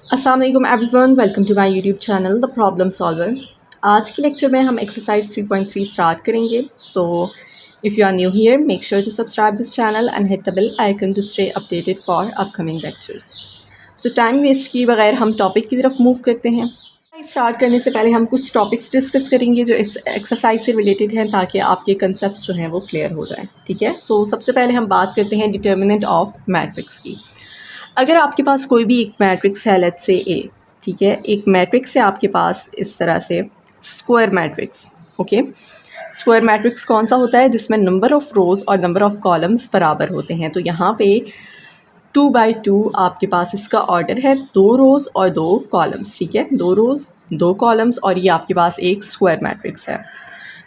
अस्सलाम वालेकुम everyone, welcome to my YouTube channel the problem solver. आज के लेक्चर में हम एक्सरसाइज 3.3 स्टार्ट करेंगे। So if you are new here, make sure to subscribe this channel and hit the bell icon to stay updated for upcoming lectures. So time waste किए बगैर हम topic की तरफ मूव करते हैं। स्टार्ट करने से पहले हम कुछ टॉपिक्स डिस्कस करेंगे जो इस एक्सरसाइज से रिलेटेड हैं, ताकि आपके कंसेप्ट जो हैं वो क्लियर हो जाएं। ठीक है, सो सबसे पहले हम बात करते हैं डिटर्मिनेंट ऑफ मैट्रिक्स की। अगर आपके पास कोई भी एक मैट्रिक्स है, लेट्स से ए, ठीक है, एक मैट्रिक्स है आपके पास इस तरह से, square matrix. Okay, square matrix कौन सा होता है? जिसमें नंबर ऑफ़ रोज़ और नंबर ऑफ़ कॉलम्स बराबर होते हैं। तो यहाँ पे 2/2 आपके पास इसका ऑर्डर है, 2 रोज़ और 2 कॉलम्स। ठीक है, 2 रोज़ 2 कॉलम्स, और ये आपके पास एक स्क्वायर मैट्रिक्स है।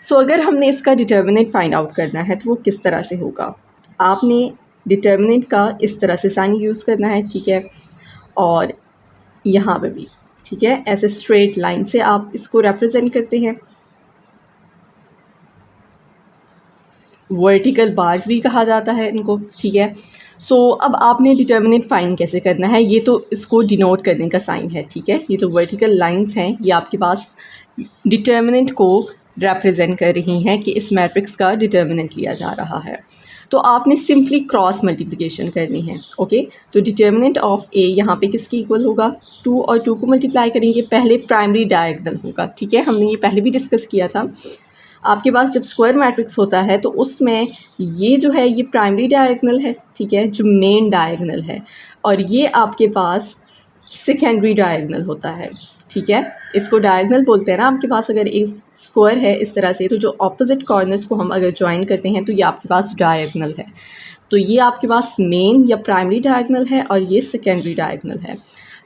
सो अगर हमने इसका डिटर्मिनेंट फाइंड आउट करना है तो वो किस तरह से होगा? आपने डिटर्मिनेंट का इस तरह से साइन यूज़ करना है। ठीक है, और यहाँ पे भी, ठीक है, ऐसे स्ट्रेट लाइन से आप इसको रिप्रेजेंट करते हैं। वर्टिकल बार्स भी कहा जाता है इनको। ठीक है, सो अब आपने डिटर्मिनेंट फाइंड कैसे करना है? ये तो इसको डिनोट करने का साइन है। ठीक है, ये जो वर्टिकल लाइंस हैं ये आपके पास डिटर्मिनेंट को रिप्रेजेंट कर रही हैं कि इस मैट्रिक्स का डिटर्मिनेंट लिया जा रहा है। तो आपने सिंपली क्रॉस मल्टीप्लिकेशन करनी है। ओके, तो डिटर्मिनेंट ऑफ ए यहाँ पे किसकी इक्वल होगा? 2 और 2 को मल्टीप्लाई करेंगे, पहले प्राइमरी डायगोनल होगा। ठीक है, हमने ये पहले भी डिस्कस किया था। आपके पास जब स्क्वायर मैट्रिक्स होता है तो उसमें ये जो है ये प्राइमरी डायगोनल है। ठीक है, जो मेन डायगोनल है, और ये आपके पास सेकेंडरी डायगोनल होता है। ठीक है, इसको डायगोनल बोलते हैं ना। आपके पास अगर एक स्क्वायर है इस तरह से, तो जो ऑपोजिट कॉर्नर्स को हम अगर ज्वाइन करते हैं तो ये आपके पास डायगोनल है। तो ये आपके पास मेन या प्राइमरी डायगोनल है और ये सेकेंडरी डायगोनल है।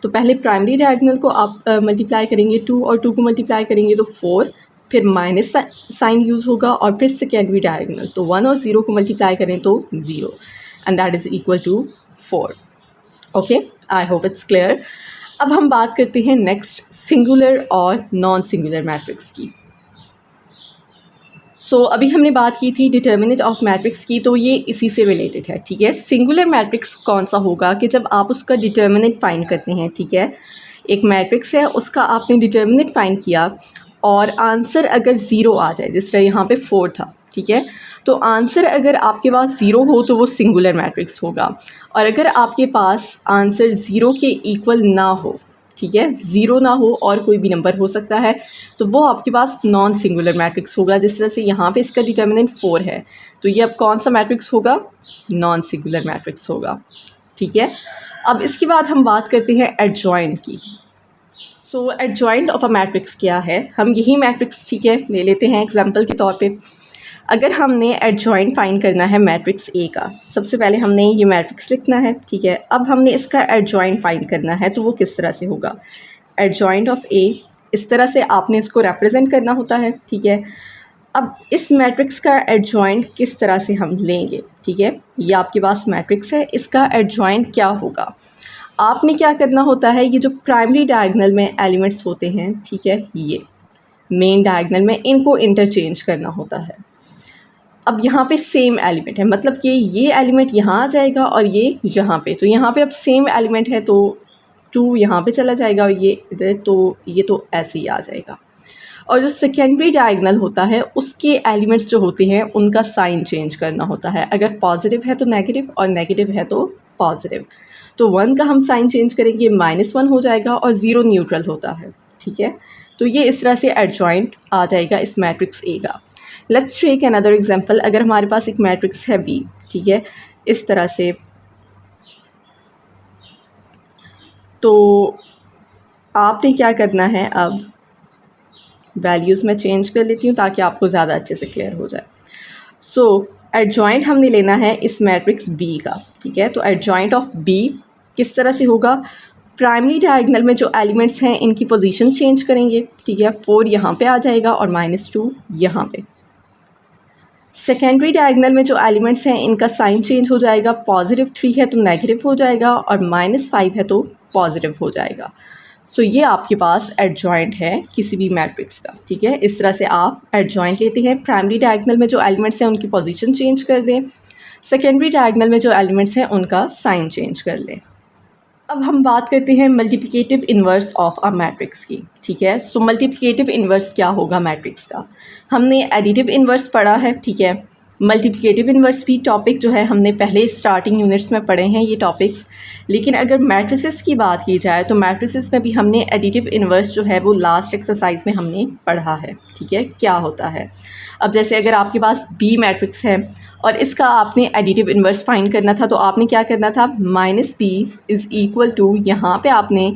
तो पहले प्राइमरी डायगोनल को आप मल्टीप्लाई करेंगे, 2 और 2 को मल्टीप्लाई करेंगे तो 4, फिर माइनस साइन यूज़ होगा, और फिर सेकेंडरी डायगोनल, तो 1 और 0 को मल्टीप्लाई करें तो 0, and that is equal to 4। Okay, I hope it's clear. अब हम बात करते हैं नेक्स्ट सिंगुलर और नॉन सिंगुलर मैट्रिक्स की। सो अभी हमने बात की थी डिटर्मिनेंट ऑफ मैट्रिक्स की, तो ये इसी से रिलेटेड है। ठीक है, सिंगुलर मैट्रिक्स कौन सा होगा कि जब आप उसका डिटर्मिनेंट फाइंड करते हैं। ठीक है, एक मैट्रिक्स है, उसका आपने डिटर्मिनेंट फाइंड किया और आंसर अगर 0 आ जाए, जिस तरह यहाँ पे 4 था। ठीक है, तो आंसर अगर आपके पास 0 हो तो वो सिंगुलर मैट्रिक्स होगा, और अगर आपके पास आंसर 0 के इक्वल ना हो, ठीक है, 0 ना हो और कोई भी नंबर हो सकता है, तो वो आपके पास नॉन सिंगुलर मैट्रिक्स होगा। जिस तरह से यहाँ पे इसका डिटर्मिनेंट 4 है, तो ये अब कौन सा मैट्रिक्स होगा? नॉन सिंगुलर मैट्रिक्स होगा। ठीक है, अब इसके बाद हम बात करते हैं एडजॉइंट की। सो एडजॉइंट ऑफ अ मैट्रिक्स क्या है? हम यही मैट्रिक्स, ठीक है, ले लेते हैं एग्जाम्पल के तौर पर। अगर हमने एडजॉइंट फाइंड करना है मैट्रिक्स ए का, सबसे पहले हमने ये मैट्रिक्स लिखना है। ठीक है, अब हमने इसका एडजॉइंट फाइंड करना है, तो वो किस तरह से होगा? एडजॉइंट ऑफ ए, इस तरह से आपने इसको रिप्रेजेंट करना होता है। ठीक है, अब इस मैट्रिक्स का एडजॉइंट किस तरह से हम लेंगे? ठीक है, ये आपके पास मैट्रिक्स है, इसका एडजॉइंट क्या होगा? आपने क्या करना होता है, ये जो प्राइमरी डायगोनल में एलिमेंट्स होते हैं, ठीक है, ये मेन डायगोनल में इनको इंटरचेंज करना होता है। अब यहाँ पे सेम एलिमेंट है, मतलब कि ये एलिमेंट यहाँ आ जाएगा और ये यहाँ पे, तो यहाँ पे अब सेम एलिमेंट है तो 2 यहाँ पे चला जाएगा और ये इधर, तो ये तो ऐसे ही आ जाएगा। और जो सेकेंडरी डायगोनल होता है उसके एलिमेंट्स जो होते हैं उनका साइन चेंज करना होता है। अगर पॉजिटिव है तो नेगेटिव, और नेगेटिव है तो पॉजिटिव। तो 1 का हम साइन चेंज करेंगे, -1 हो जाएगा, और 0 न्यूट्रल होता है। ठीक है, तो ये इस तरह से एडजॉइंट आ जाएगा इस मैट्रिक्स ए का। Let's take another example. अगर हमारे पास एक मैट्रिक्स है बी, ठीक है, इस तरह से, तो आपने क्या करना है, अब वैल्यूज़ में चेंज कर लेती हूँ ताकि आपको ज़्यादा अच्छे से क्लियर हो जाए। सो एडजॉइंट हमने लेना है इस मैट्रिक्स बी का। ठीक है, तो एडजॉइंट ऑफ बी किस तरह से होगा? प्राइमरी डायगोनल में जो एलिमेंट्स हैं इनकी पोजीशन चेंज करेंगे। ठीक है, 4 यहाँ पे आ जाएगा और -2 यहाँ पे। सेकेंडरी डायगोनल में जो एलिमेंट्स हैं इनका साइन चेंज हो जाएगा, +3 है तो नेगेटिव हो जाएगा, और -5 है तो पॉजिटिव हो जाएगा। सो ये आपके पास एडजॉइंट है किसी भी मैट्रिक्स का। ठीक है, इस तरह से आप एडजॉइंट लेते हैं। प्राइमरी डायगोनल में जो एलिमेंट्स हैं उनकी पोजीशन चेंज कर दें, सेकेंडरी डायगोनल में जो एलिमेंट्स हैं उनका साइन चेंज कर लें। अब हम बात करते हैं multiplicative inverse of a matrix की, ठीक है। सो मल्टीप्लिकेटिव इन्वर्स क्या होगा मैट्रिक्स का? हमने एडिटिव इन्वर्स पढ़ा है, ठीक है। मल्टीप्लिकेटिव इन्वर्स भी टॉपिक जो है हमने पहले स्टार्टिंग यूनिट्स में पढ़े हैं ये टॉपिक्स। लेकिन अगर मैट्रिसेस की बात की जाए तो मैट्रिसेस में भी हमने एडिटिव इन्वर्स जो है वो लास्ट एक्सरसाइज में हमने पढ़ा है, ठीक है, क्या होता है। अब जैसे अगर आपके पास बी मैट्रिक्स है और इसका आपने एडिटिव इन्वर्स फाइंड करना था तो आपने क्या करना था, minus B is equal to, यहाँ पे आपने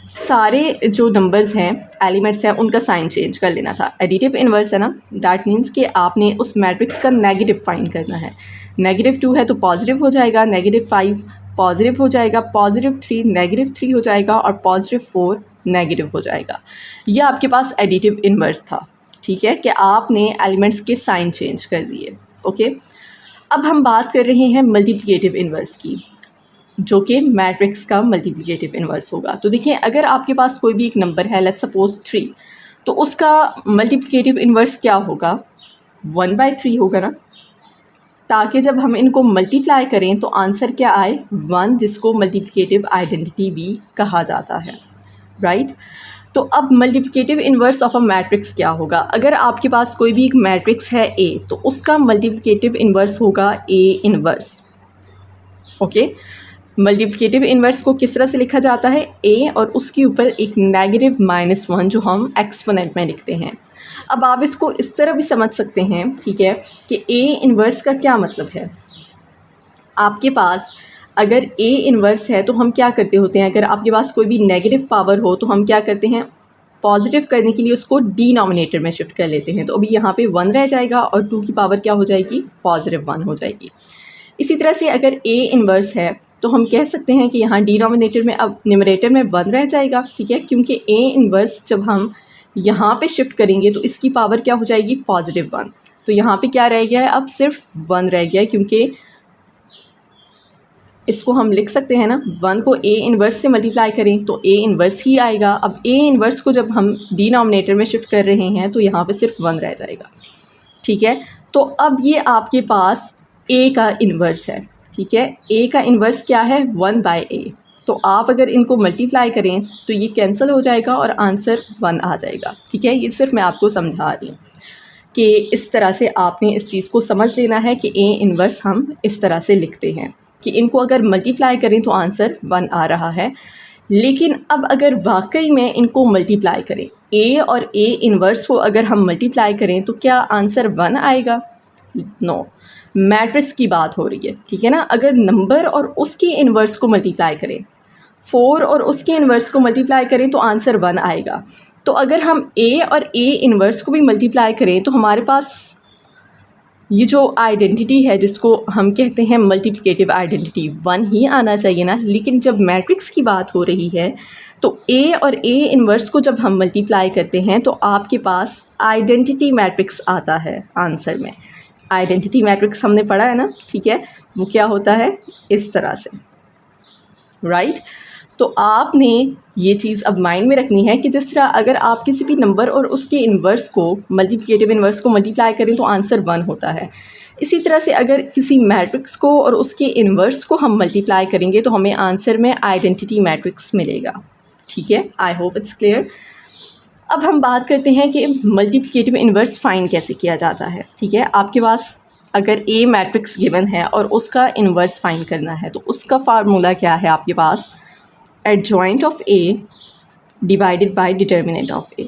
सारे जो नंबर्स हैं एलिमेंट्स हैं उनका साइन चेंज कर लेना था। एडिटिव इन्वर्स है ना, दैट मीन्स कि आपने उस मैट्रिक्स का नेगेटिव फाइंड करना है। -2 है तो पॉजिटिव हो जाएगा, -5 पॉजिटिव हो जाएगा, +3 -3 हो जाएगा और +4 नेगेटिव हो जाएगा। यह आपके पास एडिटिव इन्वर्स था, ठीक है, कि आपने एलिमेंट्स के साइन चेंज कर दिए। ओके, अब हम बात कर रहे हैं मल्टीप्लिकेटिव इन्वर्स की, जो कि मैट्रिक्स का मल्टीप्लिकेटिव इन्वर्स होगा। तो देखिए, अगर आपके पास कोई भी एक नंबर है, लेट्स सपोज 3, तो उसका मल्टीप्लिकेटिव इन्वर्स क्या होगा, 1/3 होगा ना, ताकि जब हम इनको मल्टीप्लाई करें तो आंसर क्या आए, 1, जिसको मल्टीप्लिकेटिव आइडेंटिटी भी कहा जाता है, राइट। तो अब multiplicative inverse of a matrix क्या होगा? अगर आपके पास कोई भी एक मैट्रिक्स है ए, तो उसका मल्टीप्लिकेटिव इन्वर्स होगा A inverse. Okay, multiplicative inverse को किस तरह से लिखा जाता है, ए और उसके ऊपर एक -1 जो हम एक्सपोनेंट में लिखते हैं। अब आप इसको इस तरह भी समझ सकते हैं, ठीक है, कि ए इन्वर्स का क्या मतलब है। आपके पास अगर ए इन्वर्स है तो हम क्या करते होते हैं, अगर आपके पास कोई भी नेगेटिव पावर हो तो हम क्या करते हैं, पॉजिटिव करने के लिए उसको डिनोमिनेटर में शिफ्ट कर लेते हैं। तो अभी यहाँ पे 1 रह जाएगा और 2 की पावर क्या हो जाएगी, +1 हो जाएगी। इसी तरह से अगर ए इन्वर्स है तो हम कह सकते हैं कि यहाँ डिनोमिनेटर में, अब न्यूमरेटर में 1 रह जाएगा, ठीक है, क्योंकि ए इन्वर्स जब हम यहाँ पे शिफ्ट करेंगे तो इसकी पावर क्या हो जाएगी, +1। तो यहाँ पे क्या रह गया है, अब सिर्फ 1 रह गया है, क्योंकि इसको हम लिख सकते हैं ना, 1 को ए इन्वर्स से मल्टीप्लाई करें तो ए इन्वर्स ही आएगा। अब ए इन्वर्स को जब हम डिनोमिनेटर में शिफ्ट कर रहे हैं तो यहाँ पे सिर्फ 1 रह जाएगा, ठीक है। तो अब ये आपके पास ए का इन्वर्स है, ठीक है। ए का इन्वर्स क्या है, 1/a। तो आप अगर इनको मल्टीप्लाई करें तो ये कैंसिल हो जाएगा और आंसर 1 आ जाएगा, ठीक है। ये सिर्फ मैं आपको समझा रही हूँ कि इस तरह से आपने इस चीज़ को समझ लेना है कि ए इन्वर्स हम इस तरह से लिखते हैं कि इनको अगर मल्टीप्लाई करें तो आंसर 1 आ रहा है। लेकिन अब अगर वाकई में इनको मल्टीप्लाई करें, ए और ए इन्वर्स को अगर हम मल्टीप्लाई करें तो क्या आंसर 1 आएगा? नो, मैट्रिक्स की बात हो रही है, ठीक है ना। अगर नंबर और उसके इन्वर्स को मल्टीप्लाई करें, 4 और उसके इन्वर्स को मल्टीप्लाई करें तो आंसर 1 आएगा। तो अगर हम ए और ए इन्वर्स को भी मल्टीप्लाई करें तो हमारे पास ये जो आइडेंटिटी है जिसको हम कहते हैं मल्टीप्लिकेटिव आइडेंटिटी, 1 ही आना चाहिए ना। लेकिन जब मैट्रिक्स की बात हो रही है तो ए और ए इन्वर्स को जब हम मल्टीप्लाई करते हैं तो आपके पास आइडेंटिटी मैट्रिक्स आता है आंसर में। आइडेंटिटी मैट्रिक्स हमने पढ़ा है ना, ठीक है, वो क्या होता है, इस तरह से, राइट। तो आपने ये चीज़ अब माइंड में रखनी है कि जिस तरह अगर आप किसी भी नंबर और उसके इन्वर्स को, मल्टीप्लिकेटिव इन्वर्स को मल्टीप्लाई करें तो आंसर 1 होता है, इसी तरह से अगर किसी मैट्रिक्स को और उसके इन्वर्स को हम मल्टीप्लाई करेंगे तो हमें आंसर में आइडेंटिटी मैट्रिक्स मिलेगा, ठीक है। I hope it's clear. अब हम बात करते हैं कि मल्टीप्लिकेटिव इन्वर्स फाइंड कैसे किया जाता है, ठीक है। आपके पास अगर ए मैट्रिक्स गिवन है और उसका इन्वर्स फाइंड करना है तो उसका फार्मूला क्या है आपके पास, adjoint of A divided by determinant of A.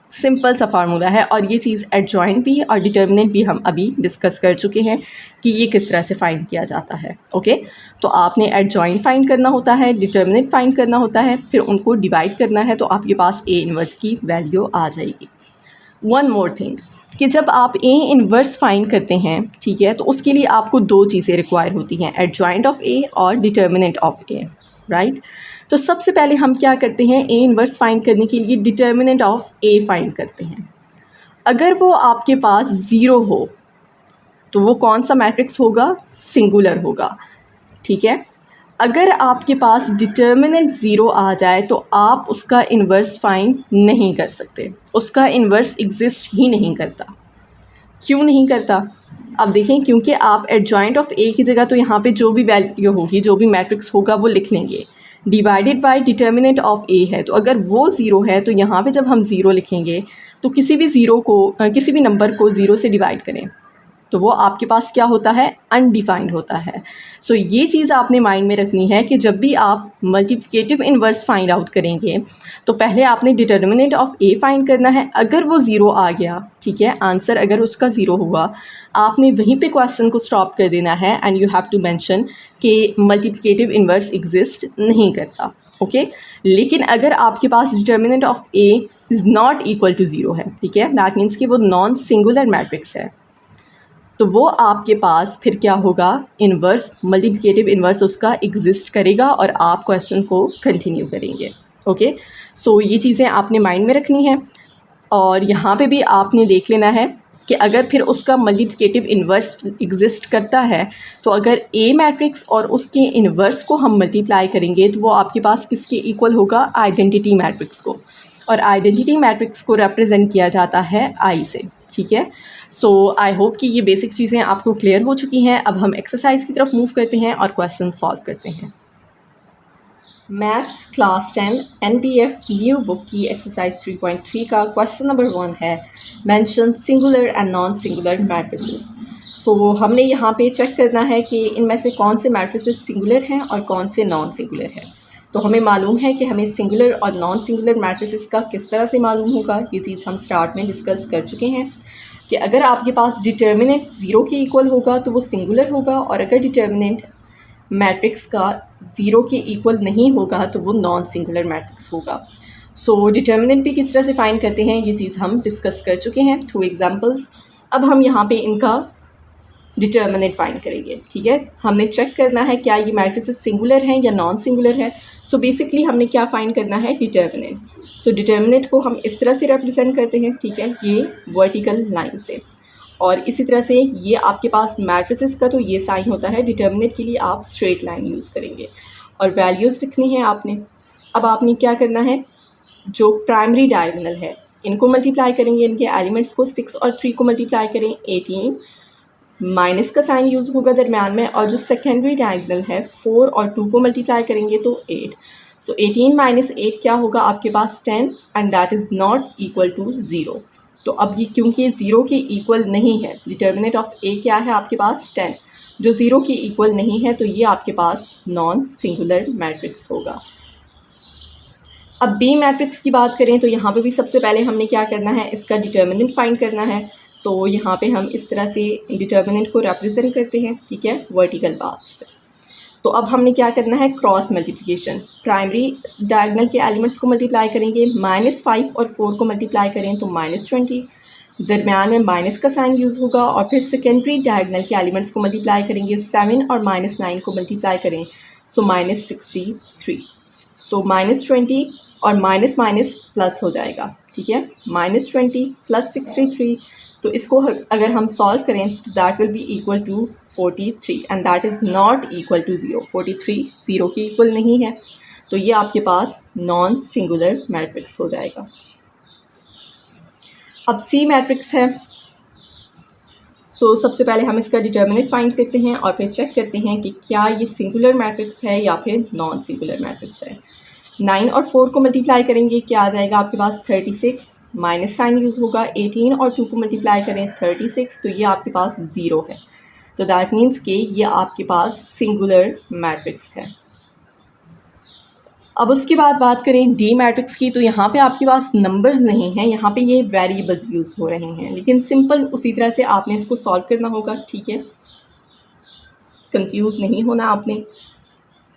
Simple सा फार्मूला है और ये चीज़ एडजॉइंट भी और डिटर्मिनेंट भी हम अभी डिस्कस कर चुके हैं कि ये किस तरह से फाइंड किया जाता है। ओके, तो आपने एडजॉइंट फाइंड करना होता है, डिटर्मिनेंट फाइंड करना होता है, फिर उनको डिवाइड करना है तो आपके पास ए इन्वर्स की वैल्यू आ जाएगी। वन मोर थिंग कि जब आप ए इन्वर्स फाइंड करते हैं, ठीक है, तो उसके लिए आपको 2 चीज़ें रिक्वायर होती हैं, एडजॉइंट ऑफ ए और डिटर्मिनेंट ऑफ ए, राइट। तो सबसे पहले हम क्या करते हैं, ए इन्वर्स फाइंड करने के लिए डिटर्मिनेंट ऑफ ए फाइंड करते हैं। अगर वो आपके पास 0 हो तो वो कौन सा मैट्रिक्स होगा, सिंगुलर होगा, ठीक है। अगर आपके पास डिटर्मिनेंट 0 आ जाए तो आप उसका इन्वर्स फाइंड नहीं कर सकते, उसका इन्वर्स एग्जिस्ट ही नहीं करता। क्यों नहीं करता, अब देखें, क्योंकि आप एडजॉइंट ऑफ ए की जगह तो यहाँ पे जो भी वैल्यू होगी, जो भी मैट्रिक्स होगा वो लिख लेंगे, divided by determinant of A है, तो अगर वो ज़ीरो है तो यहाँ पे जब हम ज़ीरो लिखेंगे तो किसी भी नंबर को ज़ीरो से डिवाइड करें तो वो आपके पास क्या होता है, अनडिफाइंड होता है। सो ये चीज़ आपने माइंड में रखनी है कि जब भी आप मल्टीप्लिकेटिव इन्वर्स फाइंड आउट करेंगे तो पहले आपने डिटर्मिनेंट ऑफ ए फाइंड करना है। अगर वो ज़ीरो आ गया, ठीक है, आंसर अगर उसका ज़ीरो हुआ, आपने वहीं पे क्वेश्चन को स्टॉप कर देना है and you have to mention कि मल्टीप्लिकेटिव इन्वर्स एग्जिस्ट नहीं करता, ओके। लेकिन अगर आपके पास determinant of A is not equal to zero है, ठीक है, दैट मीन्स कि वो नॉन सिंगुलर मैट्रिक्स है, तो वो आपके पास फिर क्या होगा, इन्वर्स मल्टीप्लिकेटिव इन्वर्स उसका एग्जिस्ट करेगा और आप क्वेश्चन को कंटिन्यू करेंगे, ओके। सो ये चीज़ें आपने माइंड में रखनी है। और यहाँ पे भी आपने देख लेना है कि अगर फिर उसका मल्टीप्लिकेटिव इन्वर्स एग्जिस्ट करता है तो अगर ए मैट्रिक्स और उसके इन्वर्स को हम मल्टीप्लाई करेंगे तो वो आपके पास किसके इक्वल होगा, आइडेंटिटी मैट्रिक्स को, और आइडेंटिटी मैट्रिक्स को रिप्रेजेंट किया जाता है आई से, ठीक है। सो आई होप कि ये बेसिक चीज़ें आपको क्लियर हो चुकी हैं। अब हम एक्सरसाइज की तरफ मूव करते हैं और क्वेश्चन सॉल्व करते हैं। Maths class 10 NBF new book की एक्सरसाइज 3.3 का क्वेश्चन नंबर 1 है, mention singular and non singular matrices. So हमने यहाँ पे चेक करना है कि इनमें से कौन से मैट्रिसेस सिंगुलर हैं और कौन से नॉन सिंगुलर हैं। तो हमें मालूम है कि हमें सिंगुलर और नॉन सिंगुलर मैट्रिसेस का किस तरह से मालूम होगा, ये चीज़ हम स्टार्ट में डिस्कस कर चुके हैं कि अगर आपके पास डिटर्मिनेंट ज़ीरो के इक्वल होगा तो वो सिंगुलर होगा, और अगर डिटर्मिनेंट मैट्रिक्स का ज़ीरो के इक्वल नहीं होगा तो वो नॉन सिंगुलर मैट्रिक्स होगा। सो डिटर्मिनेंट भी किस तरह से फाइंड करते हैं ये चीज़ हम डिस्कस कर चुके हैं थ्रू एग्जांपल्स। अब हम यहाँ पे इनका डिटर्मिनेंट फाइंड करेंगे, ठीक है। हमने चेक करना है क्या ये मैट्रिसेस सिंगुलर हैं या नॉन सिंगुलर है। सो बेसिकली हमने क्या फाइंड करना है, डिटर्मिनेंट। सो डिटर्मिनेंट को हम इस तरह से रिप्रेजेंट करते हैं, ठीक है, ये वर्टिकल लाइन से, और इसी तरह से ये आपके पास मैट्रिसेस का तो ये साइन होता है, डिटर्मिनेंट के लिए आप स्ट्रेट लाइन यूज़ करेंगे और वैल्यूज़ लिखनी है आपने। अब आपने क्या करना है, जो प्राइमरी डायगोनल है इनको मल्टीप्लाई करेंगे, इनके एलिमेंट्स को 6 और 3 को मल्टीप्लाई करें 18, माइनस का साइन यूज़ होगा दरम्यान में, और जो सेकेंडरी डायगोनल है 4 और 2 को मल्टीप्लाई करेंगे तो 8। सो 18 माइनस 8 क्या होगा आपके पास 10, and that is not equal to zero. तो अब ये क्योंकि ज़ीरो के इक्वल नहीं है, डिटर्मिनेंट ऑफ ए क्या है आपके पास 10, जो ज़ीरो के इक्वल नहीं है, तो ये आपके पास नॉन सिंगुलर मैट्रिक्स होगा। अब बी मैट्रिक्स की बात करें तो यहाँ पे भी सबसे पहले हमने क्या करना है, इसका डिटर्मिनेंट फाइंड करना है। तो यहाँ पे हम इस तरह से डिटर्मिनेंट को रिप्रेजेंट करते हैं, ठीक है, वर्टिकल बार से। तो अब हमने क्या करना है, क्रॉस मल्टीप्लिकेशन। प्राइमरी डायगोनल के एलिमेंट्स को मल्टीप्लाई करेंगे, -5 और 4 को मल्टीप्लाई करें तो -20, दरम्यान में माइनस का साइन यूज़ होगा, और फिर सेकेंडरी डायगोनल के एलिमेंट्स को मल्टीप्लाई करेंगे, 7 और -9 को मल्टीप्लाई करें सो -63। तो -20 और माइनस माइनस प्लस हो जाएगा, ठीक है, -20 + 63। तो इसको अगर हम सॉल्व करें तो that will be equal to 43, and that is not equal to zero. 43 zero के इक्वल नहीं है, तो ये आपके पास नॉन सिंगुलर मैट्रिक्स हो जाएगा। अब सी मैट्रिक्स है। सो सबसे पहले हम इसका डिटर्मिनेंट फाइंड करते हैं और फिर चेक करते हैं कि क्या ये सिंगुलर मैट्रिक्स है या फिर नॉन सिंगुलर मैट्रिक्स है। 9 और 4 को मल्टीप्लाई करेंगे, क्या आ जाएगा आपके पास 36, माइनस साइन यूज़ होगा, 18 और 2 को मल्टीप्लाई करें 36, तो ये आपके पास 0 है। तो दैट मीन्स कि ये आपके पास सिंगुलर मैट्रिक्स है। अब उसके बाद बात करें डी मैट्रिक्स की, तो यहाँ पे आपके पास नंबर्स नहीं हैं, यहाँ पे ये वेरिएबल्स यूज़ हो रहे हैं, लेकिन सिंपल उसी तरह से आपने इसको सॉल्व करना होगा, ठीक है, कंफ्यूज नहीं होना आपने।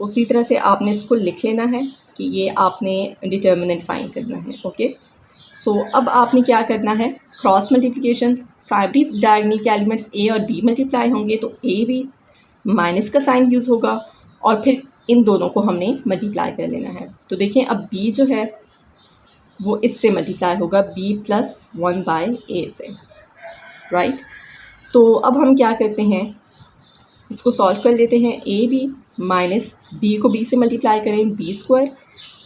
उसी तरह से आपने इसको लिख लेना है कि ये आपने डिटर्मिनेंट फाइंड करना है, ओके। सो अब आपने क्या करना है, क्रॉस मल्टीप्लिकेशन। प्राइमरी डायगोनल के एलिमेंट्स ए और बी मल्टीप्लाई होंगे तो ए बी, माइनस का साइन यूज़ होगा, और फिर इन दोनों को हमने मल्टीप्लाई कर लेना है। तो देखें अब b जो है वो इससे मल्टीप्लाई होगा, b + 1/a से, राइट। तो अब हम क्या करते हैं, इसको सॉल्व कर लेते हैं। a b माइनस b को b से मल्टीप्लाई करें b²,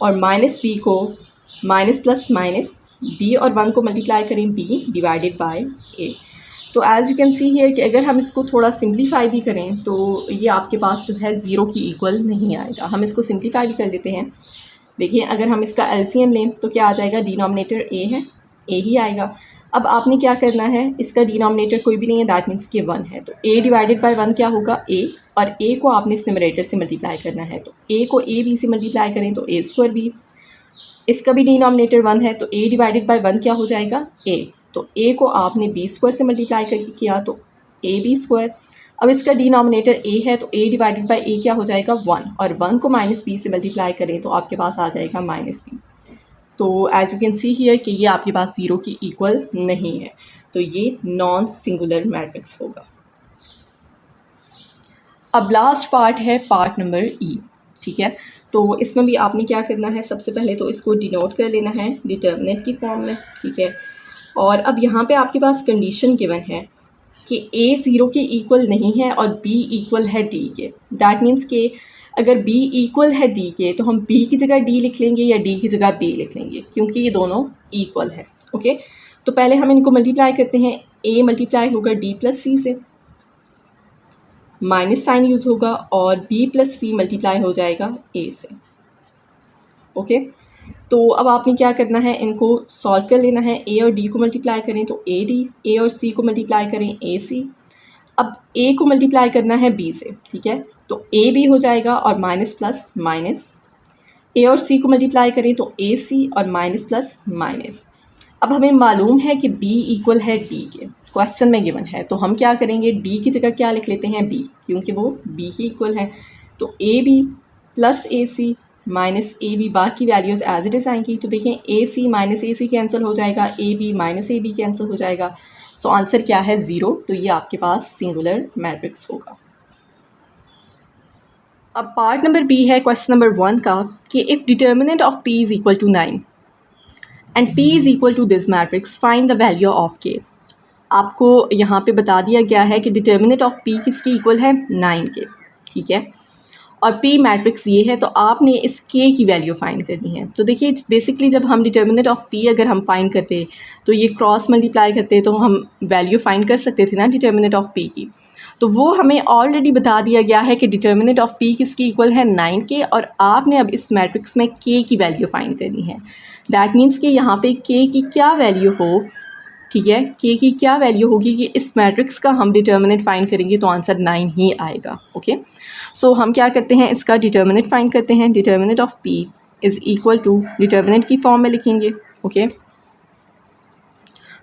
और माइनस b को माइनस प्लस माइनस b और 1 को मल्टीप्लाई करें b/a। तो as you can see here कि अगर हम इसको थोड़ा सिंप्लीफाई भी करें तो ये आपके पास जो है ज़ीरो की इक्वल नहीं आएगा। हम इसको सिंप्लीफाई भी कर लेते हैं। देखिए अगर हम इसका एलसीएम लें तो क्या आ जाएगा, डिनोमिनेटर ए है, ए ही आएगा। अब आपने क्या करना है, इसका डिनोमिनेटर कोई भी नहीं है, दैट मीन्स कि 1 है, तो a डिवाइडेड बाय 1 क्या होगा, a, और a को आपने इस न्यूमरेटर से मल्टीप्लाई करना है। तो a को a b से मल्टीप्लाई करें तो a स्क्वायर b, इसका भी डिनोमिनेटर 1 है तो a डिवाइडेड बाय 1 क्या हो जाएगा, a, तो a को आपने b स्क्वायर से मल्टीप्लाई करके किया तो a b स्क्वायर। अब इसका डिनोमिनेटर a है तो a डिवाइडेड बाय a क्या हो जाएगा, 1, और 1 को माइनस b से मल्टीप्लाई करें तो आपके पास आ जाएगा माइनस b। तो as you can see here कि ये आपके पास ज़ीरो की इक्वल नहीं है, तो ये नॉन सिंगुलर मैट्रिक्स होगा। अब लास्ट पार्ट है पार्ट नंबर ई, ठीक है। तो इसमें भी आपने क्या करना है, सबसे पहले तो इसको डिनोट कर लेना है डिटर्मिनेंट की फॉर्म में, ठीक है। और अब यहाँ पे आपके पास कंडीशन गिवन है कि a ज़ीरो के इक्वल नहीं है और b इक्वल है d के। दैट मीन्स कि अगर b इक्वल है d के तो हम b की जगह d लिख लेंगे या d की जगह b लिख लेंगे, क्योंकि ये दोनों इक्वल है। ओके, तो पहले हम इनको मल्टीप्लाई करते हैं। a मल्टीप्लाई होगा d प्लस c से, माइनस साइन यूज़ होगा, और b प्लस c मल्टीप्लाई हो जाएगा a से। ओके, तो अब आपने क्या करना है, इनको सॉल्व कर लेना है। a और d को मल्टीप्लाई करें तो a d, a और c को मल्टीप्लाई करें a c। अब a को मल्टीप्लाई करना है b से, ठीक है, तो a b हो जाएगा और माइनस प्लस माइनस। a और c को मल्टीप्लाई करें तो a c और माइनस प्लस माइनस। अब हमें मालूम है कि b इक्वल है d के, क्वेश्चन में गिवन है, तो हम क्या करेंगे, d की जगह क्या लिख लेते हैं, b, क्योंकि वो b के इक्वल है। तो a b plus a c minus A B, बाकी वैल्यूज़ एज इट इज़ आएंगी। तो देखें ए सी माइनस ए सी कैंसिल हो जाएगा, A B minus A B cancel हो जाएगा। सो आंसर क्या है, ज़ीरो। तो ये आपके पास सिंगुलर मैट्रिक्स होगा। अब पार्ट नंबर बी है क्वेश्चन नंबर 1 का कि if determinant of p is equal to 9 and p is equal to this matrix, find the value of k। आपको यहाँ पे बता दिया गया है कि डिटर्मिनेंट ऑफ p किसकी इक्वल है, 9 के, ठीक है, और p मैट्रिक्स ये है, तो आपने इस k की वैल्यू फाइंड करनी है। तो देखिए बेसिकली जब हम डिटर्मिनेंट ऑफ p अगर हम फाइंड करते तो ये क्रॉस मल्टीप्लाई करते तो हम वैल्यू फाइंड कर सकते थे ना डिटर्मिनेंट ऑफ p की। तो वो हमें ऑलरेडी बता दिया गया है कि डिटर्मिनेंट ऑफ p किसकी इक्वल है, 9 के, और आपने अब इस मैट्रिक्स में k की वैल्यू फाइंड करनी है। दैट मीन्स कि यहाँ पे k की क्या वैल्यू हो, ठीक है, k की क्या वैल्यू होगी कि इस मैट्रिक्स का हम डिटर्मिनेंट फाइंड करेंगे तो आंसर 9 ही आएगा। ओके, सो हम क्या करते हैं, इसका डिटर्मिनेंट फाइंड करते हैं। Determinant of p is equal to, determinant की फॉर्म में लिखेंगे। ओके,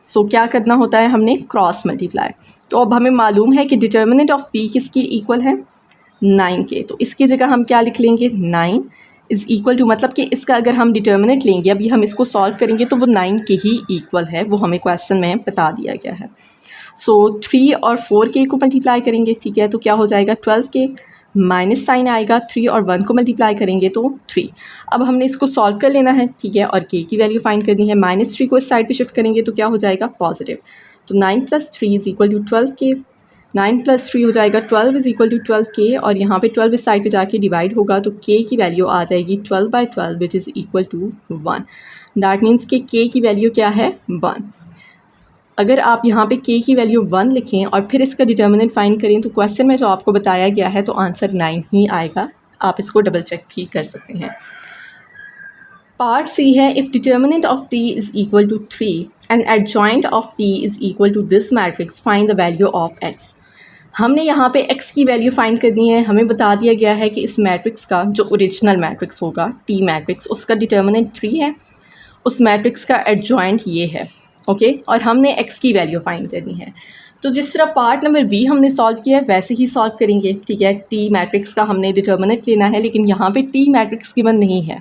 सो क्या करना होता है, हमने क्रॉस मल्टीप्लाई। तो अब हमें मालूम है कि डिटर्मिनेंट ऑफ p किसकी इक्वल है, 9 के, तो इसकी जगह हम क्या लिख लेंगे, 9 इज़ इक्वल टू, मतलब कि इसका अगर हम डिटर्मिनेंट लेंगे, अभी हम इसको सॉल्व करेंगे तो वो 9 के ही इक्वल है, वो हमें क्वेश्चन में बता दिया गया है। सो 3 और 4k को मल्टीप्लाई करेंगे, ठीक है, तो क्या हो जाएगा, 12k, माइनस साइन आएगा, 3 और 1 को मल्टीप्लाई करेंगे तो 3। अब हमने इसको सॉल्व कर लेना है, ठीक है, और k की वैल्यू फाइंड करनी है। -3 को इस साइड पे शिफ्ट करेंगे तो क्या हो जाएगा, पॉजिटिव। तो 9 + 3 इज़ इक्वल टू 12k, 9 + 3 हो जाएगा 12 इज़ इक्वल टू 12k, और यहाँ पे 12 इस साइड पे जाके डिवाइड होगा तो k की वैल्यू आ जाएगी 12/12 which is equal to 1। That means कि k की वैल्यू क्या है, 1। अगर आप यहाँ पे k की वैल्यू 1 लिखें और फिर इसका डिटर्मिनेंट फाइंड करें तो क्वेश्चन में जो आपको बताया गया है तो आंसर 9 ही आएगा। आप इसको डबल चेक भी कर सकते हैं। पार्ट सी है, if determinant of t is equal to 3 and adjoint of t is equal to this matrix, find the value of x। हमने यहाँ पे x की वैल्यू फाइंड करनी है। हमें बता दिया गया है कि इस मैट्रिक्स का जो ओरिजिनल मैट्रिक्स होगा t मैट्रिक्स, उसका डिटर्मिनेंट 3 है, उस मैट्रिक्स का एडजॉइंट ये है। ओके, और हमने x की वैल्यू फाइंड करनी है। तो जिस तरह पार्ट नंबर बी हमने सॉल्व किया है वैसे ही सॉल्व करेंगे, ठीक है। t मैट्रिक्स का हमने डिटर्मिनेंट लेना है, लेकिन यहाँ पे t मैट्रिक्स गिवन नहीं है,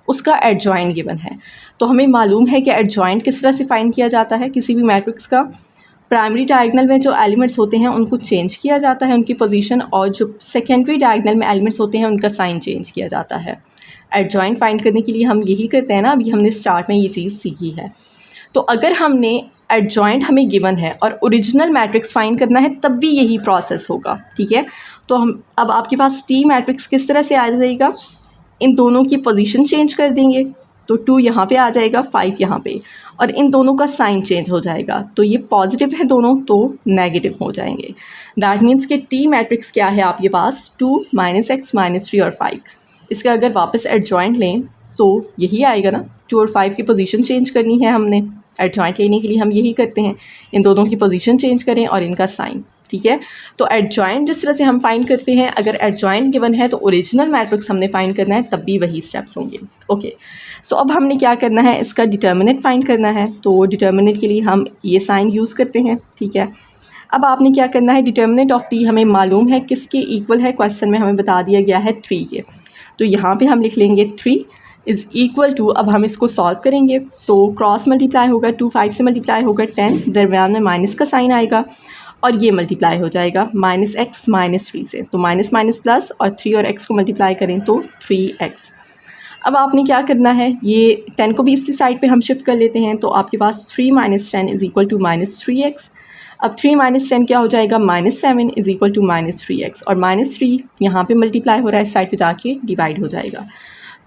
उसका एडजॉइंट गिवन है। तो हमें मालूम है कि एडजॉइंट किस तरह से फाइंड किया जाता है। किसी भी मैट्रिक्स का प्राइमरी डायगोनल में जो एलिमेंट्स होते हैं उनको चेंज किया जाता है, उनकी पोजीशन, और जो सेकेंडरी डायगोनल में एलिमेंट्स होते हैं उनका साइन चेंज किया जाता है। एडजॉइंट फाइंड करने के लिए हम यही करते हैं ना, अभी हमने स्टार्ट में ये चीज़ सीखी है। तो अगर हमने एडजॉइंट हमें गिवन है और ओरिजिनल मैट्रिक्स फाइंड करना है तब भी यही प्रोसेस होगा, ठीक है। तो हम अब आपके पास टी मैट्रिक्स किस तरह से आ जाएगा, इन दोनों की पोजीशन चेंज कर देंगे, तो 2 यहाँ पे आ जाएगा, 5 यहाँ पे, और इन दोनों का साइन चेंज हो जाएगा। तो ये पॉजिटिव है दोनों, तो नेगेटिव हो जाएंगे। दैट मीन्स कि टी मैट्रिक्स क्या है आपके पास, 2 -x -3 और 5। इसका अगर वापस एडजॉइंट लें तो यही आएगा ना, 2 और 5 की पोजीशन चेंज करनी है हमने। एडजॉइंट लेने के लिए हम यही करते हैं, इन दोनों की पोजीशन चेंज करें और इनका साइन, ठीक है। तो एडजॉइंट जिस तरह से हम फाइंड करते हैं, अगर एडजॉइंट गिवन है तो ओरिजिनल मैट्रिक्स हमने फाइंड करना है, तब भी वही स्टेप्स होंगे। ओके, सो अब हमने क्या करना है, इसका डिटर्मिनेंट फाइंड करना है। तो डिटर्मिनेंट के लिए हम ये साइन यूज़ करते हैं, ठीक है। अब आपने क्या करना है, डिटर्मिनेंट ऑफ टी हमें मालूम है किसके इक्वल है, क्वेश्चन में हमें बता दिया गया है 3 के। तो यहाँ पे हम लिख लेंगे 3 इज़ इक्वल टू, अब हम इसको सॉल्व करेंगे तो क्रॉस मल्टीप्लाई होगा, 2 5 से मल्टीप्लाई होगा 10, दरम्यान में माइनस का साइन आएगा और ये मल्टीप्लाई हो जाएगा -x -3 से, तो माइनस माइनस प्लस, और 3 और x को मल्टीप्लाई करें तो 3x। अब आपने क्या करना है, ये 10 को भी इसी साइड पे हम शिफ्ट कर लेते हैं, तो आपके पास 3 - 10 इज़ इक्वल टू -3x। अब 3 - 10 क्या हो जाएगा, -7 इज़ इक्वल टू -3x, और -3 यहाँ पे मल्टीप्लाई हो रहा है, इस साइड पे जाके डिवाइड हो जाएगा।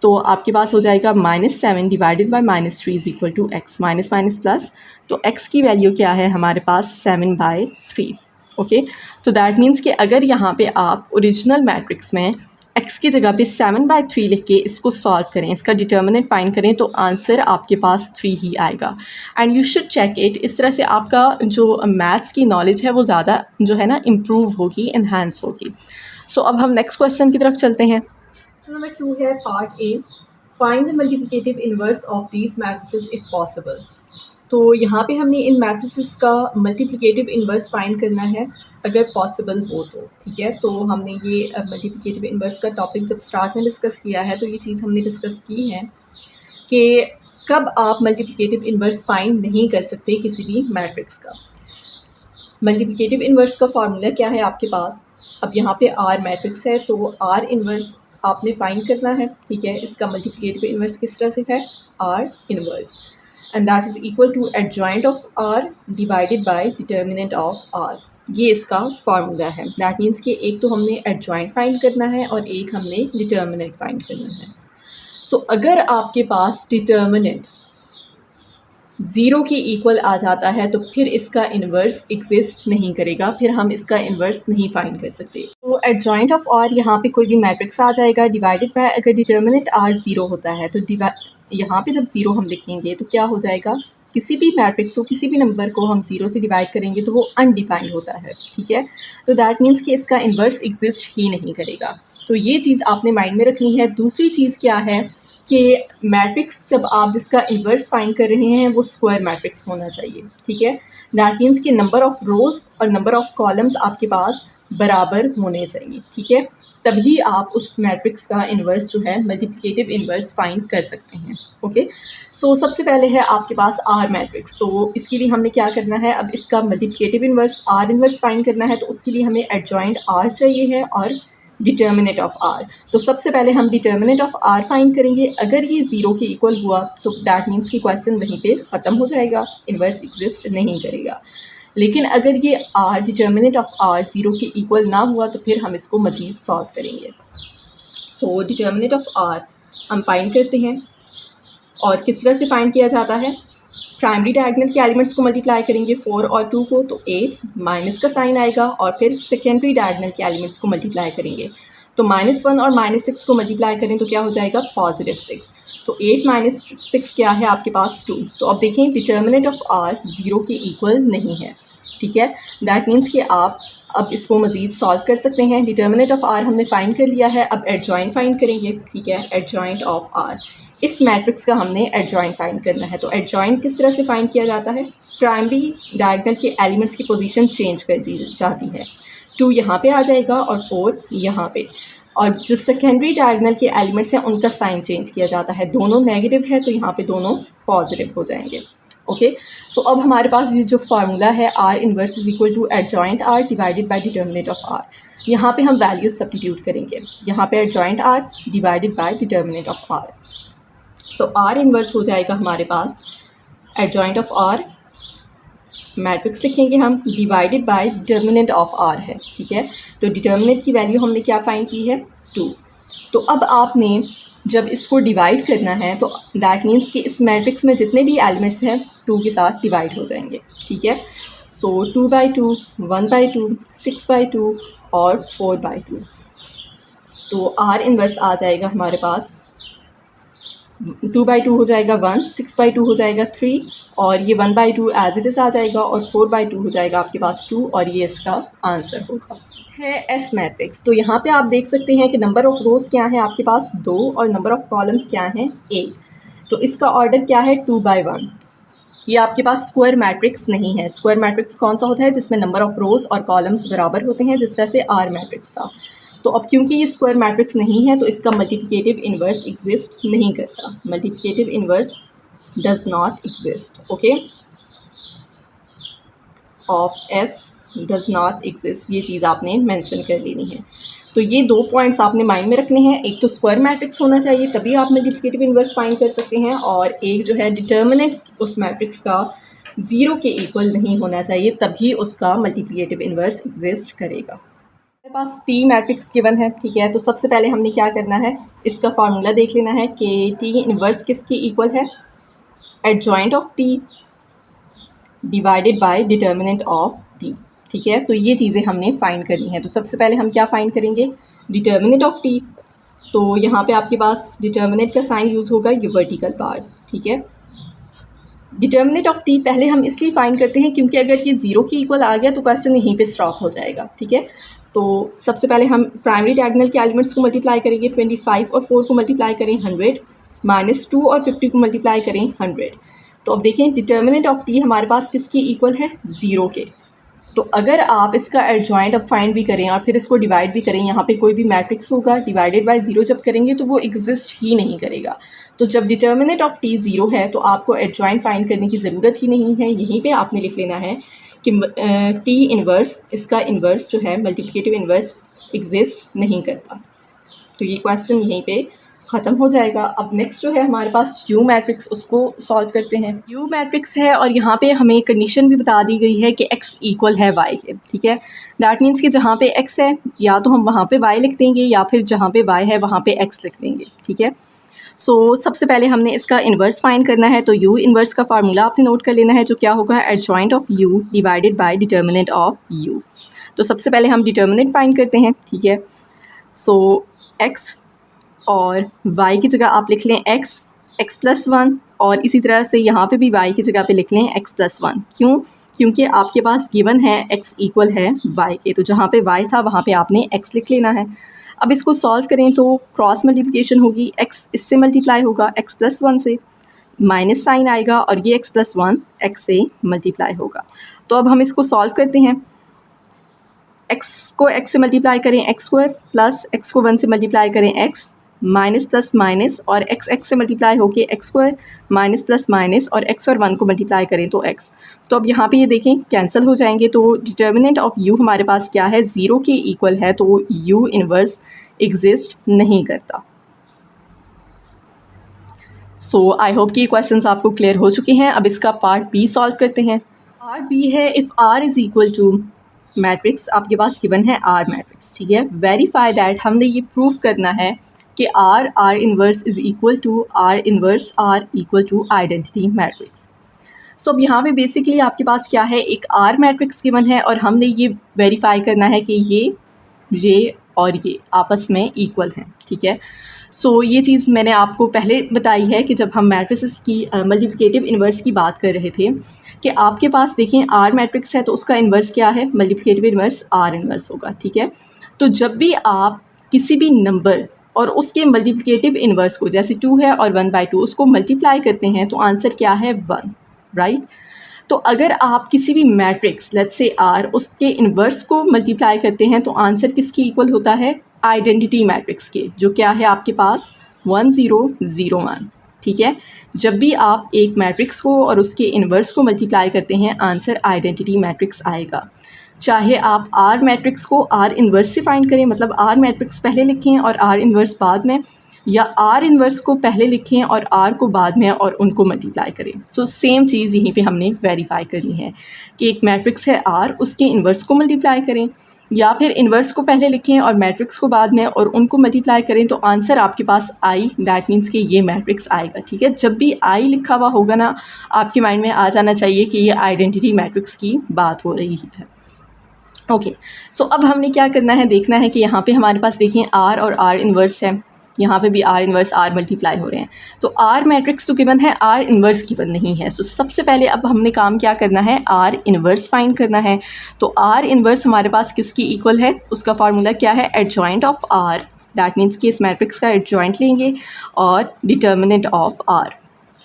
तो आपके पास हो जाएगा -7 divided by -3 is equal to x, minus minus plus, तो x की वैल्यू क्या है हमारे पास 7/3। ओके, तो दैट मीन्स कि अगर यहाँ पे आप ओरिजिनल मैट्रिक्स में x की जगह पे 7/3 लिख के इसको सॉल्व करें, इसका डिटर्मिनेंट फाइंड करें, तो आंसर आपके पास 3 ही आएगा। And you should check it, इस तरह से आपका जो मैथ्स की नॉलेज है वो ज़्यादा जो है ना इम्प्रूव होगी, इन्हांस होगी। सो अब हम नेक्स्ट क्वेश्चन की तरफ चलते हैं। नंबर 2 है part A, find the multiplicative inverse of these matrices if possible. तो यहाँ पे हमने इन मैट्रिसेस का मल्टीप्लिकेटिव इनवर्स फाइंड करना है अगर पॉसिबल हो तो, ठीक है। तो हमने ये मल्टीप्लिकेटिव इनवर्स का टॉपिक जब स्टार्ट में डिस्कस किया है, तो ये चीज़ हमने डिस्कस की है कि कब आप मल्टीप्लिकेटिव इनवर्स फाइंड नहीं कर सकते किसी भी मैट्रिक्स का। मल्टीप्लिकेटिव इनवर्स का फार्मूला क्या है आपके पास, अब यहाँ पे आर मैट्रिक्स है तो आर इनवर्स आपने फाइंड करना है, ठीक है। इसका मल्टीप्लिकेटिव इनवर्स किस तरह से है, R inverse, and that is equal to adjoint of R divided by determinant of R. ये इसका फार्मूला है। दैट मीन्स कि एक तो हमने एडजॉइंट फाइंड करना है और एक हमने डिटर्मिनेंट फाइंड करना है। सो अगर आपके पास डिटर्मिनेंट 0 के इक्वल आ जाता है तो फिर इसका इन्वर्स एग्जिस्ट नहीं करेगा, फिर हम इसका इन्वर्स नहीं फाइंड कर सकते। तो एडजॉइंट ऑफ आर यहाँ पे कोई भी मैट्रिक्स आ जाएगा, डिवाइडेड बाय अगर डिटर्मिनेंट आर 0 होता है तो यहाँ पे जब 0 हम लिखेंगे तो क्या हो जाएगा, किसी भी मैट्रिक्स को, किसी भी नंबर को हम 0 से डिवाइड करेंगे तो वो अनडिफाइंड होता है, ठीक है। तो दैट मीन्स कि इसका इन्वर्स एग्जिस्ट ही नहीं करेगा। तो ये चीज़ आपने माइंड में रखनी है। दूसरी चीज़ क्या है कि मैट्रिक्स जब आप जिसका इन्वर्स फाइंड कर रहे हैं वो स्क्वायर मैट्रिक्स होना चाहिए, ठीक है। दैट मीन्स कि नंबर ऑफ़ रोज़ और नंबर ऑफ़ कॉलम्स आपके पास बराबर होने चाहिए, ठीक है। तभी आप उस मैट्रिक्स का इन्वर्स जो है मल्टीप्लिकेटिव इन्वर्स फाइंड कर सकते हैं। ओके, सो सबसे पहले है आपके पास आर मैट्रिक्स। तो इसके लिए हमने क्या करना है, अब इसका multiplicative inverse R inverse find करना है, तो उसके लिए हमें एडजॉइंट आर चाहिए है और डिटर्मिनेंट ऑफ आर। तो सबसे पहले हम डिटर्मिनेंट ऑफ आर फाइंड करेंगे। अगर ये 0 के इक्वल हुआ तो दैट मीन्स कि क्वेश्चन वहीं पे ख़त्म हो जाएगा, इन्वर्स एग्जिस्ट नहीं करेगा। लेकिन अगर ये आर डिटर्मिनेंट ऑफ आर 0 के इक्वल ना हुआ तो फिर हम इसको मज़ीद सॉल्व करेंगे। सो डिटर्मिनेंट ऑफ आर हम फाइंड करते हैं, और किस तरह से फाइंड किया जाता है, प्राइमरी डायगोनल के एलिमेंट्स को मल्टीप्लाई करेंगे 4 और 2 को, तो 8 माइनस का साइन आएगा, और फिर सेकेंडरी डायगोनल के एलिमेंट्स को मल्टीप्लाई करेंगे तो -1 और -6 को मल्टीप्लाई करें तो क्या हो जाएगा, +6। तो 8 - 6 क्या है आपके पास 2। तो अब देखें डिटर्मिनेंट ऑफ आर 0 के इक्वल नहीं है, ठीक है। दैट मीन्स कि आप अब इसको मज़ीद सॉल्व कर सकते हैं। डिटर्मिनेंट ऑफ आर हमने फाइंड कर लिया है, अब एडजॉइंट फाइंड करेंगे, ठीक है। एडजॉइंट ऑफ आर, इस मैट्रिक्स का हमने एडजॉइंट फाइंड करना है। तो एडजॉइंट किस तरह से फाइंड किया जाता है, प्राइमरी डायगोनल के एलिमेंट्स की पोजीशन चेंज कर दी जाती है। 2 यहाँ पे आ जाएगा और 4 यहाँ पे, और जो सेकेंडरी डायगोनल के एलिमेंट्स हैं उनका साइन चेंज किया जाता है। दोनों नेगेटिव है तो यहाँ पे दोनों पॉजिटिव हो जाएंगे। ओके, सो अब हमारे पास ये जो फार्मूला है R inverse is equal to adjoint R divided by determinant of R, यहाँ पे हम वैल्यूज सब्स्टिट्यूट करेंगे। यहाँ पे adjoint R divided by determinant of R, तो आर इन्वर्स हो जाएगा हमारे पास एडजॉइंट ऑफ आर, मैट्रिक्स लिखेंगे हम, divided by determinant of R है, ठीक है। तो डिटर्मिनेंट की वैल्यू हमने क्या फाइंड की है, 2। तो अब आपने जब इसको डिवाइड करना है तो दैट मीन्स कि इस मैट्रिक्स में जितने भी एलिमेंट्स हैं 2 के साथ डिवाइड हो जाएंगे, ठीक है। सो 2/2, 1/2, 6/2 और 4/2। तो R इन्वर्स आ जाएगा हमारे पास 2/2 हो जाएगा 1, 6/2 हो जाएगा 3 और ये 1/2 एज इट इज़ आ जाएगा और 4/2 हो जाएगा आपके पास 2 और ये इसका आंसर होगा। है एस मैट्रिक्स। तो यहाँ पे आप देख सकते हैं कि नंबर ऑफ़ रोज़ क्या है आपके पास 2 और नंबर ऑफ़ कॉलम्स क्या हैं 1। तो इसका ऑर्डर क्या है 2/1। ये आपके पास स्क्वायर मैट्रिक्स नहीं है। स्क्वायर मैट्रिक्स कौन सा होता है जिसमें नंबर ऑफ़ रोज़ और कॉलम्स बराबर होते हैं, जिस तरह से आर मैट्रिक्स था। तो अब क्योंकि ये स्क्वायर मैट्रिक्स नहीं है तो इसका मल्टीप्लिकेटिव इन्वर्स एग्जिस्ट नहीं करता। Multiplicative inverse does not exist, okay, of S does not exist. ये चीज़ आपने मेंशन कर लेनी है। तो ये 2 पॉइंट्स आपने माइंड में रखने हैं। एक तो स्क्वायर मैट्रिक्स होना चाहिए तभी आप मल्टीप्लिकेटिव इन्वर्स फाइंड कर सकते हैं, और एक जो है डिटर्मिनेंट उस मैट्रिक्स का 0 के इक्वल नहीं होना चाहिए, तभी उसका मल्टीप्लिकेटिव इन्वर्स एग्जिस्ट करेगा। हमारे पास टी मैट्रिक्स गिवन है, ठीक है। तो सबसे पहले हमने क्या करना है, इसका फार्मूला देख लेना है कि टी इन्वर्स किसके इक्वल है, adjoint of T divided by determinant of T, ठीक है। तो ये चीज़ें हमने फाइंड करनी है। तो सबसे पहले हम क्या फाइंड करेंगे, डिटर्मिनेंट ऑफ टी। तो यहाँ पे आपके पास डिटर्मिनेंट का साइन यूज़ होगा ये वर्टिकल बार्स, ठीक है। डिटर्मिनेंट ऑफ टी पहले हम इसलिए फाइंड करते हैं क्योंकि अगर ये 0 के इक्वल आ गया तो क्वेश्चन यहीं पे स्टॉप हो जाएगा, ठीक है। तो सबसे पहले हम प्राइमरी डायगोनल के एलिमेंट्स को मल्टीप्लाई करेंगे। 25 और 4 को मल्टीप्लाई करें 100, -2 और 50 को मल्टीप्लाई करें 100। तो अब देखें डिटर्मिनेंट ऑफ टी हमारे पास किसकी इक्वल है, 0 के। तो अगर आप इसका एडजॉइंट अब फाइंड भी करें और फिर इसको डिवाइड भी करें, यहाँ पे कोई भी मैट्रिक्स होगा डिवाइडेड बाय 0 जब करेंगे तो वो एग्जिस्ट ही नहीं करेगा। तो जब डिटर्मिनेंट ऑफ टी 0 है तो आपको एडजॉइंट फाइंड करने की ज़रूरत ही नहीं है। यहीं पे आपने लिख लेना है कि टी इन्वर्स, इसका इन्वर्स जो है मल्टीप्लिकेटिव इन्वर्स एग्जिस्ट नहीं करता। तो ये क्वेश्चन यहीं पे ख़त्म हो जाएगा। अब नेक्स्ट जो है हमारे पास यू मैट्रिक्स, उसको सॉल्व करते हैं। यू मैट्रिक्स है और यहाँ पे हमें कंडीशन भी बता दी गई है कि x इक्वल है y के, ठीक है। दैट मीन्स कि जहाँ पे x है या तो हम वहाँ पे y लिख देंगे या फिर जहाँ पे y है वहाँ पे x लिख देंगे, ठीक है। सो सबसे पहले हमने इसका इन्वर्स फाइंड करना है। तो यू इन्वर्स का फार्मूला आपने नोट कर लेना है, जो क्या होगा, adjoint of you divided by determinant of you. तो सबसे पहले हम डिटर्मिनेंट फाइंड करते हैं, ठीक है। सो x और y की जगह आप लिख लें x प्लस 1 और इसी तरह से यहाँ पे भी y की जगह पे लिख लें x प्लस 1। क्यों? क्योंकि आपके पास गिवन है x इक्वल है y के, तो जहाँ पे y था वहाँ पे आपने x लिख लेना है। अब इसको सॉल्व करें तो क्रॉस मल्टीप्लिकेशन होगी, x इससे मल्टीप्लाई होगा x प्लस 1 से, माइनस साइन आएगा और ये x प्लस 1 x से मल्टीप्लाई होगा। तो अब हम इसको सॉल्व करते हैं। x को x से मल्टीप्लाई करें x स्क्वायर, प्लस x को 1 से मल्टीप्लाई करें x, माइनस प्लस माइनस और x से मल्टीप्लाई होके x square, minus plus minus और x और 1 को मल्टीप्लाई करें तो x। तो अब यहाँ पे ये देखें कैंसिल हो जाएंगे। तो डिटर्मिनेंट ऑफ u हमारे पास क्या है, 0 के इक्वल है, तो u इन्वर्स एग्जिस्ट नहीं करता। सो आई होप कि क्वेश्चंस आपको क्लियर हो चुके हैं। अब इसका पार्ट बी सॉल्व करते हैं। पार्ट बी है, if r is equal to matrix, आपके पास गिवन है r मैट्रिक्स, ठीक है। वेरीफाई दैट, हमने ये प्रूव करना है कि R inverse is equal to R inverse R equal to identity matrix. So अब यहाँ पे बेसिकली आपके पास क्या है, एक R मैट्रिक्स गिवन है और हमने ये वेरीफाई करना है कि ये और ये आपस में इक्वल हैं, ठीक है। सो ये चीज़ मैंने आपको पहले बताई है कि जब हम मैट्रिसेस की मल्टीप्लिकेटिव इन्वर्स की बात कर रहे थे कि आपके पास देखें R मैट्रिक्स है तो उसका इन्वर्स क्या है, मल्टीप्लिकेटिव इन्वर्स R इन्वर्स होगा, ठीक है। तो जब भी आप किसी भी नंबर और उसके मल्टीप्लिकेटिव इन्वर्स को, जैसे 2 है और 1/2, उसको मल्टीप्लाई करते हैं तो आंसर क्या है, 1, राइट। तो अगर आप किसी भी मैट्रिक्स लेट्स से R, उसके इन्वर्स को मल्टीप्लाई करते हैं तो आंसर किसकी इक्वल होता है, आइडेंटिटी मैट्रिक्स के, जो क्या है आपके पास 1 0 0 1, ठीक है। जब भी आप एक मैट्रिक्स को और उसके इन्वर्स को मल्टीप्लाई करते हैं आंसर आइडेंटिटी मैट्रिक्स आएगा। चाहे आप R मैट्रिक्स को R इन्वर्स से फाइंड करें, मतलब R मैट्रिक्स पहले लिखें और R इन्वर्स बाद में, या R इन्वर्स को पहले लिखें और R को बाद में और उनको मल्टीप्लाई करें। सो सेम चीज़ यहीं पे हमने वेरीफाई करनी है कि एक मैट्रिक्स है R, उसके इन्वर्स को मल्टीप्लाई करें या फिर इन्वर्स को पहले लिखें और मैट्रिक्स को बाद में, और उनको मल्टीप्लाई करें तो आंसर आपके पास आई, दैट मीन्स कि ये मैट्रिक्स आएगा। ठीक है, जब भी आई लिखा हुआ होगा ना, आपके माइंड में आ जाना चाहिए कि ये आइडेंटिटी मैट्रिक्स की बात हो रही है। ओके, सो अब हमने क्या करना है, देखना है कि यहाँ पे हमारे पास देखिए आर और आर इन्वर्स है, यहाँ पे भी आर इन्वर्स आर मल्टीप्लाई हो रहे हैं। तो आर मैट्रिक्स तो गिवन है, आर इन्वर्स गिवन नहीं है। सो सबसे पहले अब हमने काम क्या करना है, आर इन्वर्स फाइंड करना है। तो आर इन्वर्स हमारे पास किसकी इक्वल है, उसका फार्मूला क्या है, adjoint of R, that means कि इस मैट्रिक्स का एडजॉइंट लेंगे और डिटर्मिनेंट ऑफ आर,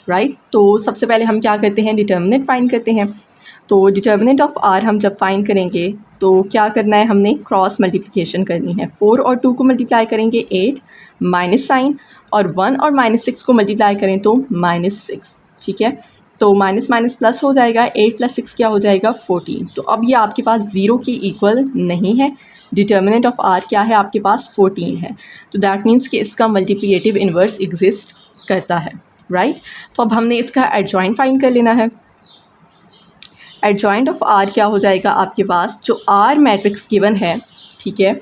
राइट। तो सबसे पहले हम क्या करते हैं, डिटर्मिनेंट फाइंड करते हैं। तो डिटर्मिनेंट ऑफ आर हम जब फाइंड करेंगे तो क्या करना है, हमने क्रॉस मल्टीप्लिकेशन करनी है। 4 और 2 को मल्टीप्लाई करेंगे 8 माइनस साइन, और 1 और -6 को मल्टीप्लाई करें तो -6। ठीक है, तो माइनस माइनस प्लस हो जाएगा, 8 + 6 क्या हो जाएगा 14। तो अब ये आपके पास 0 की इक्वल नहीं है। डिटर्मिनेंट ऑफ आर क्या है, आपके पास 14 है। तो दैट मीन्स कि इसका मल्टीप्लिकेटिव इन्वर्स एग्जिस्ट करता है, राइट। तो अब हमने इसका एडजॉइंट फाइंड कर लेना है। एडजॉइंट ऑफ आर क्या हो जाएगा, आपके पास जो आर मैट्रिक्स गिवन है, ठीक है,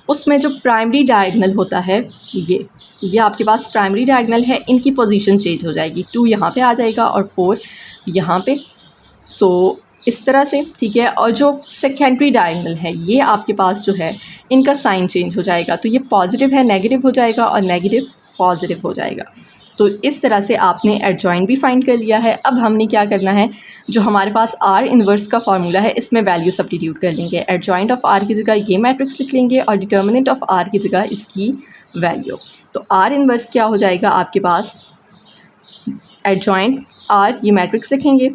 उसमें जो प्राइमरी डायगोनल होता है, ये आपके पास प्राइमरी डायगोनल है, इनकी पोजीशन चेंज हो जाएगी। 2 यहाँ पे आ जाएगा और 4 यहाँ पे। सो इस तरह से, ठीक है। और जो सेकेंडरी डायगोनल है, ये आपके पास जो है, इनका साइन चेंज हो जाएगा। तो ये पॉजिटिव है नेगेटिव हो जाएगा, और नेगेटिव पॉजिटिव हो जाएगा। तो इस तरह से आपने एडजॉइंट भी फाइंड कर लिया है। अब हमने क्या करना है, जो हमारे पास आर इन्वर्स का फार्मूला है, इसमें वैल्यू सब्स्टिट्यूट कर लेंगे। एडजॉइंट ऑफ आर की जगह ये मैट्रिक्स लिख लेंगे और डिटर्मिनेंट ऑफ आर की जगह इसकी वैल्यू। तो आर इन्वर्स क्या हो जाएगा आपके पास, एडजॉइंट आर ये मैट्रिक्स लिखेंगे,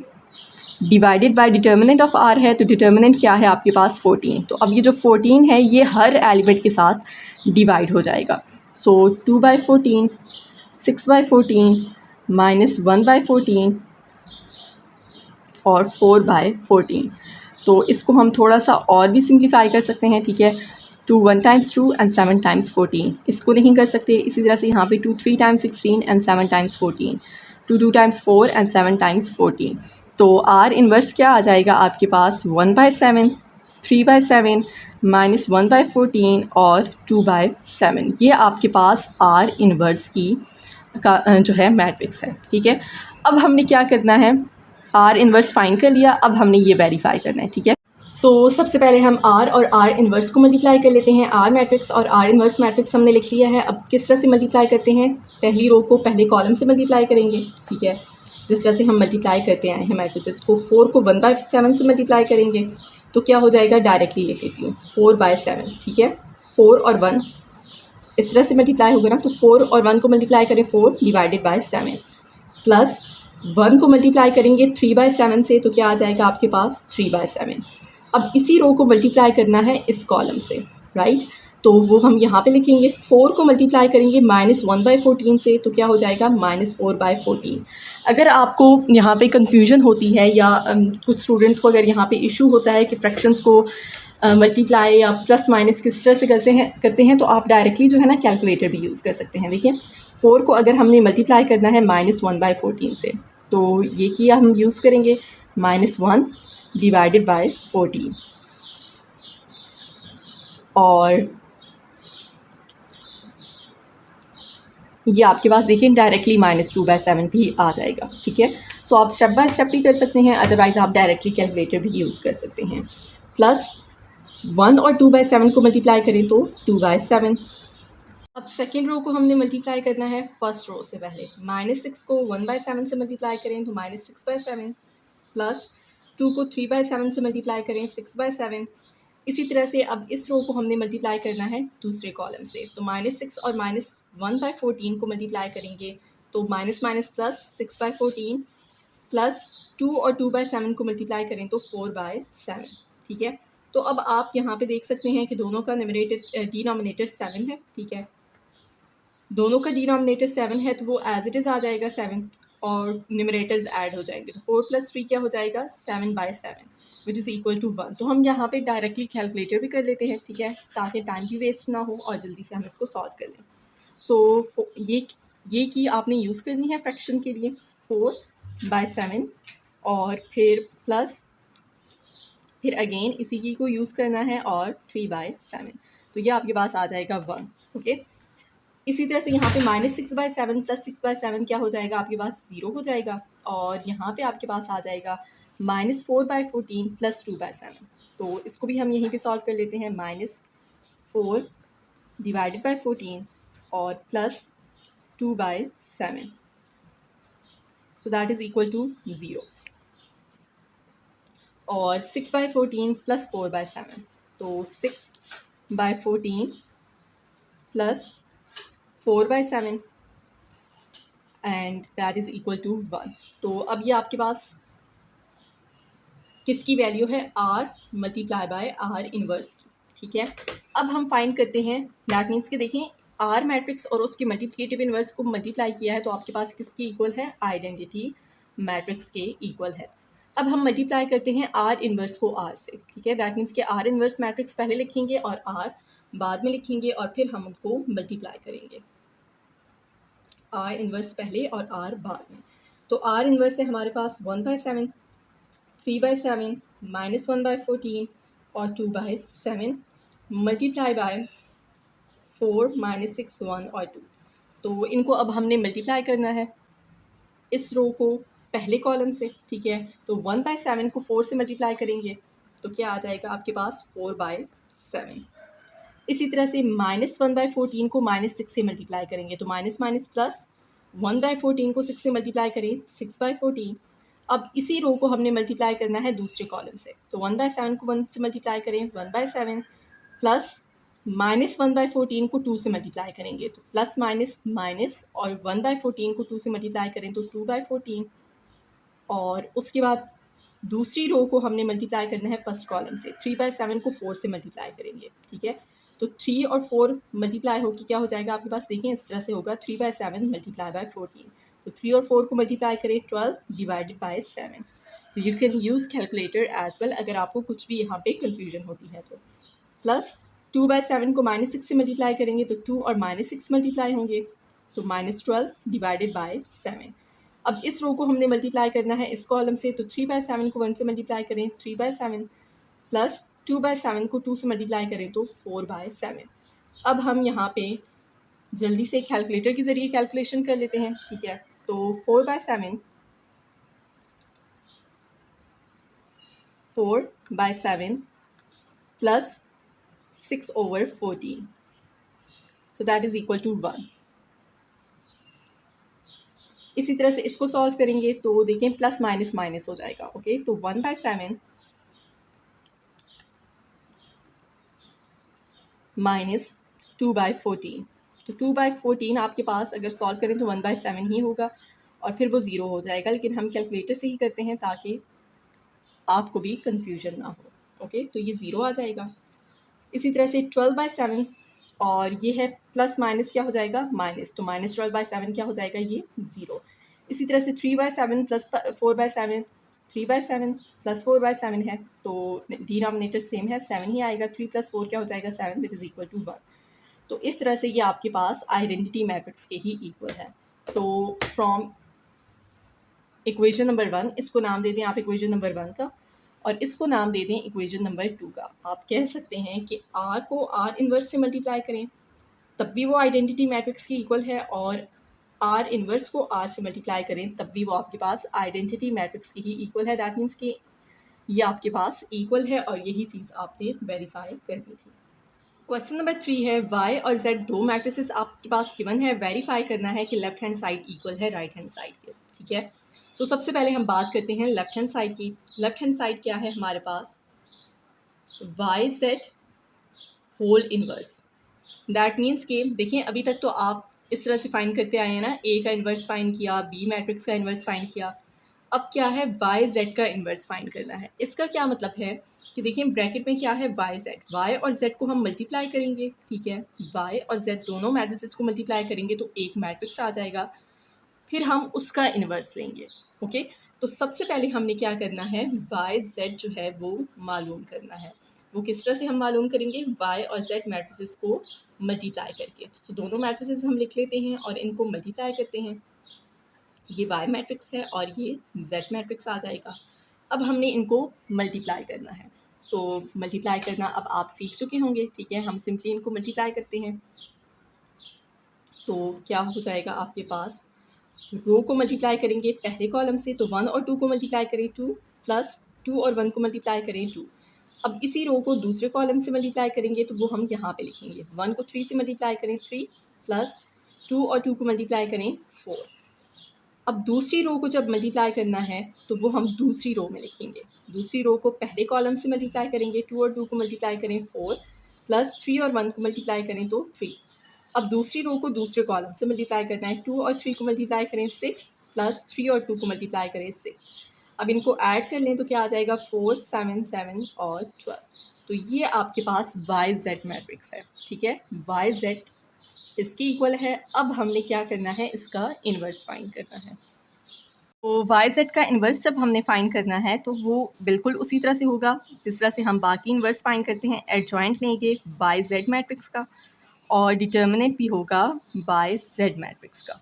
divided by determinant of R है, तो डिटर्मिनेंट क्या है आपके पास 14। तो अब ये जो 14 है, ये हर एलिमेंट के साथ डिवाइड हो जाएगा। सो 2/14, 6/14, -1/14 और 4/14। तो इसको हम थोड़ा सा और भी सिंप्लीफाई कर सकते हैं, ठीक है। 2 1 टाइम्स 2 एंड 7 टाइम्स 14, इसको नहीं कर सकते। इसी तरह से यहाँ पे 2 3 times 16 and 7 times 14, 2 2 times 4 and 7 times 14। तो आर इन्वर्स क्या आ जाएगा आपके पास, 1/7, 3/7, -1/14 और 2/7। ये आपके पास आर इन्वर्स की का जो है मैट्रिक्स है, ठीक है। अब हमने क्या करना है, आर इन्वर्स फाइंड कर लिया, अब हमने ये वेरीफाई करना है, ठीक है। सो सबसे पहले हम आर और आर इन्वर्स को मल्टीप्लाई कर लेते हैं। आर मैट्रिक्स और आर इन्वर्स मैट्रिक्स हमने लिख लिया है। अब किस तरह से मल्टीप्लाई करते हैं, पहली रो को पहले कॉलम से मल्टीप्लाई करेंगे, ठीक है। जिस तरह से हम मल्टीप्लाई करते आए हैं मैट्रिसेस को, 4 को 1/7 से मल्टीप्लाई करेंगे तो क्या हो जाएगा, डायरेक्टली लिख लेती हूँ 4/7, ठीक है। 4 और 1 इस तरह से मल्टीप्लाई होगा ना, तो 4 और 1 को मल्टीप्लाई करें 4/7, प्लस 1 को मल्टीप्लाई करेंगे 3/7 से, तो क्या आ जाएगा आपके पास 3/7। अब इसी रो को मल्टीप्लाई करना है इस कॉलम से, राइट। तो वो हम यहाँ पे लिखेंगे। 4 को मल्टीप्लाई करेंगे -1/14 से, तो क्या हो जाएगा -4/14। अगर आपको यहाँ पे कन्फ्यूजन होती है या कुछ स्टूडेंट्स को अगर यहाँ पे इशू होता है कि फ्रैक्शंस को मल्टीप्लाई या प्लस माइनस किस तरह से करते हैं, तो आप डायरेक्टली जो है ना कैलकुलेटर भी यूज़ कर सकते हैं। देखिए 4 को अगर हमने मल्टीप्लाई करना है -1/14 से, तो ये किया हम यूज़ करेंगे -1 डिवाइडेड बाय 14, और ये आपके पास देखिए डायरेक्टली -2/7 भी आ जाएगा, ठीक है। सो आप स्टेप बाय स्टेप भी कर सकते हैं, अदरवाइज़ आप डायरेक्टली कैलकुलेटर भी यूज़ कर सकते हैं। प्लस 1 और 2/7 को मल्टीप्लाई करें तो 2/7। अब सेकेंड रो को हमने मल्टीप्लाई करना है फर्स्ट रो से पहले। -6 को 1/7 से मल्टीप्लाई करें तो -6/7, प्लस 2 को 3/7 से मल्टीप्लाई करें 6/7। इसी तरह से अब इस रो को हमने मल्टीप्लाई करना है दूसरे कॉलम से, तो -6 और -1/14 को मल्टीप्लाई करेंगे तो माइनस माइनस प्लस 6/14, प्लस 2 और 2/7 को मल्टीप्लाई करें तो 4/7, ठीक है। तो अब आप यहाँ पे देख सकते हैं कि दोनों का डिनोमिनेटर 7 है, ठीक है। दोनों का डिनोमिनेटर 7 है, तो वो एज इट इज़ आ जाएगा 7, और न्यूमरेटर्स ऐड हो जाएंगे, तो 4 + 3 क्या हो जाएगा 7/7, विच इज़ इक्वल टू 1। तो हम यहाँ पे डायरेक्टली कैलकुलेटर भी कर लेते हैं, ठीक है, ताकि टाइम भी वेस्ट ना हो और जल्दी से हम इसको सॉल्व कर लें। सो ये की आपने यूज़ करनी है फ्रैक्शन के लिए 4/7, और फिर फिर अगेन इसी की को यूज़ करना है और 3/7, तो ये आपके पास आ जाएगा 1। ओके, इसी तरह से यहाँ पे -6/7 + 6/7 क्या हो जाएगा आपके पास 0 हो जाएगा, और यहाँ पे आपके पास आ जाएगा -4/14 + 2/7। तो इसको भी हम यहीं पे सॉल्व कर लेते हैं, -4 / 14 और plus 2/7, so that is equal to 0। और 6/14 + 4/7, तो 6/14 + 4/7 and that is equal to 1। तो अब ये आपके पास किसकी वैल्यू है, r × r इनवर्स की, ठीक है। अब हम फाइंड करते हैं, दैट मीन्स कि देखें r मैट्रिक्स और उसके मल्टीप्लिकेटिव इनवर्स को मल्टीप्लाई किया है तो आपके पास किसके इक्वल है, आइडेंटिटी मैट्रिक्स के इक्वल है। अब हम मल्टीप्लाई करते हैं r इनवर्स को r से, ठीक है। दैट मीन्स कि r इनवर्स मैट्रिक्स पहले लिखेंगे और r बाद में लिखेंगे और फिर हम उनको मल्टीप्लाई करेंगे, r इनवर्स पहले और r बाद में। तो r इनवर्स है हमारे पास 1/7, 3/7, -1/14 और 2/7 मल्टीप्लाई बाय 4, -6, 1 और 2। तो इनको अब हमने मल्टीप्लाई करना है इस रो को पहले कॉलम से, ठीक है। तो 1/7 को 4 से मल्टीप्लाई करेंगे तो क्या आ जाएगा आपके पास 4/7। इसी तरह से -1/14 को -6 से मल्टीप्लाई करेंगे तो माइनस माइनस प्लस, 1/14 को 6 से मल्टीप्लाई करें 6/14। अब इसी रो को हमने मल्टीप्लाई करना है दूसरे कॉलम से, तो 1/7 को 1 से मल्टीप्लाई करें 1/7 प्लस -1/14 को 2 से मल्टीप्लाई करेंगे तो प्लस माइनस माइनस, और 1/14 को 2 से मल्टीप्लाई करें तो 2/14, और उसके बाद दूसरी रो को हमने मल्टीप्लाई करना है फर्स्ट कॉलम से, 3/7 को 4 से मल्टीप्लाई करेंगे, ठीक है। तो 3 और 4 मल्टीप्लाई होकर क्या हो जाएगा आपके पास, देखें इस तरह से होगा 3/7 मल्टीप्लाई बाय 14, तो 3 और 4 को मल्टीप्लाई करें 12 / 7। You can use calculator as well अगर आपको कुछ भी यहाँ पे कन्फ्यूजन होती है तो। प्लस 2/7 को -6 से मल्टीप्लाई करेंगे तो 2 और -6 मल्टीप्लाई होंगे तो -12 / 7। अब इस रो को हमने मल्टीप्लाई करना है इस कॉलम से, तो 3/7 को 1 से मल्टीप्लाई करें 3/7 प्लस 2/7 को 2 से मल्टीप्लाई करें तो 4/7। अब हम यहाँ पे जल्दी से कैलकुलेटर के ज़रिए कैलकुलेशन कर लेते हैं, ठीक है। तो 4/7 plus 6/14, so that is equal to 1। इसी तरह से इसको सॉल्व करेंगे तो देखिए प्लस माइनस माइनस हो जाएगा, ओके। तो 1/7 माइनस 2/14, तो 2/14 आपके पास अगर सॉल्व करें तो 1/7 ही होगा और फिर वो ज़ीरो हो जाएगा, लेकिन हम कैलकुलेटर से ही करते हैं ताकि आपको भी कन्फ्यूजन ना हो, ओके। तो ये ज़ीरो आ जाएगा। इसी तरह से 12/7 और ये है प्लस माइनस क्या हो जाएगा माइनस, तो -12/7 क्या हो जाएगा ये 0। इसी तरह से 3/7 प्लस 4/7, 3/7 प्लस 4/7 है तो डिनोमिनेटर सेम है 7 ही आएगा, 3 + 4 क्या हो जाएगा 7 विच इज़ इक्वल टू 1। तो इस तरह से ये आपके पास आइडेंटिटी मैट्रिक्स के ही इक्वल है। तो फ्रॉम इक्वेशन नंबर 1, इसको नाम दे दें आप इक्वेशन नंबर 1 का, और इसको नाम दे दें इक्वेशन नंबर 2 का। आप कह सकते हैं कि r को r इन्वर्स से मल्टीप्लाई करें तब भी वो आइडेंटिटी मैट्रिक्स की इक्वल है, और r इन्वर्स को r से मल्टीप्लाई करें तब भी वो आपके पास आइडेंटिटी मैट्रिक्स की ही इक्वल है। दैट मीन्स कि ये आपके पास इक्वल है और यही चीज़ आपने वेरीफाई करनी थी। क्वेश्चन नंबर 3 है y और z दो मैट्रिसेस आपके पास गिवन है, वेरीफाई करना है कि लेफ्ट हैंड साइड इक्वल है राइट हैंड साइड के, ठीक है। तो सबसे पहले हम बात करते हैं लेफ्ट हैंड साइड की। लेफ्ट हैंड साइड क्या है हमारे पास, YZ whole inverse. That means कि देखिए अभी तक तो आप इस तरह से फाइंड करते आए हैं ना, A का इन्वर्स फाइंड किया, B मैट्रिक्स का इन्वर्स फाइंड किया, अब क्या है YZ का इन्वर्स फाइंड करना है। इसका क्या मतलब है कि देखिए ब्रैकेट में क्या है YZ, Y और Z को हम मल्टीप्लाई करेंगे, ठीक है। Y और Z दोनों मैट्रिसेस को मल्टीप्लाई करेंगे तो एक मैट्रिक्स आ जाएगा, फिर हम उसका इन्वर्स लेंगे, ओके। तो सबसे पहले हमने क्या करना है, YZ जो है वो मालूम करना है। वो किस तरह से हम मालूम करेंगे, Y और Z मैट्रिसेस को मल्टीप्लाई करके। तो दोनों मैट्रिसेस हम लिख लेते हैं और इनको मल्टीप्लाई करते हैं। ये Y मैट्रिक्स है और ये Z मैट्रिक्स आ जाएगा। अब हमने इनको मल्टीप्लाई करना है, सो मल्टीप्लाई करना अब आप सीख चुके होंगे, ठीक है। हम सिंपली इनको मल्टीप्लाई करते हैं, तो क्या हो जाएगा आपके पास, रो को मल्टीप्लाई करेंगे पहले कॉलम से तो 1 और 2 को मल्टीप्लाई करें 2, प्लस 2 और 1 को मल्टीप्लाई करें 2। अब इसी रो को दूसरे कॉलम से मल्टीप्लाई करेंगे तो वो हम यहाँ पे लिखेंगे, 1 को 3 से मल्टीप्लाई करें 3, प्लस 2 और 2 को मल्टीप्लाई करें 4। अब दूसरी रो को जब मल्टीप्लाई करना है तो वो हम दूसरी रो में लिखेंगे, दूसरी रो को पहले कॉलम से मल्टीप्लाई करेंगे, 2 और 2 को मल्टीप्लाई करें 4, प्लस 3 और 1 को मल्टीप्लाई करें तो 3। अब दूसरी रो को दूसरे कॉलम से मल्टीप्लाई करना है, 2 और 3 को मल्टीप्लाई करें 6, प्लस 3 और 2 को मल्टीप्लाई करें 6। अब इनको ऐड कर लें तो क्या आ जाएगा, 4 7 7 और 12। तो ये आपके पास वाई जेड मैट्रिक्स है, ठीक है। वाई जेड इसके इक्वल है। अब हमने क्या करना है, इसका इन्वर्स फाइंड करना है। तो वाई जेड का इन्वर्स जब हमने फाइंड करना है तो वो बिल्कुल उसी तरह से होगा जिस तरह से हम बाकी इन्वर्स फाइंड करते हैं। एडजॉइंट लेंगे वाई जेड मैट्रिक्स का और डिटर्मिनेंट भी होगा वाई जेड मैट्रिक्स का।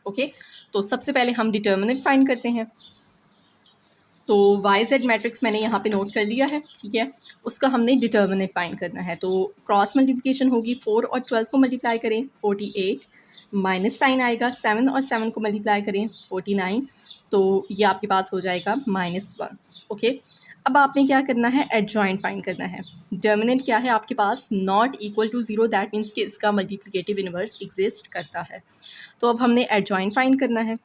ओके, तो सबसे पहले हम डिटर्मिनेंट फाइंड करते हैं। तो वाई जेड मैट्रिक्स मैंने यहाँ पे नोट कर लिया है, ठीक है। उसका हमने डिटर्मिनेंट फाइंड करना है। तो क्रॉस मल्टीप्लिकेशन होगी, 4 और 12 को मल्टीप्लाई करें 48, माइनस साइन आएगा, 7 और 7 को मल्टीप्लाई करें 49, तो ये आपके पास हो जाएगा -1। ओके, अब आपने क्या करना है, एडजॉइंट फाइंड करना है। डिटर्मिनेंट क्या है आपके पास, not equal to 0, that means कि इसका मल्टीप्लिकेटिव इन्वर्स एग्जिस्ट करता है। तो अब हमने एडजॉइंट फाइंड करना है।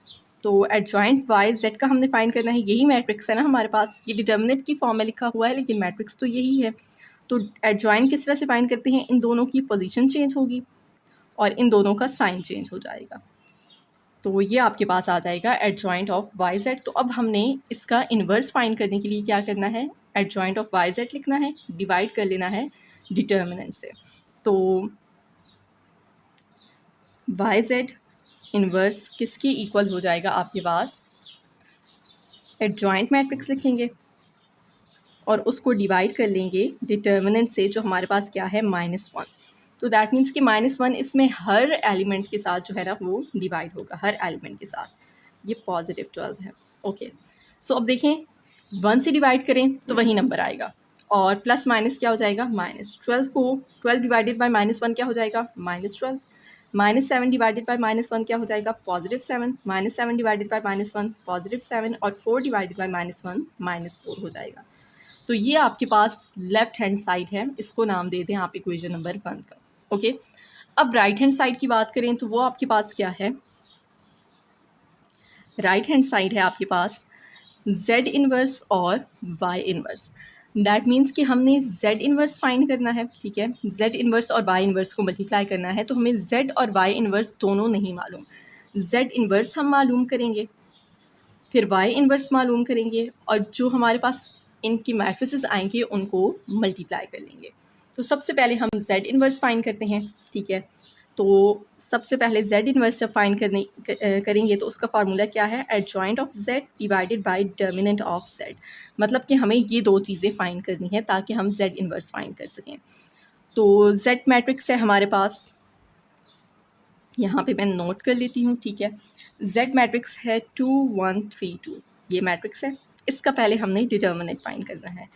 तो एडजॉइंट वाई जेड का हमने फाइंड करना है। यही मैट्रिक्स है ना हमारे पास, ये डिटर्मिनेंट की फॉर्म में लिखा हुआ है लेकिन मैट्रिक्स तो यही है। तो एडजॉइंट किस तरह से फाइंड करते हैं, इन दोनों की पोजीशन चेंज होगी और इन दोनों का साइन चेंज हो जाएगा, तो ये आपके पास आ जाएगा एडजॉइंट ऑफ वाई जेड। तो अब हमने इसका इन्वर्स फाइंड करने के लिए क्या करना है, एडजॉइंट ऑफ वाई जेड लिखना है, डिवाइड कर लेना है डिटर्मिनेंट से। तो वाई जेड इन्वर्स किसकी इक्वल हो जाएगा आपके पास, एडजॉइंट मैट्रिक्स लिखेंगे और उसको डिवाइड कर लेंगे डिटर्मिनेंट से, जो हमारे पास क्या है, -1। तो दैट मीन्स कि -1 इसमें हर एलिमेंट के साथ जो है ना वो डिवाइड होगा, हर एलिमेंट के साथ। ये +12 है। ओके, सो अब देखें 1 से डिवाइड करें तो वही नंबर आएगा और प्लस माइनस क्या हो जाएगा, -12 को 12 डिवाइडेड बाय -1 क्या हो जाएगा, -12, -7 डिवाइडेड बाय -1 क्या हो जाएगा, +7, -7 डिवाइडेड बाय -1 +7 और 4 डिवाइडेड बाय -1 -4 हो जाएगा। तो ये आपके पास लेफ्ट हैंड साइड है, इसको नाम दे दें आप इक्वेशन नंबर 1 का। ओके, अब राइट हैंड साइड की बात करें तो वो आपके पास क्या है, राइट हैंड साइड है आपके पास z इन्वर्स और y इन्वर्स। दैट मीन्स कि हमने z इन्वर्स फाइंड करना है, ठीक है। z इन्वर्स और y इन्वर्स को मल्टीप्लाई करना है, तो हमें z और y इन्वर्स दोनों नहीं मालूम। z इन्वर्स हम मालूम करेंगे, फिर y इन्वर्स मालूम करेंगे और जो हमारे पास इनकी मैट्रिसेस आएंगे उनको मल्टीप्लाई कर लेंगे। तो सबसे पहले हम z इन्वर्स फाइंड करते हैं, ठीक है। तो सबसे पहले z इन्वर्स जब फाइंड करेंगे तो उसका फार्मूला क्या है, adjoint of z divided by determinant of z। मतलब कि हमें ये दो चीज़ें फाइंड करनी है ताकि हम z इन्वर्स फाइंड कर सकें। तो z मैट्रिक्स है हमारे पास, यहाँ पे मैं नोट कर लेती हूँ, ठीक है। z मैट्रिक्स है 2 1 3 2, ये मैट्रिक्स है। इसका पहले हमने डिटर्मिनेंट फाइंड करना है।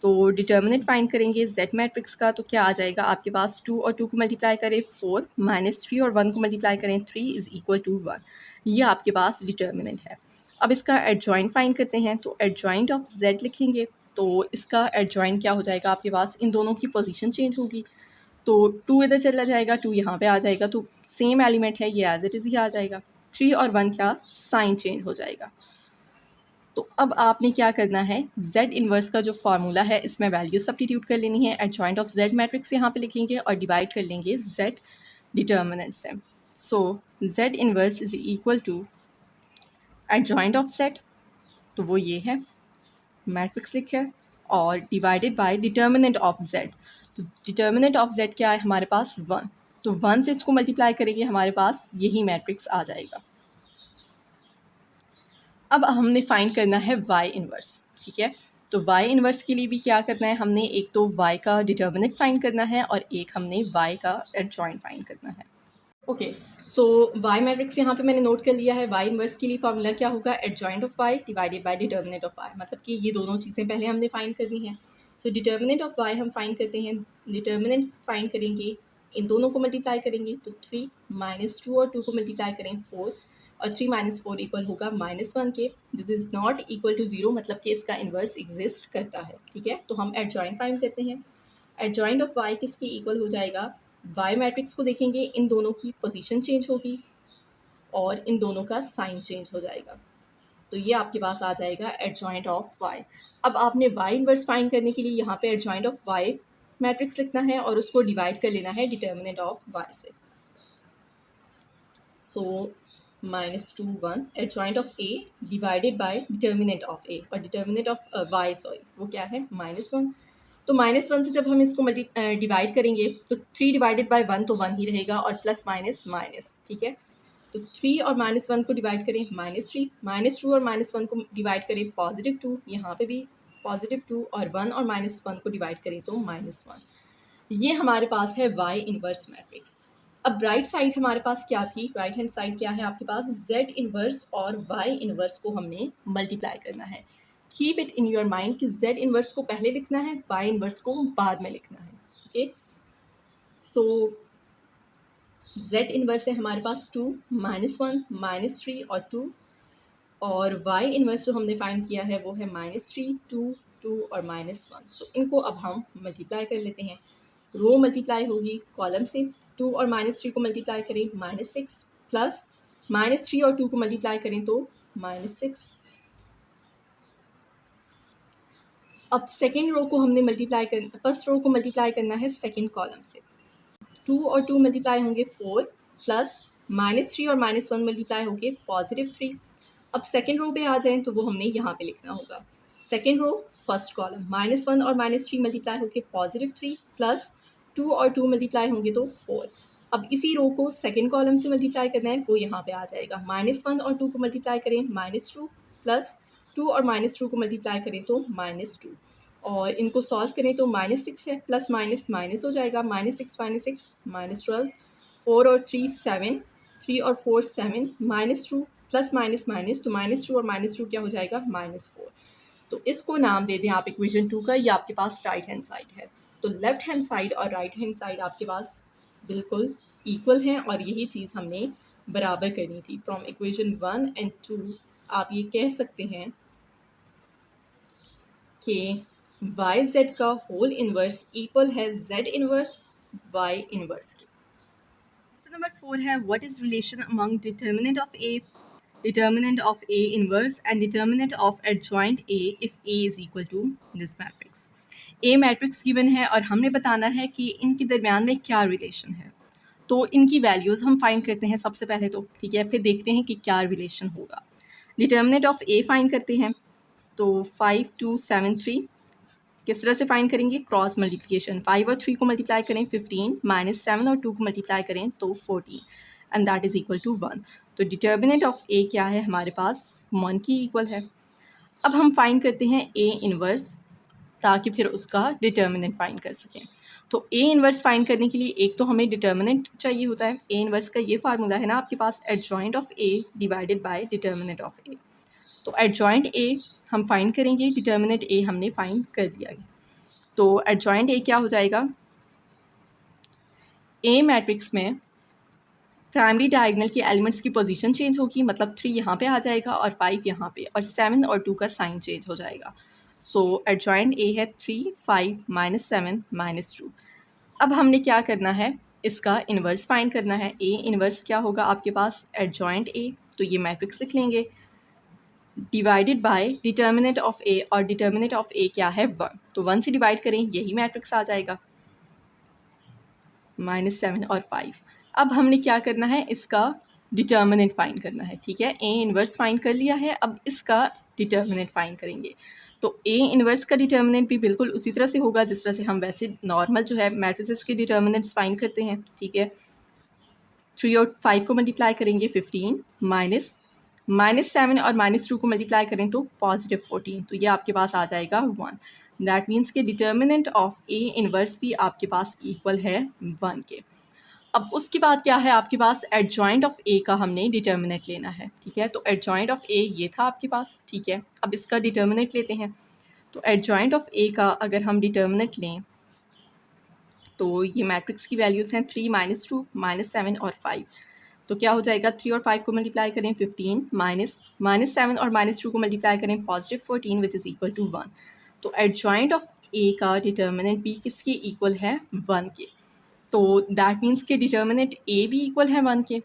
तो डिटर्मिनेंट फाइंड करेंगे z मैट्रिक्स का, तो क्या आ जाएगा आपके पास, 2 और 2 को मल्टीप्लाई करें 4, -3 और 1 को मल्टीप्लाई करें 3 = 1। ये आपके पास डिटर्मिनेंट है। अब इसका एडजॉइंट फाइंड करते हैं, तो एडजॉइंट ऑफ z लिखेंगे। तो इसका एडजॉइंट क्या हो जाएगा आपके पास, इन दोनों की पोजीशन चेंज होगी, तो 2 इधर चला जाएगा, 2 यहाँ पे आ जाएगा, तो सेम एलिमेंट है, ये एज इट इज़ ही आ जाएगा। 3 और 1 का साइन चेंज हो जाएगा। तो अब आपने क्या करना है, z इन्वर्स का जो फार्मूला है इसमें वैल्यू सब्स्टिट्यूट कर लेनी है। एडजॉइंट ऑफ z मैट्रिक्स यहाँ पे लिखेंगे और डिवाइड कर लेंगे z डिटर्मिनेंट से। So z inverse is equal to adjoint of z, तो वो ये है, मैट्रिक्स लिखा है, और divided by determinant of z। तो डिटर्मिनेंट ऑफ z क्या है हमारे पास, 1। तो 1 से इसको मल्टीप्लाई करेंगे, हमारे पास यही मैट्रिक्स आ जाएगा। अब हमने फाइंड करना है y इन्वर्स, ठीक है। तो y इन्वर्स के लिए भी क्या करना है, हमने एक तो y का डिटर्मिनेंट फाइंड करना है और एक हमने y का एडजॉइंट फाइंड करना है। ओके, सो y मैट्रिक्स यहाँ पे मैंने नोट कर लिया है। y इन्वर्स के लिए फार्मूला क्या होगा, adjoint of y divided by determinant of y। मतलब कि ये दोनों चीज़ें पहले हमने फाइंड करनी है। सो डिटर्मिनेंट ऑफ y हम फाइंड करते हैं, डिटर्मिनेंट फाइंड करेंगे, इन दोनों को मल्टीप्लाई करेंगे तो 3 -2 और 2 को मल्टीप्लाई करें 4 और 3 - 4 इक्वल होगा -1 के। This is not equal to 0, मतलब कि इसका इन्वर्स एग्जिस्ट करता है, ठीक है। तो हम एडजॉइंट फाइंड करते हैं। एडजॉइंट ऑफ y किसके इक्वल हो जाएगा, y मैट्रिक्स को देखेंगे, इन दोनों की पोजीशन चेंज होगी और इन दोनों का साइन चेंज हो जाएगा, तो ये आपके पास आ जाएगा एडजॉइंट ऑफ y। अब आपने y इन्वर्स फाइंड करने के लिए यहाँ पे एडजॉइंट ऑफ y मैट्रिक्स लिखना है और उसको डिवाइड कर लेना है डिटर्मिनेंट ऑफ y से। सो -2 1 adjoint of a divided by determinant of a, और डिटर्मिनेंट ऑफ y सॉरी वो क्या है -1। तो -1 से जब हम इसको डिवाइड करेंगे तो 3 डिवाइडेड बाय 1 तो 1 ही रहेगा और प्लस माइनस माइनस, ठीक है। तो 3 और -1 को डिवाइड करें -3, -2 और -1 को डिवाइड करें +2, यहाँ पे भी +2, और 1 और -1 को डिवाइड करें तो -1। ये हमारे पास है y इन्वर्स मैट्रिक्स। अब राइट साइड हमारे पास क्या थी, राइट हैंड साइड क्या है आपके पास, z इन्वर्स और y इन्वर्स को हमने मल्टीप्लाई करना है। Keep it in your mind कि z इन्वर्स को पहले लिखना है, y इन्वर्स को बाद में लिखना है, ओके। सो z इन्वर्स है हमारे पास 2 -1 -3 और 2, और y इन्वर्स जो हमने फाइंड किया है वो है -3 2 2 और -1। तो इनको अब हम मल्टीप्लाई कर लेते हैं। रो मल्टीप्लाई होगी कॉलम से, 2 और -3 को मल्टीप्लाई करें -6, प्लस -3 और 2 को मल्टीप्लाई करें तो -6। अब सेकेंड रो को हमने मल्टीप्लाई कर, फर्स्ट रो को मल्टीप्लाई करना है सेकेंड कॉलम से। 2 और 2 मल्टीप्लाई होंगे 4, प्लस -3 और -1 मल्टीप्लाई होंगे +3। अब सेकेंड रो पे आ जाएं तो वो हमने यहाँ पे लिखना होगा। सेकेंड रो फर्स्ट कॉलम, -1 और -3 मल्टीप्लाई होंगे +3, प्लस 2 और 2 मल्टीप्लाई होंगे तो 4। अब इसी रो को सेकेंड कॉलम से मल्टीप्लाई करना है, वो यहाँ पे आ जाएगा। -1 और 2 को मल्टीप्लाई करें -2, प्लस 2 और -2 को मल्टीप्लाई करें तो -2, और इनको सॉल्व करें तो -6 है, प्लस माइनस माइनस हो जाएगा, -6 -6 -12, 4 और 3 7, 3 और 4 7, -2 प्लस माइनस माइनस, तो -2 और -2 क्या हो जाएगा -4। तो इसको नाम दे दें आप इक्वेशन 2 का, ये आपके पास राइट हैंड साइड है। तो लेफ्ट हैंड साइड और राइट हैंड साइड आपके पास बिल्कुल इक्वल हैं, और यही चीज़ हमने बराबर करनी थी। फ्रॉम इक्वेशन 1 एंड 2 आप ये कह सकते हैं कि वाई जेड का होल इन्वर्स इक्वल है जेड इन्वर्स वाई इन्वर्स के। So number 4 है what is relation among determinant of A, determinant of A inverse and determinant of adjoint A if A is equal to this matrix। A matrix given है और हमने बताना है कि इनके दरमियान में क्या रिलेशन है। तो इनकी वैल्यूज़ हम फाइंड करते हैं सबसे पहले तो, ठीक है, फिर देखते हैं कि क्या रिलेशन होगा। डिटर्मिनेंट ऑफ A फाइंड करते हैं, तो 5 2 7 3 किस तरह से फाइंड करेंगे, क्रॉस मल्टीप्लिकेशन। 5 और 3 को मल्टीप्लाई करें 15, -7 और 2 को मल्टीप्लाई करें तो 14, and that is equal to 1। तो डिटर्मिनेंट ऑफ ए क्या है हमारे पास, 1 की इक्वल है। अब हम फाइंड करते हैं ए इन्वर्स, ताकि फिर उसका डिटर्मिनेंट फाइंड कर सकें। तो ए इन्वर्स फाइंड करने के लिए एक तो हमें डिटर्मिनेंट चाहिए होता है। ए इन्वर्स का ये फार्मूला है ना आपके पास, adjoint of A divided by determinant of A. तो एडजॉइंट ए हम फाइंड करेंगे, डिटर्मिनेंट ए हमने फाइंड कर दिया है। तो एडजॉइंट ए क्या हो जाएगा, ए मैट्रिक्स में प्राइमरी डायगोनल के एलिमेंट्स की पोजीशन चेंज होगी, मतलब 3 यहाँ पे आ जाएगा और 5 यहाँ पे, और 7 और 2 का साइन चेंज हो जाएगा। सो एडजॉइंट ए है 3 5 -7 -2। अब हमने क्या करना है, इसका इन्वर्स फाइंड करना है। ए इन्वर्स क्या होगा आपके पास, एडजॉइंट ए, तो ये मैट्रिक्स लिख लेंगे divided by determinant of A, और डिटर्मिनेंट ऑफ ए क्या है 1, तो 1 से डिवाइड करें यही मैट्रिक्स आ जाएगा, -7 और 5। अब हमने क्या करना है, इसका डिटर्मिनेंट फाइंड करना है, ठीक है। ए इन्वर्स फाइंड कर लिया है, अब इसका डिटर्मिनेंट फाइंड करेंगे। तो ए इन्वर्स का डिटर्मिनेंट भी बिल्कुल उसी तरह से होगा जिस तरह से हम वैसे नॉर्मल जो है मैट्रिसेस के डिटर्मिनेंट्स फाइंड करते हैं, ठीक है। 3 और 5 को मल्टीप्लाई करेंगे 15, -7 और -2 को मल्टीप्लाई करें तो +14, तो ये आपके पास आ जाएगा 1। दैट मीन्स के डिटर्मिनेंट ऑफ ए इन्वर्स भी आपके पास इक्वल है 1 के। अब उसके बाद क्या है आपके पास, एडजॉइंट ऑफ ए का हमने डिटर्मिनेंट लेना है, ठीक है। तो एडजॉइंट ऑफ ए ये था आपके पास, ठीक है। अब इसका डिटर्मिनेंट लेते हैं, तो एडजॉइंट ऑफ ए का अगर हम डिटर्मिनेंट लें तो ये मैट्रिक्स की वैल्यूज़ हैं 3 -2 -7 और 5। तो क्या हो जाएगा, 3 और 5 को मल्टीप्लाई करें 15 -7 और -2 को मल्टीप्लाई करें +14 विच इज़ इक्वल टू 1। तो एडजॉइंट ऑफ ए का डिटर्मिनेंट बी किसके इक्वल है, 1 के। तो दैट मीन्स के डिटर्मिनेंट ए भी इक्वल है 1 के,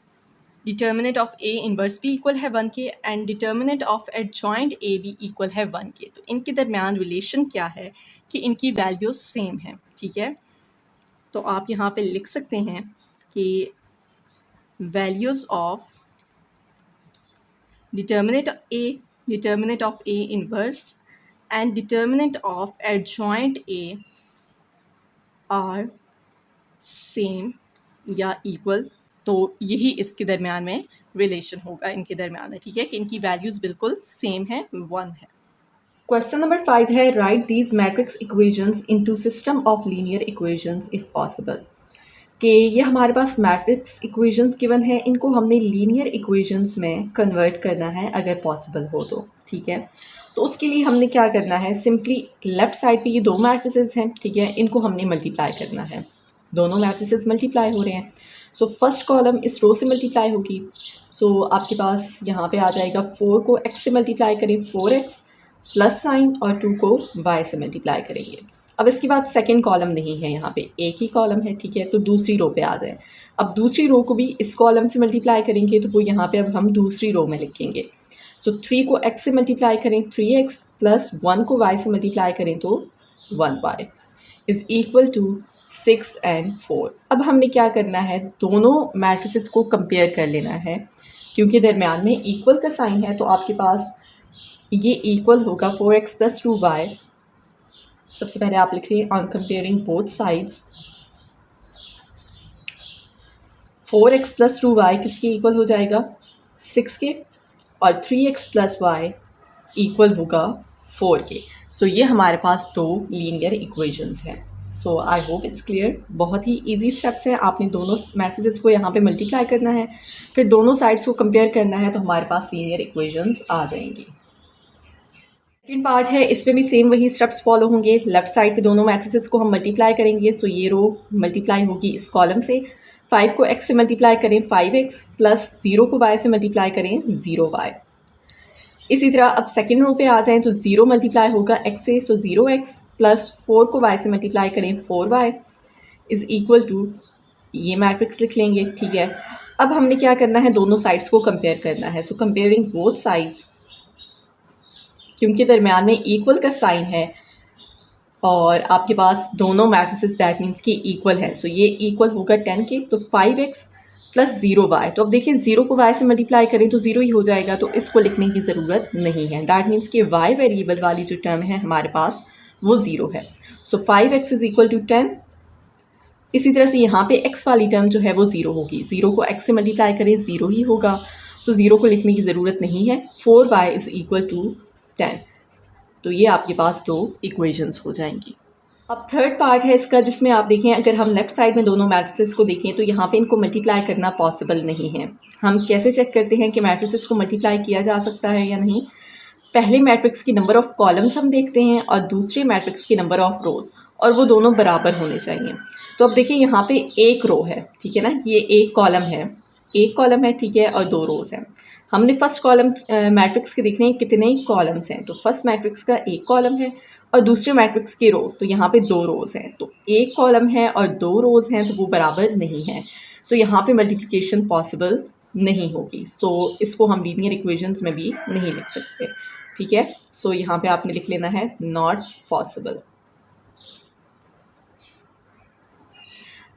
डिटर्मिनेंट ऑफ ए इनवर्स भी इक्वल है 1 के, and determinant of adjoint A भी इक्वल है 1 के। तो इनके दरमियान रिलेशन क्या है कि इनकी वैल्यूज सेम है, ठीक है। तो आप यहाँ पे लिख सकते हैं कि values of determinant of A inverse and determinant of adjoint A R same या इक्वल। तो यही इसके दरमियान में रिलेशन होगा इनके दरमियान में, ठीक है, कि इनकी वैल्यूज़ बिल्कुल सेम है, 1 है। क्वेश्चन नंबर 5 है, right these matrix equations into system of linear equations if possible. कि ये हमारे पास मैट्रिक्स इक्वेशंस गिवन है, इनको हमने लीनियर इक्वेशंस में कन्वर्ट करना है अगर पॉसिबल हो तो, ठीक है। तो उसके लिए हमने क्या करना है, सिंपली लेफ़्ट साइड पे ये दो मैट्रिसेस हैं, ठीक है, इनको हमने मल्टीप्लाई करना है। दोनों मैट्रिसेस मल्टीप्लाई हो रहे हैं, सो फर्स्ट कॉलम इस रो से मल्टीप्लाई होगी। सो आपके पास यहाँ पे आ जाएगा 4 को x से मल्टीप्लाई करें 4x प्लस साइन, और 2 को y से मल्टीप्लाई करेंगे। अब इसके बाद सेकंड कॉलम नहीं है, यहाँ पे एक ही कॉलम है, ठीक है। तो दूसरी रो पे आ जाए। अब दूसरी रो को भी इस कॉलम से मल्टीप्लाई करेंगे, तो वो यहाँ पे अब हम दूसरी रो में लिखेंगे। सो 3 को x से मल्टीप्लाई करें 3x प्लस 1 को y से मल्टीप्लाई करें तो 1y is equal to 6 and 4। अब हमने क्या करना है, दोनों मैट्रिसेस को कंपेयर कर लेना है, क्योंकि दरमियान में इक्वल का साइन है। तो आपके पास ये इक्वल होगा 4x प्लस 2y। सबसे पहले आप लिखिए on comparing both sides, 4x plus 2y किसके इक्वल हो जाएगा, 6 के, और 3x प्लस y इक्वल होगा 4 के। सो ये हमारे पास दो लीनियर इक्वेशंस हैं। सो आई होप इट्स क्लियर। बहुत ही इजी स्टेप्स हैं, आपने दोनों मैट्रिसेस को यहाँ पे मल्टीप्लाई करना है, फिर दोनों साइड्स को कंपेयर करना है, तो हमारे पास लीनियर इक्वेशंस आ जाएंगी। सेकेंड पार्ट है, इसमें भी सेम वही स्टेप्स फॉलो होंगे। लेफ्ट साइड पे दोनों मैट्रिसेस को हम मल्टीप्लाई करेंगे। सो ये रो मल्टीप्लाई होगी इस कॉलम से, 5 को x से मल्टीप्लाई करें 5x प्लस 0 को y से मल्टीप्लाई करें 0y। इसी तरह अब सेकेंड रो पे आ जाएं तो 0 मल्टीप्लाई होगा x से, सो 0x प्लस 4 को y से मल्टीप्लाई करें 4y इज़ इक्वल टू, ये मैट्रिक्स लिख लेंगे, ठीक है। अब हमने क्या करना है, दोनों साइड्स को कंपेयर करना है। सो कंपेयरिंग बोथ साइड्स, क्योंकि दरमियान में इक्वल का साइन है और आपके पास दोनों मैट्रिसेस दैट मीन्स कि इक्वल है। सो ये इक्वल होगा 10 के, तो 5x प्लस 0y। तो अब देखिए 0 को y से मल्टीप्लाई करें तो 0 ही हो जाएगा, तो इसको लिखने की ज़रूरत नहीं है। दैट मीन्स कि y वेरिएबल वाली जो टर्म है हमारे पास वो 0 है। सो 5x इज़ इक्वल टू 10। इसी तरह से यहाँ पे x वाली टर्म जो है वो 0 होगी, 0 को x से मल्टीप्लाई करें 0 ही होगा, सो 0 को लिखने की ज़रूरत नहीं है। 4y is equal to 10। तो ये आपके पास दो इक्वेशंस हो जाएंगी। अब थर्ड पार्ट है इसका, जिसमें आप देखें अगर हम लेफ़्ट साइड में दोनों मैट्रिसेस को देखें तो यहाँ पे इनको मल्टीप्लाई करना पॉसिबल नहीं है। हम कैसे चेक करते हैं कि मैट्रिसेस को मल्टीप्लाई किया जा सकता है या नहीं, पहले मैट्रिक्स की नंबर ऑफ़ कॉलम्स हम देखते हैं और दूसरे मैट्रिक्स की नंबर ऑफ़ रोज़, और वो दोनों बराबर होने चाहिए। तो अब देखिए यहाँ पे एक रो है, ठीक है ना, ये एक कॉलम है, ठीक है, और 2 रोज़ हैं। हमने फर्स्ट कॉलम मैट्रिक्स के देखने हैं कितने कॉलम्स हैं, तो फर्स्ट मैट्रिक्स का एक कॉलम है और दूसरे मैट्रिक्स की रो, तो यहाँ पे 2 रोज़ हैं। तो एक कॉलम है और 2 रोज़ हैं, तो वो बराबर नहीं है। सो यहाँ पे मल्टीप्लिकेशन पॉसिबल नहीं होगी। सो इसको हम लीनियर इक्वेशंस में भी नहीं लिख सकते, ठीक है। सो यहाँ पे आपने लिख लेना है नॉट पॉसिबल।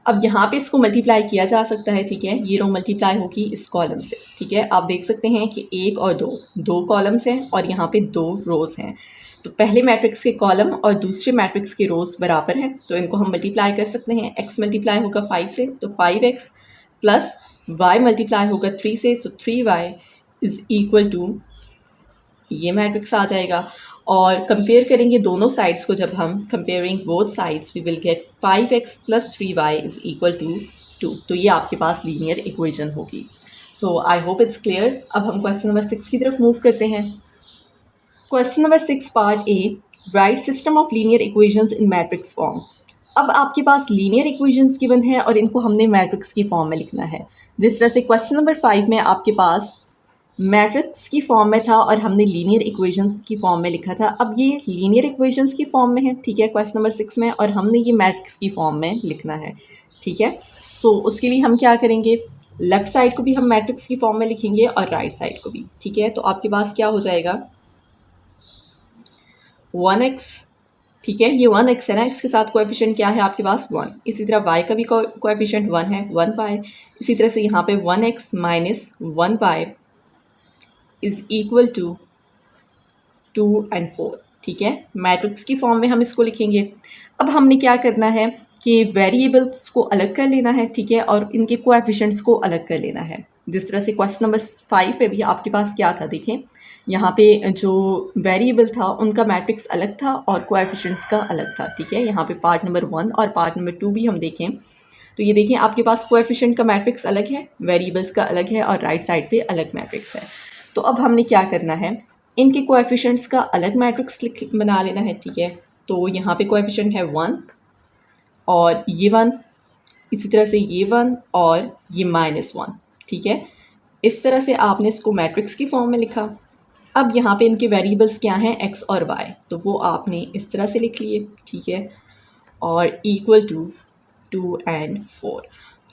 अब यहाँ पे इसको मल्टीप्लाई किया जा सकता है, ठीक है। ये रो मल्टीप्लाई होगी इस कॉलम से, ठीक है। आप देख सकते हैं कि 1 और 2 कॉलम्स हैं और यहाँ पे 2 रोज़ हैं। तो पहले मैट्रिक्स के कॉलम और दूसरे मैट्रिक्स के रोज़ बराबर हैं, तो इनको हम मल्टीप्लाई कर सकते हैं। x मल्टीप्लाई होगा 5 से, तो 5x प्लस y मल्टीप्लाई होगा 3 से, so 3y is equal to, ये मैट्रिक्स आ जाएगा। और कंपेयर करेंगे दोनों साइड्स को, जब हम comparing both sides we will get 5x plus 3y is equal to 2। तो ये आपके पास लीनियर इक्वेशन होगी। So I hope it's clear. अब हम क्वेश्चन नंबर 6 की तरफ मूव करते हैं। Question number 6 part A, right system of linear equations in matrix form. अब आपके पास लीनियर इक्वेशंस गिवन है और इनको हमने मैट्रिक्स की फॉर्म में लिखना है। जिस तरह से क्वेश्चन नंबर 5 में आपके पास मैट्रिक्स की फॉर्म में था और हमने लीनियर इक्वेशंस की फॉर्म में लिखा था, अब ये लीनियर इक्वेशंस की फॉर्म में है, ठीक है, क्वेश्चन नंबर 6 में, और हमने ये मैट्रिक्स की फॉर्म में लिखना है, ठीक है। सो उसके लिए हम क्या करेंगे, लेफ़्ट साइड को भी हम मैट्रिक्स की फॉर्म में लिखेंगे और राइट साइड को भी, ठीक है। तो आपके पास क्या हो जाएगा, 1x, ठीक है, ये 1x है ना, x के साथ कोएफिशिएंट क्या है आपके पास 1। इसी तरह y का भी कोएफिशिएंट 1 है, 1y। इसी तरह से यहाँ पे 1x minus 1y is equal to 2 and 4, ठीक है। मैट्रिक्स की फॉर्म में हम इसको लिखेंगे। अब हमने क्या करना है कि वेरिएबल्स को अलग कर लेना है, ठीक है, और इनके कोएफिशिएंट्स को अलग कर लेना है। जिस तरह से क्वेश्चन नंबर 5 पे भी आपके पास क्या था, देखें यहाँ पे जो वेरिएबल था उनका मैट्रिक्स अलग था और कोएफिशिएंट्स का अलग था, ठीक है। यहाँ पे पार्ट नंबर 1 और पार्ट नंबर 2 भी हम देखें तो ये देखें आपके पास कोएफिशिएंट का मैट्रिक्स अलग है, वेरिएबल्स का अलग है और राइट साइड पे अलग मैट्रिक्स है। तो अब हमने क्या करना है, इनके कोएफिशिएंट्स का अलग मैट्रिक्स बना लेना है, ठीक है। तो यहाँ पे कोएफिशिएंट है 1 और ये 1, इसी तरह से ये 1 और ये -1, ठीक है। इस तरह से आपने इसको मैट्रिक्स की फॉर्म में लिखा। अब यहाँ पे इनके वेरिएबल्स क्या हैं, x और y, तो वो आपने इस तरह से लिख लिए, ठीक है, और इक्वल टू 2 and 4।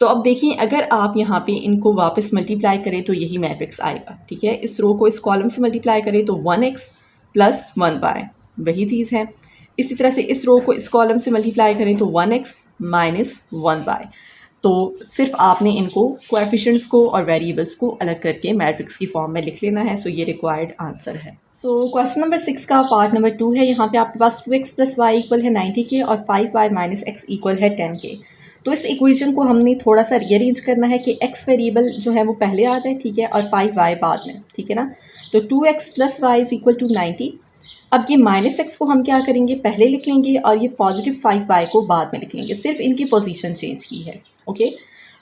तो अब देखिए अगर आप यहाँ पे इनको वापस मल्टीप्लाई करें तो यही मैट्रिक्स आएगा, ठीक है। इस रो को इस कॉलम से मल्टीप्लाई करें तो 1x प्लस 1y वही चीज़ है। इसी तरह से इस रो को इस कॉलम से मल्टीप्लाई करें तो 1x माइनस 1y। तो सिर्फ आपने इनको कोएफिशिएंट्स को और वेरिएबल्स को अलग करके मैट्रिक्स की फॉर्म में लिख लेना है। सो ये रिक्वायर्ड आंसर है। सो क्वेश्चन नंबर 6 का पार्ट नंबर 2 है। यहाँ पे आपके पास 2x प्लस वाई इक्वल है 90 के और 5y माइनस एक्स इक्वल है 10 के। तो इस इक्वेशन को हमने थोड़ा सा रीअरेंज करना है कि x वेरिएबल जो है वो पहले आ जाए, ठीक है, और 5y बाद में, ठीक है ना। तो 2x plus Y is equal to 90। अब ये -x को हम क्या करेंगे, पहले लिख लेंगे और ये पॉजिटिव 5y को बाद में लिख लेंगे, सिर्फ इनकी पोजीशन चेंज की है, okay.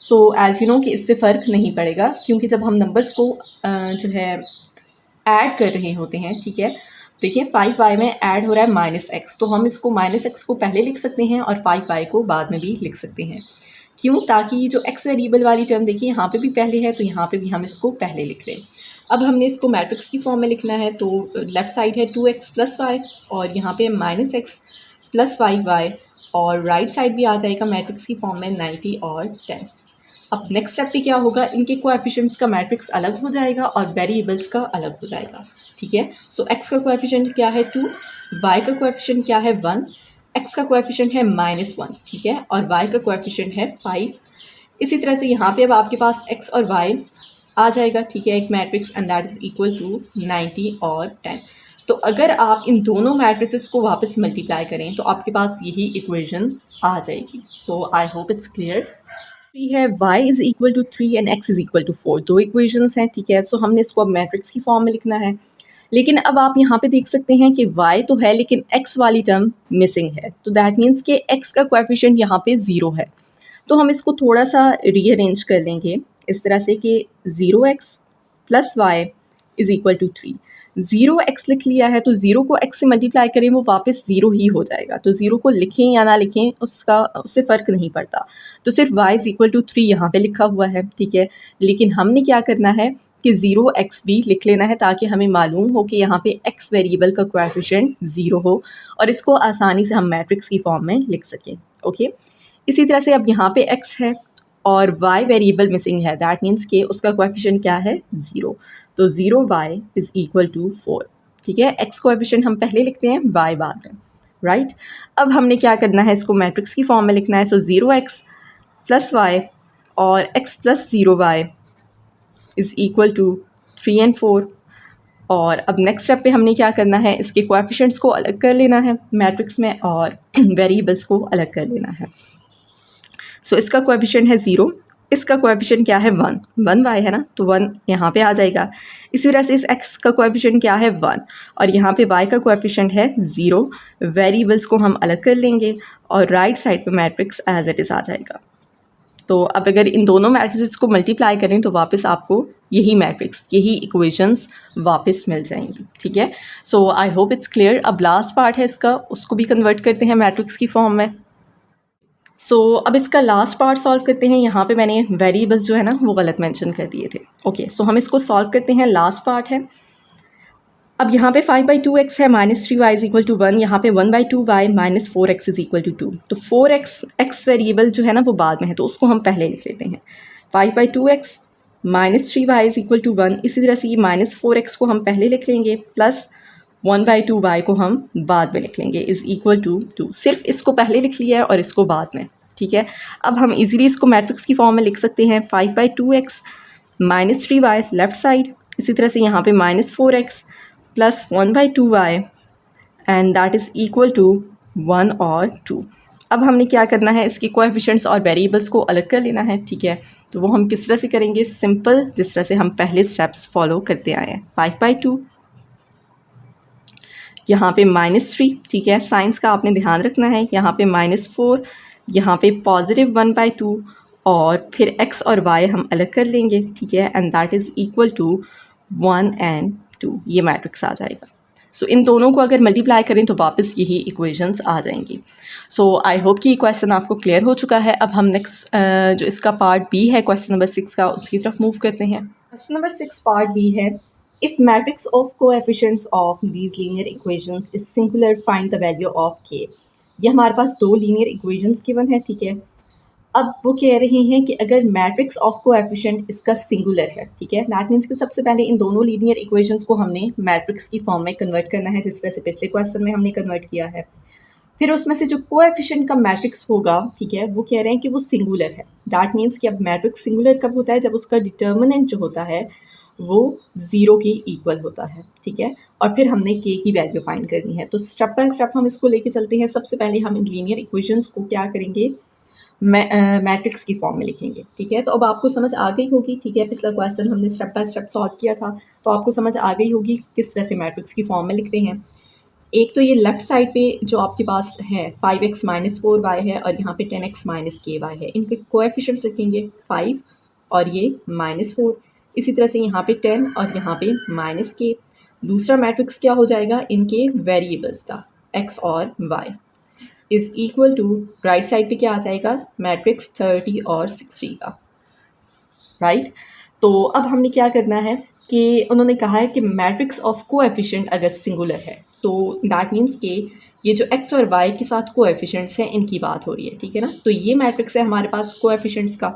So as you know कि इससे फ़र्क नहीं पड़ेगा क्योंकि जब हम नंबर्स को जो है ऐड कर रहे होते हैं, ठीक है, देखिए 5y में ऐड हो रहा है -x, तो हम इसको -x को पहले लिख सकते हैं और 5y को बाद में भी लिख सकते हैं। क्यों, ताकि जो x वेरिएबल वाली टर्म देखिए यहाँ पे भी पहले है तो यहाँ पे भी हम इसको पहले लिख लें। अब हमने इसको मैट्रिक्स की फॉर्म में लिखना है, तो लेफ़्ट साइड है 2x प्लस वाई और यहाँ पे -x प्लस 5y और राइट साइड भी आ जाएगा मैट्रिक्स की फॉर्म में 90 और 10। अब नेक्स्ट स्टेप पे क्या होगा, इनके कोएफिशिएंट्स का मैट्रिक्स अलग हो जाएगा और वेरिएबल्स का अलग हो जाएगा, ठीक है। सो x का कोएफिशिएंट क्या है 2, y का कोएफिशिएंट क्या है 1, x का कोएफिशिएंट है -1, ठीक है, और y का कोएफिशिएंट है 5। इसी तरह से यहाँ पे अब आपके पास x और y आ जाएगा, ठीक है, एक matrix and that is equal to 90 और 10। तो अगर आप इन दोनों मैट्रिसेस को वापस मल्टीप्लाई करें तो आपके पास यही इक्वेशन आ जाएगी। So I hope it's clear. है y is equal to 3 and x is equal to 4, दो इक्वेशंस हैं, ठीक है। सो हमने इसको अब मैट्रिक्स की फॉर्म में लिखना है। लेकिन अब आप यहाँ पे देख सकते हैं कि y तो है लेकिन x वाली टर्म मिसिंग है, तो दैट मीन्स कि x का कोएफिशिएंट यहाँ पे 0 है। तो हम इसको थोड़ा सा रीअरेंज कर लेंगे इस तरह से कि 0x plus Y is equal to 3। 0x लिख लिया है तो 0 को x से मल्टीप्लाई करें वो वापस 0 ही हो जाएगा, तो 0 को लिखें या ना लिखें उससे फ़र्क नहीं पड़ता। तो सिर्फ y इज़ इक्वल टू 3 यहाँ पे लिखा हुआ है, ठीक है। लेकिन हमने क्या करना है कि 0x भी लिख लेना है ताकि हमें मालूम हो कि यहाँ पे x वेरिएबल का कोएफिशिएंट 0 हो और इसको आसानी से हम मैट्रिक्स की फॉर्म में लिख सकें, ओके। इसी तरह से अब यहाँ पे x है और y वेरिएबल मिसिंग है, दैट मीन्स कि उसका कोएफिशिएंट क्या है 0, तो 0y इज़ इक्वल टू 4, ठीक है। x कोएफिशिएंट हम पहले लिखते हैं, y बाद में, राइट। अब हमने क्या करना है, इसको मैट्रिक्स की फॉर्म में लिखना है। सो 0x प्लस y और x plus 0y is equal to 3 and 4। और अब नेक्स्ट स्टेप पे हमने क्या करना है, इसके कोएफिशिएंट्स को अलग कर लेना है मैट्रिक्स में और वेरिएबल्स को अलग कर लेना है। सो इसका कोएफिशिएंट है 0, इसका कोएफिशिएंट क्या है 1y है ना, तो 1 यहाँ पे आ जाएगा। इसी तरह से इस x का कोएफिशिएंट क्या है 1 और यहाँ पे y का कोएफिशिएंट है 0। वेरिएबल्स को हम अलग कर लेंगे और राइट साइड पे मैट्रिक्स एज इट इज़ आ जाएगा। तो अब अगर इन दोनों मैट्रिसेस को मल्टीप्लाई करें तो वापस आपको यही मैट्रिक्स, यही इक्वेशंस वापस मिल जाएंगी, ठीक है। सो आई होप इट्स क्लियर। अब लास्ट पार्ट है इसका, उसको भी कन्वर्ट करते हैं मैट्रिक्स की फॉर्म में। अब इसका लास्ट पार्ट सॉल्व करते हैं। यहाँ पे मैंने वेरिएबल्स जो है ना वो गलत मेंशन कर दिए थे। ओके, सो हम इसको सॉल्व करते हैं। लास्ट पार्ट है। अब यहाँ पे 5/2x है, -3y इज इक्वल टू 1। यहाँ पे 1/2y -4x is equal to 2। तो 4x वेरिएबल जो है ना वो बाद में है, तो उसको हम पहले लिख लेते हैं। 5/2x -3y is equal to 1। इसी तरह से ये -4x को हम पहले लिख लेंगे, प्लस 1/2y को हम बाद में लिख लेंगे, इज़ इक्वल टू 2। सिर्फ इसको पहले लिख लिया है और इसको बाद में, ठीक है। अब हम इजीली इसको मैट्रिक्स की फॉर्म में लिख सकते हैं। 5/2x -3y लेफ़्ट साइड, इसी तरह से यहाँ पे -4x plus 1/2y and that is equal to 1 और 2। अब हमने क्या करना है, इसके कोएफिशिएंट्स और वेरिएबल्स को अलग कर लेना है, ठीक है। तो वो हम किस तरह से करेंगे, सिंपल, जिस तरह से हम पहले स्टेप्स फॉलो करते आए हैं। 5/2, यहाँ पे -3, ठीक है, साइंस का आपने ध्यान रखना है। यहाँ पे -4, यहाँ पे +1/2 और फिर x और y हम अलग कर लेंगे, ठीक है, and that is equal to 1 and 2। ये मैट्रिक्स आ जाएगा। सो इन दोनों को अगर मल्टीप्लाई करें तो वापस यही इक्वेशंस आ जाएंगी। सो आई होप कि ये क्वेश्चन आपको क्लियर हो चुका है। अब हम नेक्स्ट जो इसका पार्ट बी है क्वेश्चन नंबर 6 का, उसकी तरफ मूव करते हैं। क्वेश्चन नंबर 6 पार्ट बी है, if matrix of coefficients of these linear equations is singular, find the value of k। ये हमारे पास दो लीनियर इक्वेशंस गिवन है, ठीक है। अब वो कह रहे हैं कि अगर मैट्रिक्स ऑफ कोएफिशिएंट इसका सिंगुलर है, ठीक है, दैट मीन्स कि सबसे पहले इन दोनों लीनियर इक्वेशंस को हमने मैट्रिक्स की फॉर्म में कन्वर्ट करना है, जिस तरह से पिछले क्वेश्चन में हमने कन्वर्ट किया है। फिर उसमें से जो कोएफिशिएंट का मैट्रिक्स होगा, ठीक है, वो कह रहे हैं कि वो सिंगुलर है। दैट मीन्स कि अब मैट्रिक्स सिंगुलर कब होता है, जब उसका डिटर्मिनेंट जो होता है वो 0 के इक्वल होता है, ठीक है। और फिर हमने k की वैल्यू फाइंड करनी है। तो स्टेप बाय स्टेप हम इसको लेके चलते हैं। सबसे पहले हम इन लीनियर इक्वेशंस को क्या करेंगे, मैट्रिक्स की फॉर्म में लिखेंगे, ठीक है। तो अब आपको समझ आ गई होगी, ठीक है, पिछला क्वेश्चन हमने स्टेप बाय स्टेप सॉल्व किया था, तो आपको समझ आ गई होगी किस तरह से मैट्रिक्स की फॉर्म में लिखते हैं। एक तो ये लेफ़्ट साइड पे जो आपके पास है 5x -4y है और यहाँ पे 10x -ky है। इनके कोएफिशिएंट्स लिखेंगे 5 और ये -4। इसी तरह से यहाँ पे 10 और यहाँ पे -k। दूसरा मैट्रिक्स क्या हो जाएगा, इनके वेरिएबल्स का x और y is equal to, right side पे क्या आ जाएगा, मैट्रिक्स 30 और 60 का, राइट। तो अब हमने क्या करना है कि उन्होंने कहा है कि मैट्रिक्स ऑफ कोएफिशिएंट अगर सिंगुलर है तो दैट मीन्स कि ये जो x और y के साथ कोएफिशिएंट्स हैं इनकी बात हो रही है, ठीक है ना। तो ये मैट्रिक्स है हमारे पास कोएफिशिएंट्स का।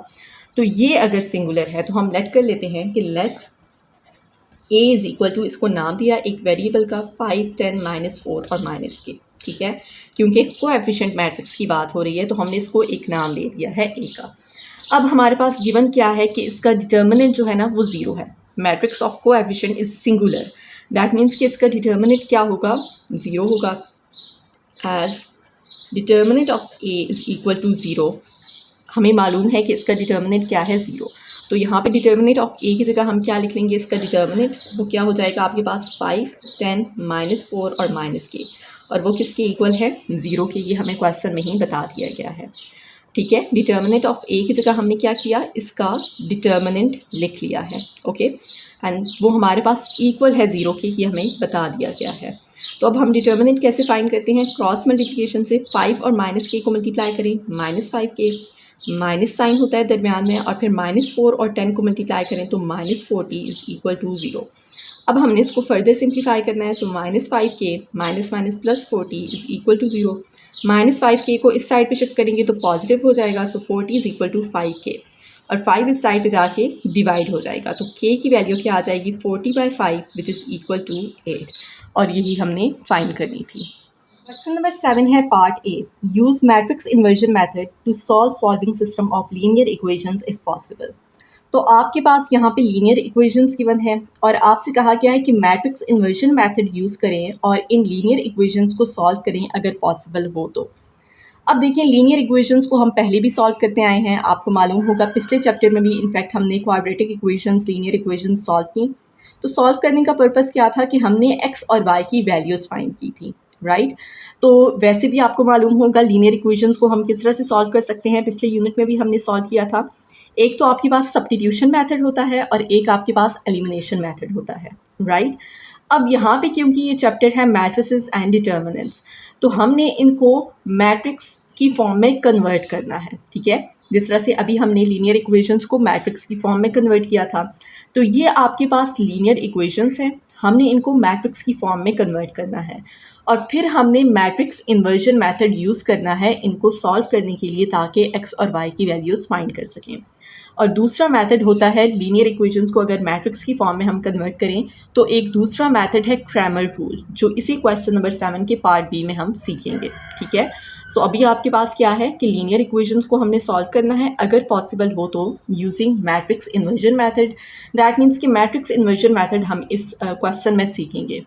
तो ये अगर सिंगुलर है तो हम लेट कर लेते हैं कि let a is equal to, इसको नाम दिया एक वेरिएबल का 5, 10, -4 और -k, ठीक है। क्योंकि कोएफिशिएंट मैट्रिक्स की बात हो रही है तो हमने इसको एक नाम दे दिया है a का। अब हमारे पास गिवन क्या है कि इसका डिटर्मिनेंट जो है ना वो 0 है। Matrix of coefficient is singular, that means कि इसका डिटर्मिनेंट क्या होगा, 0 होगा। As determinant of a is equal to 0, हमें मालूम है कि इसका डिटर्मिनेंट क्या है, 0। तो यहाँ पे डिटर्मिनेंट ऑफ a की जगह हम क्या लिख लेंगे, इसका डिटर्मिनेंट वो क्या हो जाएगा आपके पास 5, 10, -4 और -k, और वो किसके इक्वल है, 0 के। ये हमें क्वेश्चन में ही बता दिया गया है, ठीक है। डिटर्मिनेंट ऑफ a की जगह हमने क्या किया, इसका डिटर्मिनेंट लिख लिया है, ओके। एंड वो हमारे पास इक्वल है 0 के, ये हमें बता दिया गया है। तो अब हम डिटर्मिनेंट कैसे फाइंड करते हैं, क्रॉस मल्टीप्लिकेशन से। 5 और -k को मल्टीप्लाई करें, -5k, माइनस साइन होता है दरमियान में, और फिर -4 और 10 को मल्टीप्लाई करें तो -40 इज़ इक्वल टू 0। अब हमने इसको फर्दर सिंप्लीफाई करना है। सो -5k +40 is equal to 0। -5k को इस साइड पे शिफ्ट करेंगे तो पॉजिटिव हो जाएगा, सो 40 इज़ इक्वल टू 5k, और 5 इस साइड पे जाके डिवाइड हो जाएगा। तो k की वैल्यू क्या आ जाएगी, 40/5 विच इज़ इक्वल टू 8, और यही हमने फाइंड करनी थी। क्वेश्चन नंबर 7 है part A, use matrix inversion method to solve following system of linear equations if possible. तो आपके पास यहाँ पे लीनियर इक्वेशंस गिवन है और आपसे कहा गया है कि मैट्रिक्स इन्वर्जन मेथड यूज़ करें और इन लीनियर इक्वेशंस को सॉल्व करें अगर पॉसिबल हो तो। अब देखिए, लीनियर इक्वेशंस को हम पहले भी सॉल्व करते आए हैं, आपको मालूम होगा पिछले चैप्टर में भी इनफैक्ट हमने quadratic equations, linear equations solve की। तो सॉल्व करने का पर्पज़ क्या था कि हमने x और y की वैल्यूज़ फाइंड की थी, राइट। तो वैसे भी आपको मालूम होगा लीनियर इक्वेशंस को हम किस तरह से सॉल्व कर सकते हैं, पिछले यूनिट में भी हमने सॉल्व किया था। एक तो आपके पास सब्स्टिट्यूशन मेथड होता है और एक आपके पास एलिमिनेशन मेथड होता है, राइट। अब यहाँ पे क्योंकि ये चैप्टर है मैट्रिसेस एंड डिटर्मिनेंट्स, तो हमने इनको मैट्रिक्स की फॉर्म में कन्वर्ट करना है, ठीक है। जिस तरह से अभी हमने लीनियर इक्वेशंस को मैट्रिक्स की फॉर्म में कन्वर्ट किया था, तो ये आपके पास लीनियर इक्वेशंस हैं, हमने इनको मैट्रिक्स की फॉर्म में कन्वर्ट करना है और फिर हमने मैट्रिक्स इन्वर्जन मेथड यूज़ करना है इनको सॉल्व करने के लिए, ताकि एक्स और वाई की वैल्यूज़ फाइंड कर सकें। और दूसरा मेथड होता है लीनियर इक्वेशंस को अगर मैट्रिक्स की फॉर्म में हम कन्वर्ट करें, तो एक दूसरा मेथड है क्रैमर रूल, जो इसी क्वेश्चन नंबर 7 के पार्ट बी में हम सीखेंगे, ठीक है। सो अभी आपके पास क्या है कि लीनियर इक्वेशंस को हमने सॉल्व करना है, अगर पॉसिबल हो तो using matrix inversion method. That means कि मैट्रिक्स इन्वर्जन मेथड हम इस क्वेश्चन में सीखेंगे।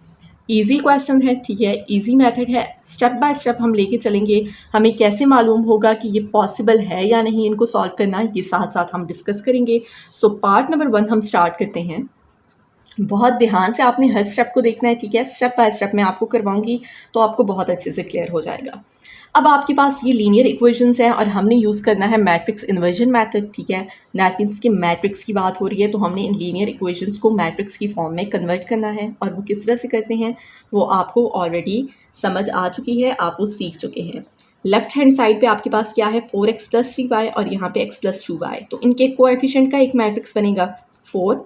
इजी क्वेश्चन है, ठीक है, इजी मेथड है, स्टेप बाय स्टेप हम लेके चलेंगे। हमें कैसे मालूम होगा कि ये पॉसिबल है या नहीं इनको सॉल्व करना, ये साथ साथ हम डिस्कस करेंगे। सो पार्ट नंबर 1 हम स्टार्ट करते हैं। बहुत ध्यान से आपने हर स्टेप को देखना है, ठीक है। स्टेप बाय स्टेप मैं आपको करवाऊंगी तो आपको बहुत अच्छे से क्लियर हो जाएगा। अब आपके पास ये लीनियर इक्वेशंस हैं और हमने यूज़ करना है मैट्रिक्स इन्वर्जन मेथड, ठीक है। दैट मीन्स कि मैट्रिक्स की बात हो रही है तो हमने इन लीनियर इक्वेशंस को मैट्रिक्स की फॉर्म में कन्वर्ट करना है, और वो किस तरह से करते हैं वो आपको ऑलरेडी समझ आ चुकी है, आप वो सीख चुके हैं। लेफ्ट हैंड साइड पे आपके पास क्या है, 4x + 3y और यहाँ पे x + 2y, तो इनके कोएफिशिएंट का एक मैट्रिक्स बनेगा 4,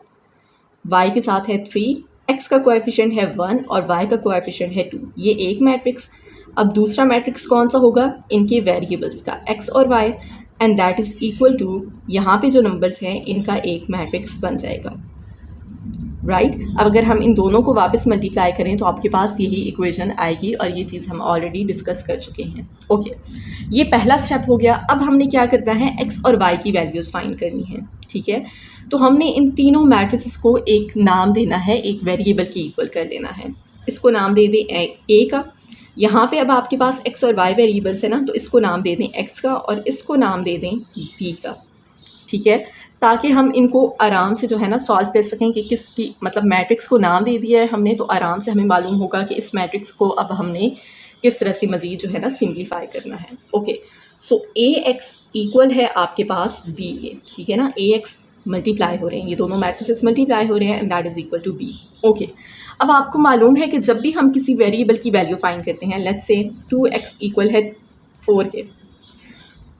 y के साथ है 3, x का कोएफिशिएंट है 1 और y का कोएफिशिएंट है 2, ये एक मैट्रिक्स। अब दूसरा मैट्रिक्स कौन सा होगा, इनके वेरिएबल्स का x और y, and that is equal to यहाँ पे जो नंबर्स हैं इनका एक मैट्रिक्स बन जाएगा, राइट। अब अगर हम इन दोनों को वापस मल्टीप्लाई करें तो आपके पास यही इक्वेशन आएगी, और ये चीज़ हम ऑलरेडी डिस्कस कर चुके हैं। ओके, ये पहला स्टेप हो गया। अब हमने क्या करना है, एक्स और वाई की वैल्यूज़ फाइंड करनी है, ठीक है। तो हमने इन तीनों मैट्रिसेस को एक नाम देना है, एक वेरिएबल के इक्वल कर देना है। इसको नाम दे दें ए का। यहाँ पे अब आपके पास एक्स और वाई वेरिएबल्स है ना, तो इसको नाम दे दें एक्स का और इसको नाम दे दें बी का, ठीक है, ताकि हम इनको आराम से जो है ना सॉल्व कर सकें कि किसकी, मतलब मैट्रिक्स को नाम दे दिया है हमने, तो आराम से हमें मालूम होगा कि इस मैट्रिक्स को अब हमने किस तरह से मज़ीद जो है ना सिंप्लीफाई करना है। ओके, सो ए एक्स इक्वल है आपके पास बी के, ठीक है ना। ए एक्स मल्टीप्लाई हो रहे हैं, ये दोनों मैट्रिसेस मल्टीप्लाई हो रहे हैं, and that is equal to B. Okay, अब आपको मालूम है कि जब भी हम किसी वेरिएबल की वैल्यू फाइंड करते हैं, लेट्स से 2x इक्वल है 4 के,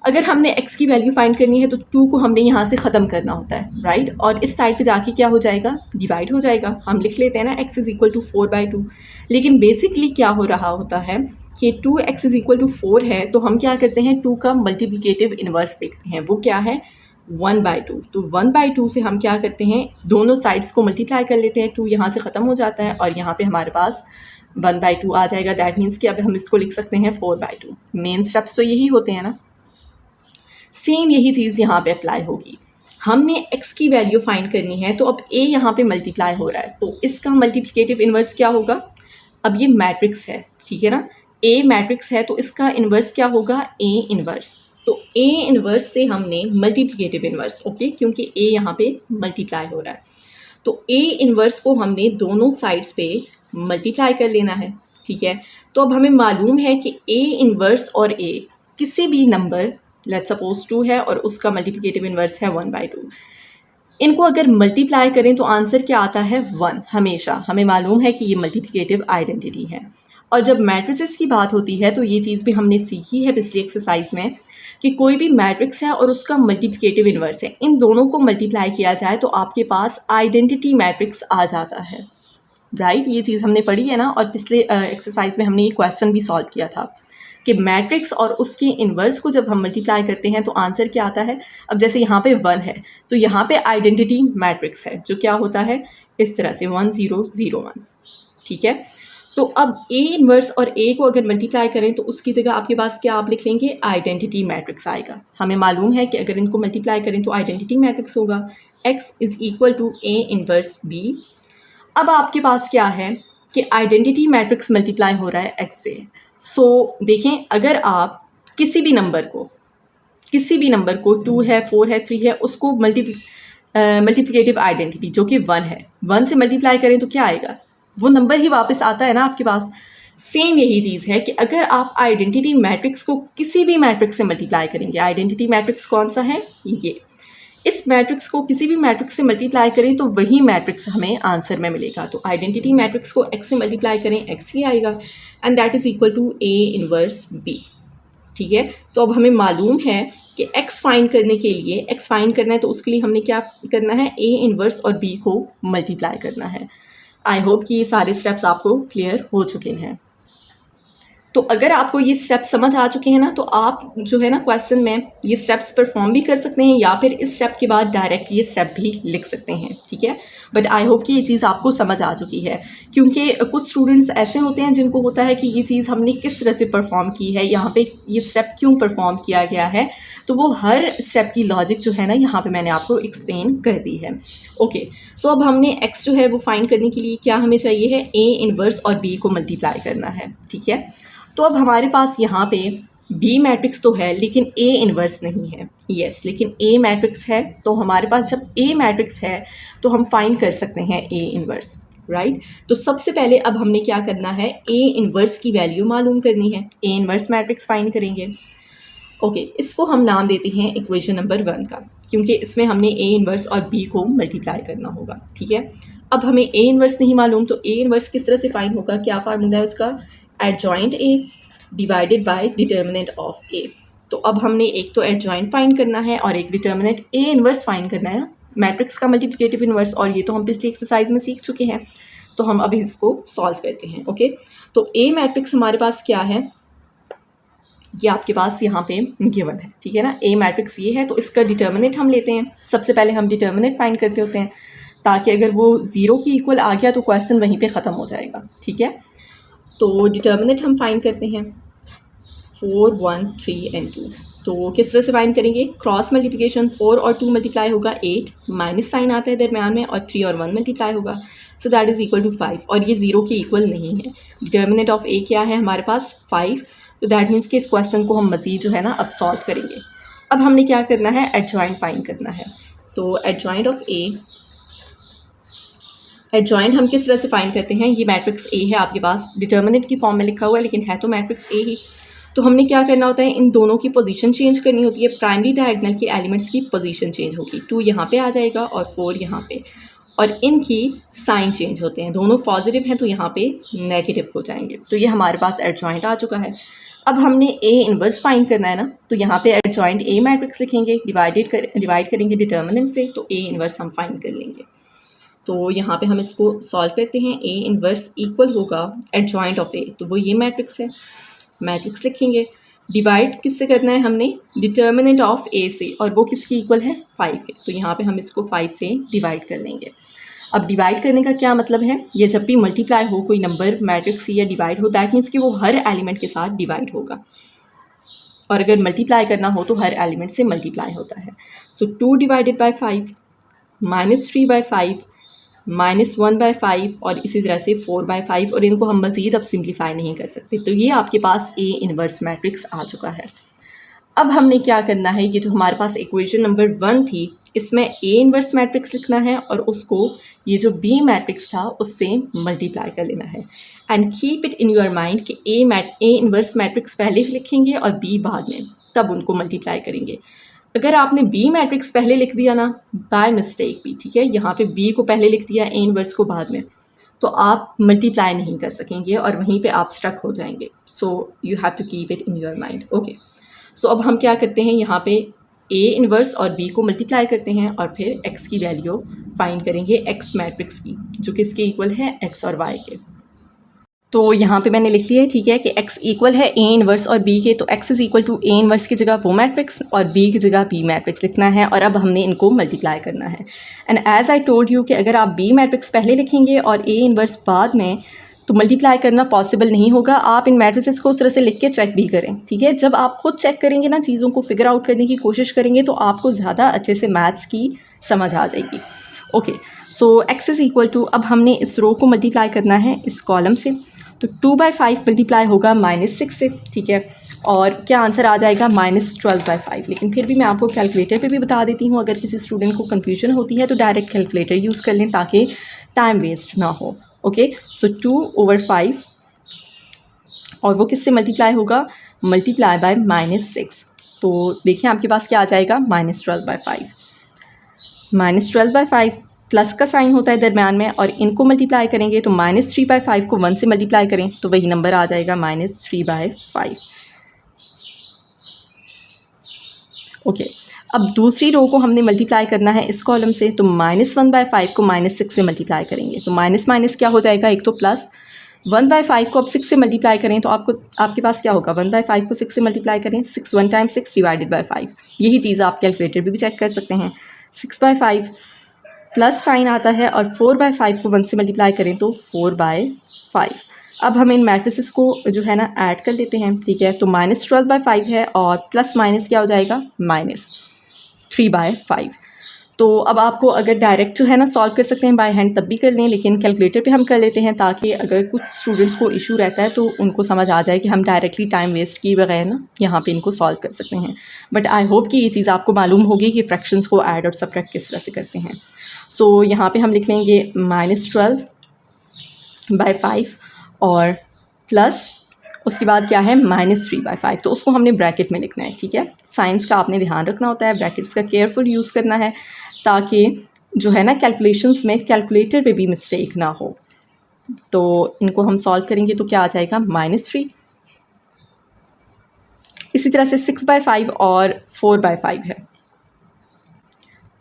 अगर हमने x की वैल्यू फाइंड करनी है तो 2 को हमने यहाँ से ख़त्म करना होता है, राइट। और इस साइड पे जाके क्या हो जाएगा, डिवाइड हो जाएगा। हम लिख लेते हैं ना x इज़ इक्वल टू 4/2, लेकिन बेसिकली क्या हो रहा होता है कि 2x इज़ इक्वल टू 4 है, तो हम क्या करते हैं 2 का मल्टीप्लिकेटिव इन्वर्स देखते हैं, वो क्या है 1/2। तो 1/2 से हम क्या करते हैं, दोनों साइड्स को मल्टीप्लाई कर लेते हैं, 2 यहाँ से ख़त्म हो जाता है और यहाँ पे हमारे पास 1/2 आ जाएगा। दैट मीन्स कि अब हम इसको लिख सकते हैं 4/2। मेन स्टेप्स तो यही होते हैं ना। सेम यही चीज़ यहाँ पे अप्लाई होगी। हमने x की वैल्यू फाइंड करनी है, तो अब a यहाँ पे मल्टीप्लाई हो रहा है, तो इसका मल्टीप्लिकेटिव इन्वर्स क्या होगा, अब ये मैट्रिक्स है, ठीक है ना, a मैट्रिक्स है तो इसका इन्वर्स क्या होगा, a इन्वर्स। तो a इन्वर्स से हमने मल्टीप्लिकेटिव इन्वर्स, ओके, क्योंकि a यहाँ पे मल्टीप्लाई हो रहा है, तो a इन्वर्स को हमने दोनों साइड्स पे मल्टीप्लाई कर लेना है, ठीक है। तो अब हमें मालूम है कि a इन्वर्स और a किसी भी नंबर, लेट्स सपोज 2 है और उसका मल्टीप्लिकेटिव इन्वर्स है 1/2, इनको अगर मल्टीप्लाई करें तो आंसर क्या आता है 1। हमेशा हमें मालूम है कि ये मल्टीप्लिकेटिव आइडेंटिटी है। और जब मैट्रिसेस की बात होती है तो ये चीज़ भी हमने सीखी है पिछली एक्सरसाइज में कि कोई भी मैट्रिक्स है और उसका मल्टीप्लिकेटिव इन्वर्स है, इन दोनों को मल्टीप्लाई किया जाए तो आपके पास आइडेंटिटी मैट्रिक्स आ जाता है, राइट। ये चीज़ हमने पढ़ी है ना, और पिछले एक्सरसाइज में हमने ये क्वेश्चन भी सॉल्व किया था कि मैट्रिक्स और उसके इन्वर्स को जब हम मल्टीप्लाई करते हैं तो आंसर क्या आता है। अब जैसे यहाँ पे 1 है तो यहाँ पे आइडेंटिटी मैट्रिक्स है, जो क्या होता है इस तरह से 1 0 0 1, ठीक है। तो अब a इन्वर्स और a को अगर मल्टीप्लाई करें तो उसकी जगह आपके पास क्या आप लिख लेंगे, आइडेंटिटी मैट्रिक्स आएगा। हमें मालूम है कि अगर इनको मल्टीप्लाई करें तो आइडेंटिटी मैट्रिक्स होगा x is equal to a inverse b। अब आपके पास क्या है कि आइडेंटिटी मैट्रिक्स मल्टीप्लाई हो रहा है x से। सो देखें, अगर आप किसी भी नंबर को 2 है 4 है 3 है, उसको मल्टीप्लिकेटिव आइडेंटिटी जो कि 1 है, 1 से मल्टीप्लाई करें तो क्या आएगा, वो नंबर ही वापस आता है ना आपके पास। सेम यही चीज़ है कि अगर आप आइडेंटिटी मैट्रिक्स को किसी भी मैट्रिक्स से मल्टीप्लाई करेंगे, आइडेंटिटी मैट्रिक्स कौन सा है, ये इस मैट्रिक्स को किसी भी मैट्रिक्स से मल्टीप्लाई करें तो वही मैट्रिक्स हमें आंसर में मिलेगा। तो आइडेंटिटी मैट्रिक्स को x से मल्टीप्लाई करें, x ही आएगा, and that is equal to A inverse B। ठीक है, तो अब हमें मालूम है कि x फाइंड करने के लिए, x फाइंड करना है तो उसके लिए हमने क्या करना है, A इनवर्स और B को मल्टीप्लाई करना है। आई होप कि ये सारे स्टेप्स आपको क्लियर हो चुके हैं। तो अगर आपको ये स्टेप्स समझ आ चुके हैं ना, तो आप जो है ना क्वेश्चन में ये स्टेप्स परफॉर्म भी कर सकते हैं या फिर इस स्टेप के बाद डायरेक्ट ये स्टेप भी लिख सकते हैं। ठीक है, बट आई होप कि ये चीज़ आपको समझ आ चुकी है, क्योंकि कुछ स्टूडेंट्स ऐसे होते हैं जिनको होता है कि ये चीज़ हमने किस तरह से परफॉर्म की है, यहाँ पे ये स्टेप क्यों परफॉर्म किया गया है, तो वो हर स्टेप की लॉजिक जो है ना यहाँ पे मैंने आपको एक्सप्लेन कर दी है। ओके, सो अब हमने x जो है वो फाइंड करने के लिए क्या हमें चाहिए है, a इनवर्स और b को मल्टीप्लाई करना है। ठीक है, तो अब हमारे पास यहाँ पे B मैट्रिक्स तो है लेकिन A इन्वर्स नहीं है। यस, लेकिन A मैट्रिक्स है, तो हमारे पास जब A मैट्रिक्स है तो हम फाइंड कर सकते हैं A इन्वर्स, राइट। तो सबसे पहले अब हमने क्या करना है, A इन्वर्स की वैल्यू मालूम करनी है, A इन्वर्स मैट्रिक्स फाइंड करेंगे। ओके, इसको हम नाम देते हैं इक्वेशन नंबर 1 का, क्योंकि इसमें हमने A इन्वर्स और B को मल्टीप्लाई करना होगा। ठीक है, अब हमें A इन्वर्स नहीं मालूम, तो A इन्वर्स किस तरह से फाइंड होगा, क्या फार्मूला है उसका, adjoint A divided by determinant of A। तो अब हमने एक तो एडजॉइंट फाइंड करना है और एक डिटर्मिनेंट A इन्वर्स फाइंड करना है ना, मैट्रिक्स का मल्टीप्लिकेटिव इन्वर्स, और ये तो हम पिछली एक्सरसाइज में सीख चुके हैं। तो हम अब इसको सॉल्व करते हैं। ओके, तो A मैट्रिक्स हमारे पास क्या है, ये आपके पास यहाँ पे गिवन है। ठीक है ना, A मैट्रिक्स ये है, तो इसका डिटर्मिनेंट हम लेते हैं। सबसे पहले हम डिटर्मिनेंट फाइंड करते होते हैं, ताकि अगर वो 0 की इक्वल आ गया तो क्वेश्चन वहीं पे ख़त्म हो जाएगा। ठीक है, तो डिटर्मिनेंट हम फाइंड करते हैं 4, 1, 3 एंड 2। तो किस तरह से फाइंड करेंगे, क्रॉस मल्टीप्लिकेशन, 4 और 2 मल्टीप्लाई होगा 8, माइनस साइन आता है दरम्यान में, और 3 और 1 मल्टीप्लाई होगा, so that is equal to 5, और ये 0 की इक्वल नहीं है। डिटर्मिनेंट ऑफ A क्या है हमारे पास, 5, तो दैट मीन्स कि इस क्वेश्चन को हम मज़ीद जो है ना अब सॉल्व करेंगे। अब हमने क्या करना है, एडजॉइंट फाइंड करना है। तो एडजॉइंट ऑफ A, एडजॉइंट हम किस तरह से फाइंड करते हैं, ये मैट्रिक्स A है आपके पास, डिटर्मिनेंट की फॉर्म में लिखा हुआ है लेकिन है तो मैट्रिक्स A ही। तो हमने क्या करना होता है, इन दोनों की पोजीशन चेंज करनी होती है। प्राइमरी डायगोनल के एलिमेंट्स की पोजीशन चेंज होगी, 2 यहाँ पे आ जाएगा और 4 यहाँ पे, और इनकी साइन चेंज होते हैं, दोनों पॉजिटिव हैं तो यहाँ पे नेगेटिव हो जाएंगे। तो ये हमारे पास एडजॉइंट आ चुका है। अब हमने A इन्वर्स फाइंड करना है ना, तो यहाँ पे एडजॉइंट A मैट्रिक्स लिखेंगे, डिवाइड करेंगे डिटर्मिनेंट से, तो A इन्वर्स हम फाइंड कर लेंगे। तो यहाँ पे हम इसको सॉल्व करते हैं, A इन्वर्स इक्वल होगा एडजॉइंट ऑफ A, तो वो ये मैट्रिक्स है, मैट्रिक्स लिखेंगे। डिवाइड किससे करना है हमने, डिटर्मिनेंट ऑफ A से, और वो किसकी इक्वल है, 5 है, तो यहाँ पे हम इसको 5 से डिवाइड कर लेंगे। अब डिवाइड करने का क्या मतलब है, ये जब भी मल्टीप्लाई हो कोई नंबर मैट्रिक्स या डिवाइड हो, दैट मीन्स कि वो हर एलिमेंट के साथ डिवाइड होगा, और अगर मल्टीप्लाई करना हो तो हर एलिमेंट से मल्टीप्लाई होता है। सो 2 डिवाइडेड बाई 5, -3 बाई 5, -1 बाई 5, और इसी तरह से 4 बाई 5, और इनको हम मज़ीद अब सिंप्लीफाई नहीं कर सकते। तो ये आपके पास A इन्वर्स मैट्रिक्स आ चुका है। अब हमने क्या करना है, ये जो हमारे पास इक्वेशन नंबर 1 थी, इसमें A इन्वर्स मैट्रिक्स लिखना है और उसको ये जो B मैट्रिक्स था उससे मल्टीप्लाई कर लेना है। And keep it in your mind कि A इन्वर्स मैट्रिक्स पहले लिखेंगे और B बाद में, तब उनको मल्टीप्लाई करेंगे। अगर आपने B मैट्रिक्स पहले लिख दिया ना बाय मिस्टेक भी, ठीक है, यहाँ पे B को पहले लिख दिया, A इन्वर्स को बाद में, तो आप मल्टीप्लाई नहीं कर सकेंगे और वहीं पे आप स्ट्रक हो जाएंगे। So you have to keep it in your mind. Okay, so अब हम क्या करते हैं, यहाँ पे A इन्वर्स और B को मल्टीप्लाई करते हैं और फिर X की वैल्यू फाइंड करेंगे, X मैट्रिक्स की, जो किसके इक्वल है, X और Y के। तो यहाँ पे मैंने लिख लिया है, ठीक है, कि x इक्वल है A इन्वर्स और B के, तो x is equal to A inverse की जगह वो मैट्रिक्स और B की जगह B मैट्रिक्स लिखना है, और अब हमने इनको मल्टीप्लाई करना है। And as I told you कि अगर आप B मैट्रिक्स पहले लिखेंगे और A इन्वर्स बाद में, तो मल्टीप्लाई करना पॉसिबल नहीं होगा। आप इन मैट्रिसेस को उस तरह से लिख के चेक भी करें, ठीक है। जब आप खुद चेक करेंगे ना, चीज़ों को फिगर आउट करने की कोशिश करेंगे, तो आपको ज़्यादा अच्छे से मैथ्स की समझ आ जाएगी। Okay, so x is equal to, अब हमने इस रो को मल्टीप्लाई करना है इस कॉलम से, तो 2 बाई 5 मल्टीप्लाई होगा -6 से, ठीक है, और क्या आंसर आ जाएगा, -12 बाई 5। लेकिन फिर भी मैं आपको कैलकुलेटर पे भी बता देती हूँ, अगर किसी स्टूडेंट को कन्फ्यूजन होती है तो डायरेक्ट कैलकुलेटर यूज़ कर लें ताकि टाइम वेस्ट ना हो। ओके, सो 2/5, और वो किससे मल्टीप्लाई होगा, मल्टीप्लाई बाय -6, तो देखिए आपके पास क्या आ जाएगा, -12 बाई 5। -12/5 प्लस का साइन होता है दरम्यान में, और इनको मल्टीप्लाई करेंगे तो -3/5 को 1 से मल्टीप्लाई करें तो वही नंबर आ जाएगा -3/5। ओके, अब दूसरी रो को हमने मल्टीप्लाई करना है इस कॉलम से, तो -1/5 को -6 से मल्टीप्लाई करेंगे तो माइनस माइनस क्या हो जाएगा, एक तो प्लस। 1/5 को अब 6 से मल्टीप्लाई करें तो आपके पास क्या होगा, 1/5 को 6 से मल्टीप्लाई करें, 6 1 टाइम 6 डिवाइडेड बाई 5। यही चीज़ आप कैलकुलेटर भी चेक कर सकते हैं। 6/5 प्लस साइन आता है, और 4/5 को 1 से मल्टीप्लाई करें तो 4/5। अब हम इन मैट्रिसेस को जो है ना ऐड कर लेते हैं, ठीक है। तो -12/5 है और प्लस माइनस क्या हो जाएगा, -3/5। तो अब आपको अगर डायरेक्ट जो है ना सॉल्व कर सकते हैं बाय हैंड तब भी कर लें, लेकिन कैलकुलेटर पे हम कर लेते हैं ताकि अगर कुछ स्टूडेंट्स को इशू रहता है तो उनको समझ आ जाए कि हम डायरेक्टली टाइम वेस्ट किए बगैर ना यहाँ पे इनको सॉल्व कर सकते हैं। बट आई होप कि ये चीज़ आपको मालूम होगी कि फ्रैक्शंस को ऐड और सबट्रैक्ट किस तरह से करते हैं। सो यहाँ पे हम लिख लेंगे -12/5 और प्लस उसके बाद क्या है -3/5, तो उसको हमने ब्रैकेट में लिखना है, ठीक है। साइंस का आपने ध्यान रखना होता है, ब्रैकेट्स का केयरफुल यूज़ करना है ताकि जो है ना कैलकुलेशंस में कैलकुलेटर पे भी मिस्टेक ना हो। तो इनको हम सॉल्व करेंगे तो क्या आ जाएगा, -3। इसी तरह से 6/5 और 4/5 है,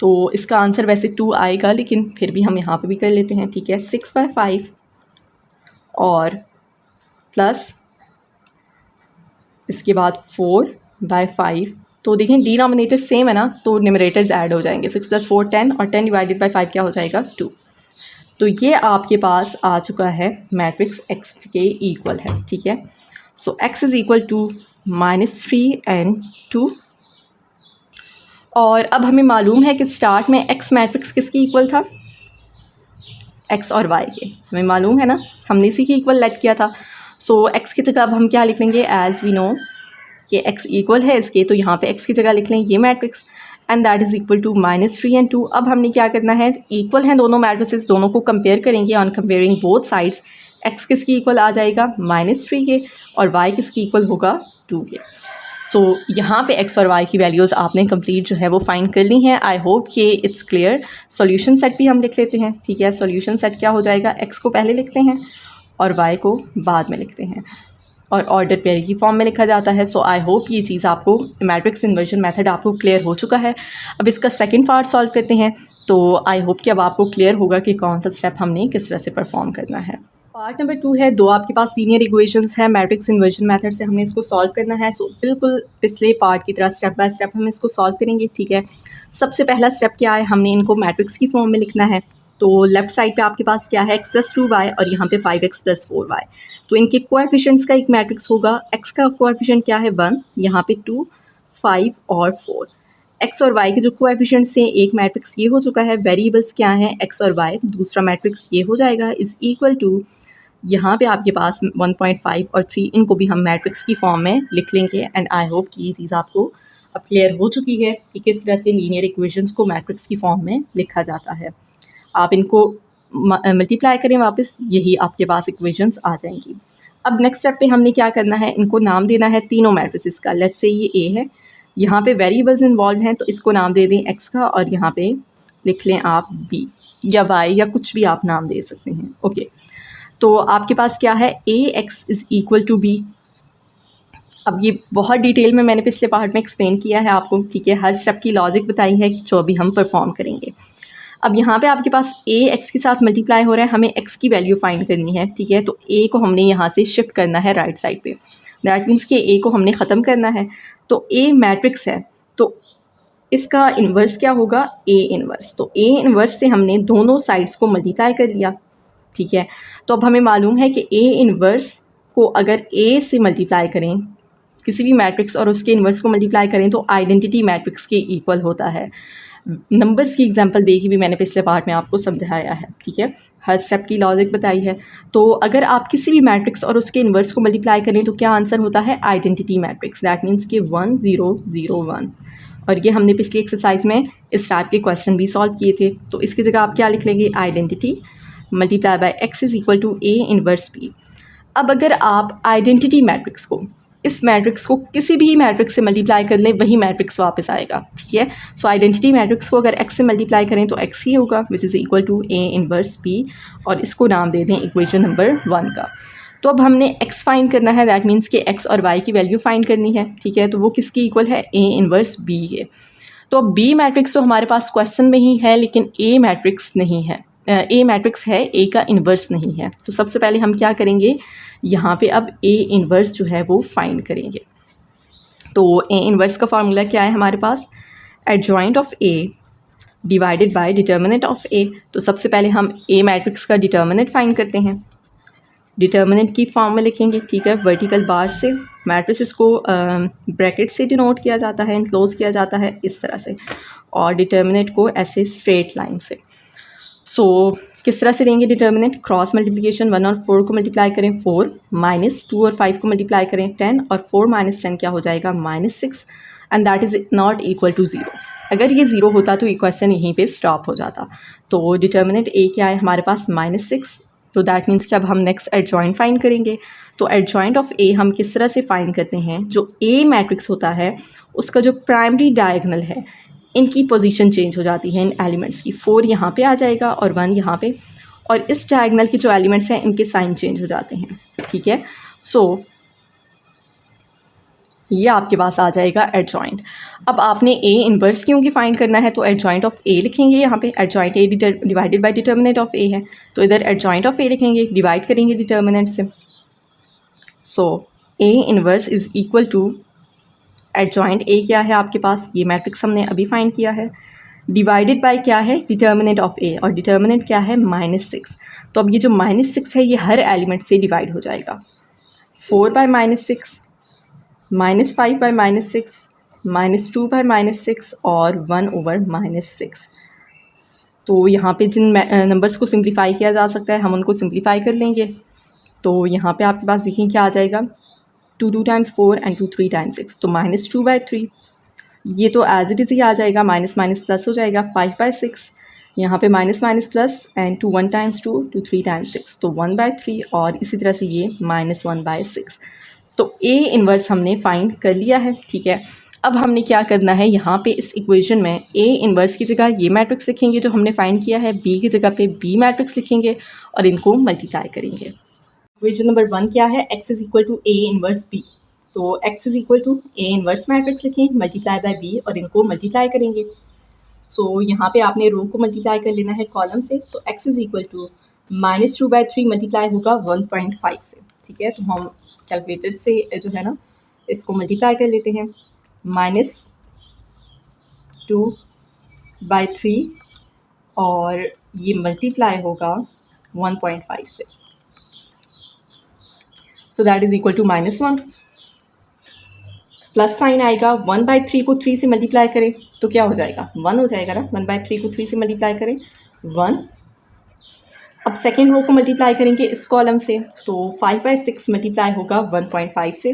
तो इसका आंसर वैसे 2 आएगा, लेकिन फिर भी हम यहाँ पे भी कर लेते हैं, ठीक है। 6/5 और प्लस इसके बाद 4/5, तो देखें डिनोमिनेटर सेम है ना, तो न्यूमरेटर्स ऐड हो जाएंगे। 6 + 4 10, और 10 डिवाइडेड बाई 5 क्या हो जाएगा, 2। तो ये आपके पास आ चुका है मैट्रिक्स x के इक्वल है, ठीक है। So x is equal to -3 and 2। और अब हमें मालूम है कि स्टार्ट में x मैट्रिक्स किसकी इक्वल था, x और y के, हमें मालूम है ना, हमने इसी के इक्वल लेट किया था। सो x की जगह अब हम क्या लिख लेंगे, एज़ वी नो कि x इक्वल है इसके, तो यहाँ पे x की जगह लिख लें ये matrix, and that is equal to -3 and 2। अब हमने क्या करना है, इक्वल हैं दोनों मैट्रिसेस, दोनों को कंपेयर करेंगे। On comparing both sides x किसकी इक्वल आ जाएगा, -3 के, और y किसकी इक्वल होगा, 2 के। सो यहाँ पे x और y की वैल्यूज़ आपने कंप्लीट जो है वो फाइंड कर ली हैं। आई होप कि इट्स क्लियर। सॉल्यूशन सेट भी हम लिख लेते हैं, ठीक है। सॉल्यूशन सेट क्या हो जाएगा, x को पहले लिखते हैं और y को बाद में लिखते हैं, और ऑर्डर पेयर की फॉर्म में लिखा जाता है। सो आई होप ये चीज़ आपको, मैट्रिक्स इन्वर्जन मेथड आपको क्लियर हो चुका है। अब इसका सेकंड पार्ट सॉल्व करते हैं, तो आई होप कि अब आपको क्लियर होगा कि कौन सा स्टेप हमने किस तरह से परफॉर्म करना है। पार्ट नंबर 2 है, दो आपके पास लीनियर इक्वेशंस है, मैट्रिक्स इन्वर्जन मेथड से हमने इसको सॉल्व करना है। सो बिल्कुल पिछले पार्ट की तरह स्टेप बाय स्टेप हम इसको सॉल्व करेंगे, ठीक है। सबसे पहला स्टेप क्या है, हमने इनको मैट्रिक्स की फॉर्म में लिखना है। तो लेफ़्ट साइड पे आपके पास क्या है, x + 2y और यहाँ पे 5x + 4y। तो इनके कोएफिशिएंट्स का एक मैट्रिक्स होगा। x का कोएफिशिएंट क्या है, 1, यहाँ पे 2, 5 और 4। x और y के जो कोएफिशिएंट्स हैं, एक मैट्रिक्स ये हो चुका है। वेरिएबल्स क्या हैं, x और y, दूसरा मैट्रिक्स ये हो जाएगा, इज़ इक्वल टू, यहाँ पे आपके पास 1.5 और 3, इनको भी हम मैट्रिक्स की फॉर्म में लिख लेंगे। एंड आई होप कि ये चीज़ आपको अब क्लियर हो चुकी है कि किस तरह से लीनियर इक्वेशंस को मैट्रिक्स की फॉर्म में लिखा जाता है। आप इनको मल्टीप्लाई करें वापस, यही आपके पास इक्वेशंस आ जाएंगी। अब नेक्स्ट स्टेप पे हमने क्या करना है, इनको नाम देना है तीनों मैट्रिसेस का। लेट्स से ये ए है, यहाँ पे वेरिएबल्स इन्वॉल्व हैं, तो इसको नाम दे दें x का, और यहाँ पे लिख लें आप b या y या कुछ भी आप नाम दे सकते हैं, ओके। तो आपके पास क्या है, ax is equal to b। अब ये बहुत डिटेल में मैंने पिछले पार्ट में एक्सप्लेन किया है आपको, ठीक है। हर स्टेप की लॉजिक बताई है जो भी हम परफॉर्म करेंगे। अब यहाँ पे आपके पास a x के साथ मल्टीप्लाई हो रहा है, हमें x की वैल्यू फाइंड करनी है, ठीक है। तो a को हमने यहाँ से शिफ्ट करना है राइट साइड पे, दैट मीन्स कि a को हमने ख़त्म करना है। तो a मैट्रिक्स है, तो इसका इन्वर्स क्या होगा, a इन्वर्स। तो a इन्वर्स से हमने दोनों साइड्स को मल्टीप्लाई कर लिया, ठीक है। तो अब हमें मालूम है कि a इन्वर्स को अगर a से मल्टीप्लाई करें, किसी भी मैट्रिक्स और उसके इन्वर्स को मल्टीप्लाई करें, तो आइडेंटिटी मैट्रिक्स के इक्वल होता है। नंबर्स की एग्जांपल देखी भी मैंने पिछले पार्ट में आपको समझाया है, ठीक है। हर स्टेप की लॉजिक बताई है। तो अगर आप किसी भी मैट्रिक्स और उसके इन्वर्स को मल्टीप्लाई करें तो क्या आंसर होता है, आइडेंटिटी मैट्रिक्स। दैट मीन्स कि 1 0 0 1। और ये हमने पिछली एक्सरसाइज में इस टाइप के क्वेश्चन भी सॉल्व किए थे। तो इसकी जगह आप क्या लिख लेंगे, identity multiply by x is equal to a inverse b। अब अगर आप आइडेंटिटी मैट्रिक्स को इस मैट्रिक्स को किसी भी मैट्रिक्स से मल्टीप्लाई कर लें वही मैट्रिक्स वापस आएगा, ठीक है। सो आइडेंटिटी मैट्रिक्स को अगर एक्स से मल्टीप्लाई करें तो एक्स ही होगा, which is equal to a inverse b, और इसको नाम दे दें इक्वेशन नंबर 1 का। तो अब हमने एक्स फाइंड करना है, दैट मीन्स कि एक्स और वाई की वैल्यू फाइंड करनी है, ठीक है। तो वो किसकी इक्वल है, ए इनवर्स बी है। तो अब बी मैट्रिक्स तो हमारे पास क्वेश्चन में ही है, लेकिन ए मैट्रिक्स नहीं है, ए मैट्रिक्स है, ए का इन्वर्स नहीं है। तो सबसे पहले हम क्या करेंगे, यहाँ पे अब ए इन्वर्स जो है वो फाइंड करेंगे। तो ए इन्वर्स का फार्मूला क्या है हमारे पास, adjoint of A divided by determinant of A. तो सबसे पहले हम ए मैट्रिक्स का डिटर्मिनेंट फाइंड करते हैं। डिटर्मिनेंट की फॉर्म में लिखेंगे, ठीक है, वर्टिकल बार से, मैट्रिसेस को ब्रैकेट से डिनोट किया जाता है, इनक्लोज किया जाता है इस तरह से, और डिटर्मिनेंट को ऐसे स्ट्रेट लाइन से। सो किस तरह से लेंगे डिटर्मिनेंट, क्रॉस मल्टीप्लिकेशन, 1 और 4 को मल्टीप्लाई करें 4, माइनस 2 और 5 को मल्टीप्लाई करें 10, और 4 माइनस 10 क्या हो जाएगा, -6, and that is not equal to 0। अगर ये 0 होता तो इक्वेशन यहीं पे स्टॉप हो जाता। तो डिटर्मिनेंट ए क्या है हमारे पास, -6। तो दैट मीन्स कि अब हम नेक्स्ट एडजॉइंट फाइंड करेंगे। तो एडजॉइंट ऑफ ए हम किस तरह से फाइंड करते हैं, जो ए मैट्रिक्स होता है उसका जो प्राइमरी डायगोनल है, इनकी पोजीशन चेंज हो जाती है इन एलिमेंट्स की, 4 यहाँ पे आ जाएगा और 1 यहाँ पे, और इस डायगोनल के जो एलिमेंट्स हैं इनके साइन चेंज हो जाते हैं, ठीक है। सो ये आपके पास आ जाएगा एडजॉइंट। अब आपने ए इन्वर्स क्योंकि फाइंड करना है, तो एडजॉइंट ऑफ ए लिखेंगे, यहाँ पे adjoint A divided by determinant of A है, तो इधर एडजॉइंट ऑफ ए लिखेंगे, डिवाइड करेंगे डिटर्मिनेंट से। So A inverse is equal to adjoint A क्या है आपके पास, ये मैट्रिक्स हमने अभी फाइंड किया है, डिवाइडेड बाय क्या है, डिटर्मिनेंट ऑफ ए, और डिटर्मिनेंट क्या है, -6। तो अब ये जो -6 है ये हर एलिमेंट से डिवाइड हो जाएगा, 4 बाय -6, -5 बाय -6, -2 बाय -6, और 1 ओवर -6। तो यहाँ पे जिन नंबर्स को सिंप्लीफाई किया जा सकता है हम उनको सिंप्लीफाई कर लेंगे। तो यहाँ पे आपके पास देखिए क्या आ जाएगा, 2 टाइम्स 4 एंड 2 टाइम्स 6, तो -2/3। ये तो एज इट इज़ ही आ जाएगा, माइनस माइनस प्लस हो जाएगा, 5/6, यहाँ पे minus minus plus, and 2 1 times 2, 2 3 times 6, तो 1/3, और इसी तरह से ये -1/6। तो ए इन्वर्स हमने फाइंड कर लिया है, ठीक है। अब हमने क्या करना है, यहाँ पे इस इक्वेशन में ए इन्वर्स की जगह ये मैट्रिक्स लिखेंगे जो हमने फाइंड किया है, बी की जगह पे बी मैट्रिक्स लिखेंगे और इनको मल्टीप्लाई करेंगे। इक्वेशन नंबर 1 क्या है, x is equal to a inverse b. तो x is equal to a inverse matrix लिखें, मल्टीप्लाई बाय बी, और इनको मल्टीप्लाई करेंगे। सो यहाँ पे आपने रो को मल्टीप्लाई कर लेना है कॉलम से। So x is equal to -2/3 multiply होगा 1.5 से, ठीक है। तो हम कैलकुलेटर से जो है ना इसको मल्टीप्लाई कर लेते हैं, -2/3, और ये मल्टीप्लाई होगा 1.5 से, so that is equal to -1। Plus sign आएगा, 1/3 को 3 से मल्टीप्लाई करें तो क्या हो जाएगा, 1 हो जाएगा ना, 1/3 को 3 से मल्टीप्लाई करें 1। अब सेकेंड रो को मल्टीप्लाई करेंगे इस कॉलम से, तो 5/6 मल्टीप्लाई होगा 1.5 से,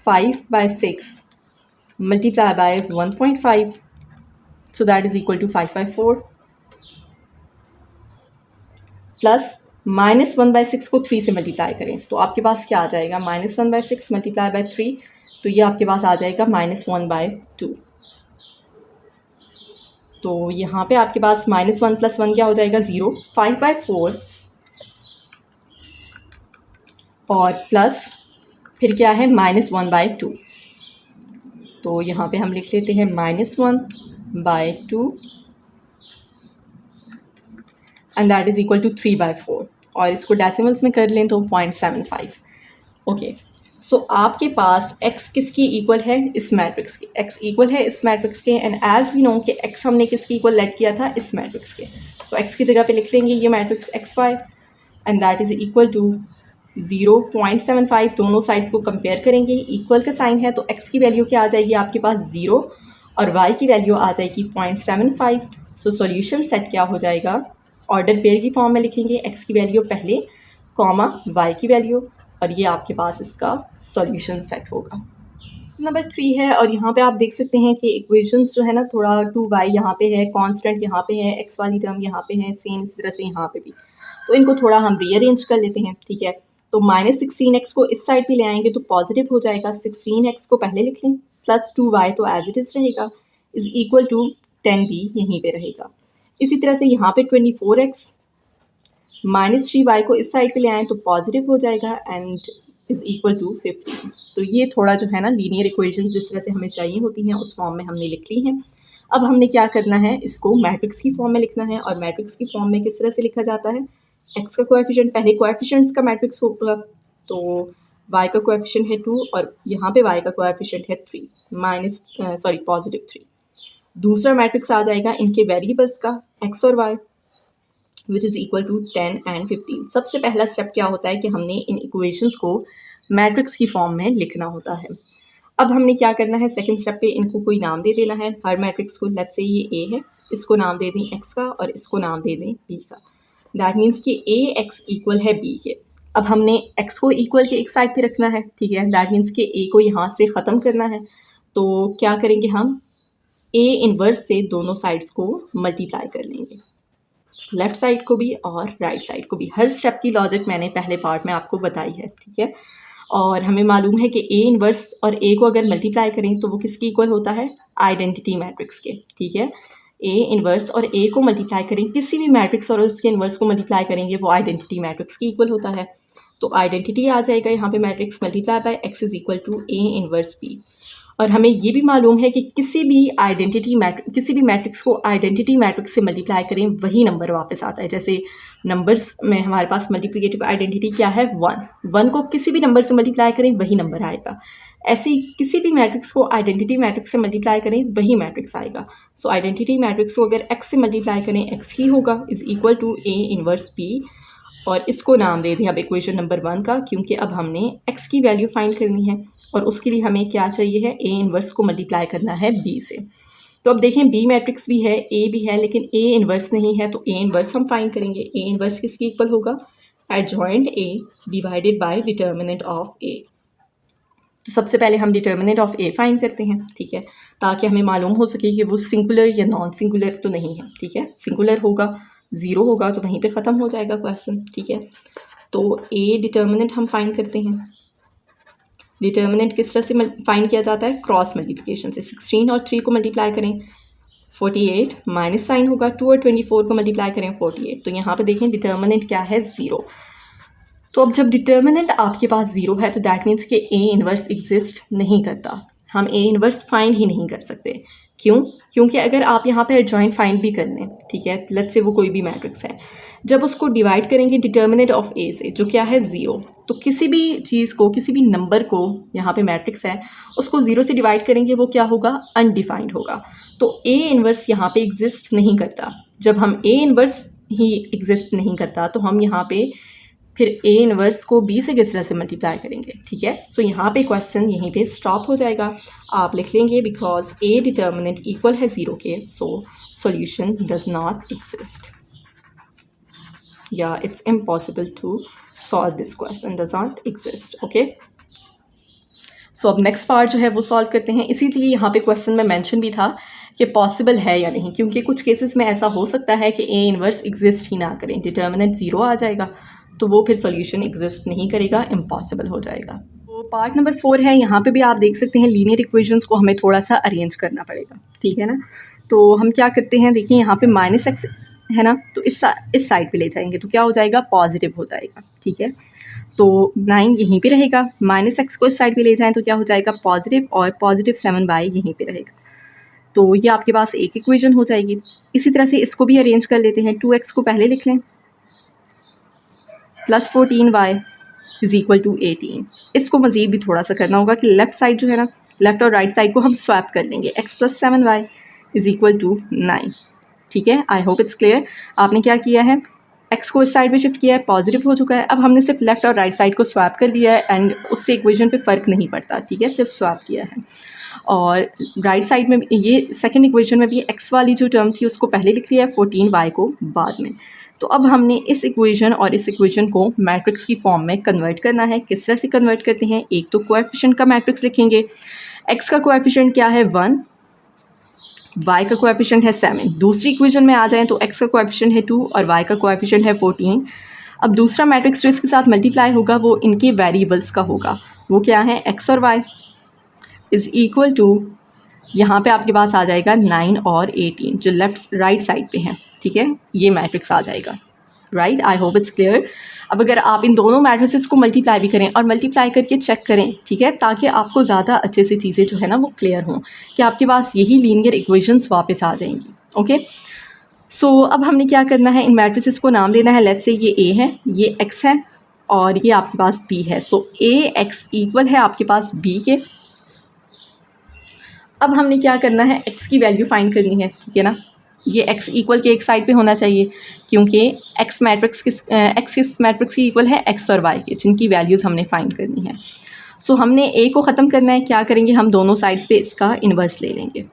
5/6 multiply by 1.5, so that is equal to 5/4, plus -1/6 को 3 से मल्टीप्लाई करें तो आपके पास क्या आ जाएगा, -1/6 मल्टीप्लाई बाय 3, तो ये आपके पास आ जाएगा -1/2। तो यहाँ पे आपके पास -1 + 1 क्या हो जाएगा, 0, 5/4, और प्लस फिर क्या है, -1/2। तो यहाँ पे हम लिख लेते हैं -1/2, and that is equal to 3/4, और इसको डेसिमल्स में कर लें तो 0.75। ओके, सो आपके पास x किसकी इक्वल है, इस मैट्रिक्स की, x इक्वल है इस मैट्रिक्स के, एंड एज वी नो कि x हमने किसकी इक्वल लेट किया था, इस मैट्रिक्स के। तो x की जगह पे लिख लेंगे ये matrix xy, and that is equal to 0.75। दोनों साइड्स को कंपेयर करेंगे, इक्वल का साइन है तो x की वैल्यू क्या आ जाएगी आपके पास 0, और y की वैल्यू आ जाएगी 0.75। सो सॉल्यूशन सेट क्या हो जाएगा, ऑर्डर पेयर की फॉर्म में लिखेंगे, x की वैल्यू पहले, कॉमा y की वैल्यू, और ये आपके पास इसका सॉल्यूशन सेट होगा। नंबर 3 है, और यहाँ पे आप देख सकते हैं कि इक्वेशंस जो है ना, थोड़ा 2y यहाँ पे है, कांस्टेंट यहाँ पे है, x वाली टर्म यहाँ पे है, सेम इसी तरह से यहाँ पे भी, तो इनको थोड़ा हम रीअरेंज कर लेते हैं, ठीक है। तो -16x को इस साइड पे ले आएंगे तो पॉजिटिव हो जाएगा, 16x को पहले लिख लें, प्लस 2y तो एज इट इज़ रहेगा, इज़ इक्वल टू 10b यहीं पे रहेगा। इसी तरह से यहाँ पे 24x -3y को इस साइड पे ले आएँ तो पॉजिटिव हो जाएगा एंड इज़ इक्वल टू 15। तो ये थोड़ा जो है ना लीनियर इक्वेशंस जिस तरह से हमें चाहिए होती हैं उस फॉर्म में हमने लिख ली हैं। अब हमने क्या करना है, इसको मैट्रिक्स की फॉर्म में लिखना है। और मैट्रिक्स की फॉर्म में किस तरह से लिखा जाता है, एक्स का कोएफिशिएंट पहले कोएफिशिएंट्स का मैट्रिक्स होगा, तो y का कोएफिशिएंट है 2 और यहाँ पे y का कोएफिशिएंट है 3 पॉजिटिव 3। दूसरा मैट्रिक्स आ जाएगा इनके वेरिएबल्स का x और y which is equal to 10 and 15। सबसे पहला स्टेप क्या होता है कि हमने इन इक्वेशंस को मैट्रिक्स की फॉर्म में लिखना होता है। अब हमने क्या करना है, सेकंड स्टेप पे इनको कोई नाम दे देना है हर मैट्रिक्स को। लेट्स से ये ए है, इसको नाम दे दें x का और इसको नाम दे दें b का। दैट मीन्स कि ए x इक्वल है b के। अब हमने x को इक्वल के एक साइड पे रखना है, ठीक है। दैट मीन्स कि a को यहाँ से ख़त्म करना है, तो क्या करेंगे हम a इनवर्स से दोनों साइड्स को मल्टीप्लाई कर लेंगे, लेफ़्ट साइड को भी और राइट साइड को भी। हर स्टेप की लॉजिक मैंने पहले पार्ट में आपको बताई है, ठीक है। और हमें मालूम है कि ए इनवर्स और ए को अगर मल्टीप्लाई करें तो वो किसके इक्वल होता है, आइडेंटिटी मैट्रिक्स के, ठीक है। ए इनवर्स और ए को मल्टीप्लाई करें, किसी भी मैट्रिक्स और उसके इनवर्स को मल्टीप्लाई करेंगे वो आइडेंटिटी मैट्रिक्स के इक्वल होता है। तो आइडेंटिटी आ जाएगा यहाँ पे matrix multiply by x is equal to a inverse b. और हमें ये भी मालूम है कि किसी भी मैट्रिक्स को आइडेंटिटी मैट्रिक्स से मल्टीप्लाई करें वही नंबर वापस आता है। जैसे नंबर्स में हमारे पास मल्टीप्लिकेटिव आइडेंटिटी क्या है, 1 को किसी भी नंबर से मल्टीप्लाई करें वही नंबर आएगा। ऐसे ही किसी भी मैट्रिक्स को आइडेंटिटी मैट्रिक्स से मल्टीप्लाई करें वही मैट्रिक्स आएगा। सो आइडेंटिटी मैट्रिक्स को अगर एक्स से मल्टीप्लाई करें एक्स ही होगा, is equal to a inverse b. और इसको नाम दे दें अब इक्वेशन नंबर 1 का, क्योंकि अब हमने x की वैल्यू फाइंड करनी है और उसके लिए हमें क्या चाहिए है, a इनवर्स को मल्टीप्लाई करना है b से। तो अब देखें b मैट्रिक्स भी है, a भी है, लेकिन a इनवर्स नहीं है, तो a इनवर्स हम फाइंड करेंगे। a इनवर्स किसकी इक्वल होगा, adjoint a divided by determinant of a। तो सबसे पहले हम डिटर्मिनेंट ऑफ a फाइंड करते हैं, ठीक है, ताकि हमें मालूम हो सके कि वो सिंगुलर या नॉन सिंगुलर तो नहीं है, ठीक है। सिंगुलर होगा, 0 होगा तो वहीं पे ख़त्म हो जाएगा क्वेश्चन, ठीक है। तो a डिटर्मिनेंट हम फाइंड करते हैं। डिटर्मिनेंट किस तरह से फाइंड किया जाता है, क्रॉस मल्टीप्लिकेशन से। 16 और 3 को मल्टीप्लाई करें 48, माइनस साइन होगा, 2 और 24 को मल्टीप्लाई करें 48। तो यहाँ पे देखें डिटर्मिनेंट क्या है, 0। तो अब जब डिटर्मिनेंट आपके पास 0 है तो दैट मीन्स कि a इनवर्स एग्जिस्ट नहीं करता, हम a इनवर्स फाइंड ही नहीं कर सकते। क्यों, क्योंकि अगर आप यहाँ पे एडजॉइंट फाइंड भी कर लें, ठीक है, लेट्स से वो कोई भी मैट्रिक्स है, जब उसको डिवाइड करेंगे डिटर्मिनेंट ऑफ a से जो क्या है 0, तो किसी भी चीज़ को, किसी भी नंबर को, यहाँ पे मैट्रिक्स है, उसको 0 से डिवाइड करेंगे वो क्या होगा, अनडिफाइंड होगा। तो a इनवर्स यहाँ पे एग्जिस्ट नहीं करता। जब हम a इनवर्स ही एग्जिस्ट नहीं करता तो हम यहाँ पे फिर a इनवर्स को b से किस तरह से मल्टीप्लाई करेंगे, ठीक है। सो यहाँ पे क्वेश्चन यहीं पे स्टॉप हो जाएगा। आप लिख लेंगे बिकॉज a डिटर्मिनेंट इक्वल है 0 के, so solution does not exist, या it's impossible to solve this question, does not exist. Okay, so अब नेक्स्ट पार्ट जो है वो सॉल्व करते हैं। इसीलिए यहाँ पे क्वेश्चन में मेंशन भी था कि पॉसिबल है या नहीं, क्योंकि कुछ केसेस में ऐसा हो सकता है कि a इनवर्स एग्जिस्ट ही ना करें, डिटर्मिनेंट 0 आ जाएगा तो वो फिर सॉल्यूशन एग्जिस्ट नहीं करेगा, इम्पॉसिबल हो जाएगा। तो पार्ट नंबर 4 है, यहाँ पे भी आप देख सकते हैं लीनियर इक्वेशंस को हमें थोड़ा सा अरेंज करना पड़ेगा, ठीक है ना। तो हम क्या करते हैं, देखिए यहाँ पे -x है ना, तो इस साइड पे ले जाएंगे तो क्या हो जाएगा, पॉजिटिव हो जाएगा, ठीक है। तो 9 यहीं पे रहेगा, -x को इस साइड पे ले जाएं तो क्या हो जाएगा, पॉजिटिव, और पॉजिटिव 7y यहीं पे रहेगा। तो ये आपके पास एक इक्वेशन हो जाएगी। इसी तरह से इसको भी अरेंज कर लेते हैं। 2x को पहले लिख लें, plus 14y is equal to 18। इसको मज़ीद भी थोड़ा सा करना होगा कि लेफ़्ट साइड जो है ना, लेफ़्ट और राइट साइड को हम स्वैप कर लेंगे। x plus 7y is equal to 9, ठीक है। I hope it's clear. आपने क्या किया है, x को इस साइड पे शिफ्ट किया है, पॉजिटिव हो चुका है। अब हमने सिर्फ लेफ़्ट और राइट साइड को स्वैप कर दिया है एंड उससे इक्वेशन पे फ़र्क नहीं पड़ता, ठीक है, सिर्फ स्वैप किया है। और राइट साइड में ये सेकंड इक्वेशन में भी x वाली जो टर्म थी उसको पहले लिख लिया है, 14y को बाद में। तो अब हमने इस इक्वेशन और इस इक्वेशन को मैट्रिक्स की फॉर्म में कन्वर्ट करना है। किस तरह से कन्वर्ट करते हैं, एक तो कोएफिशिएंट का मैट्रिक्स लिखेंगे। x का कोएफिशिएंट क्या है 1, y का कोएफिशिएंट है 7। दूसरी इक्वेशन में आ जाएं तो x का कोएफिशिएंट है 2 और y का कोएफिशिएंट है 14। अब दूसरा मैट्रिक्स जो इसके साथ मल्टीप्लाई होगा वो इनके वेरिएबल्स का होगा, वो क्या है, एक्स और वाई इज़ इक्वल टू, यहाँ पे आपके पास आ जाएगा 9 और 18 जो लेफ़्ट राइट साइड पे हैं, ठीक है, ये मैट्रिक्स आ जाएगा, right. I hope it's clear. अब अगर आप इन दोनों मैट्रिसेस को मल्टीप्लाई भी करें और मल्टीप्लाई करके चेक करें, ठीक है, ताकि आपको ज़्यादा अच्छे से चीज़ें जो है ना वो क्लियर हों कि आपके पास यही लीनियर इक्वेशंस वापस आ जाएंगी। ओके, सो अब हमने क्या करना है, इन मैट्रिसेस को नाम देना है। लेट्स से ये ए है, ये एक्स है और ये आपके पास बी है। सो ए एक्स इक्वल है आपके पास बी के। अब हमने क्या करना है, एक्स की वैल्यू फाइंड करनी है, ठीक है ना। ये एक्स इक्वल के एक साइड पे होना चाहिए क्योंकि एक्स किस मैट्रिक्स की इक्वल है, एक्स और वाई के, जिनकी वैल्यूज़ हमने फाइंड करनी है। सो हमने ए को ख़त्म करना है, क्या करेंगे, हम दोनों साइड्स पे इसका इन्वर्स ले लेंगे।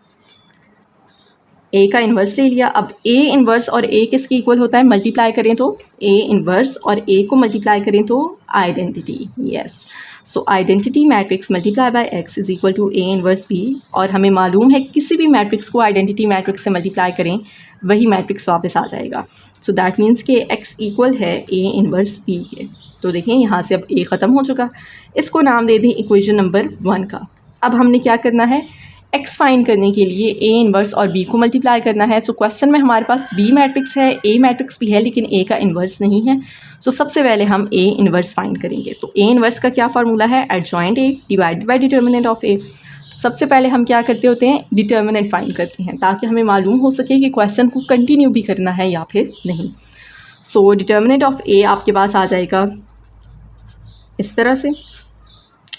ए का इन्वर्स ले लिया। अब ए इन्वर्स और ए किसकी इक्वल होता है, मल्टीप्लाई करें तो ए इन्वर्स और ए को मल्टीप्लाई करें तो identity, yes. So identity matrix multiply by x is equal to a inverse b. और हमें मालूम है किसी भी मैट्रिक्स को आइडेंटिटी मैट्रिक्स से मल्टीप्लाई करें वही मैट्रिक्स वापस आ जाएगा। सो दैट मीन्स कि एक्स इक्वल है ए इन्वर्स बी के। तो देखें यहाँ से अब ए ख़त्म हो चुका, इसको नाम दे दें इक्वेशन नंबर 1 का। अब हमने क्या करना है, एक्स फाइंड करने के लिए ए इन्वर्स और बी को मल्टीप्लाई करना है। सो क्वेश्चन में हमारे पास बी मैट्रिक्स है, ए मैट्रिक्स भी है, लेकिन ए का इन्वर्स नहीं है। सो सबसे पहले हम ए इन्वर्स फाइंड करेंगे। तो ए इन्वर्स का क्या फार्मूला है, adjoint A divided by determinant of A. सबसे पहले हम क्या करते होते हैं, डिटर्मिनेंट फाइंड करते हैं ताकि हमें मालूम हो सके कि क्वेश्चन को कंटिन्यू भी करना है या फिर नहीं। सो डिटर्मिनेंट ऑफ ए आपके पास आ जाएगा इस तरह से,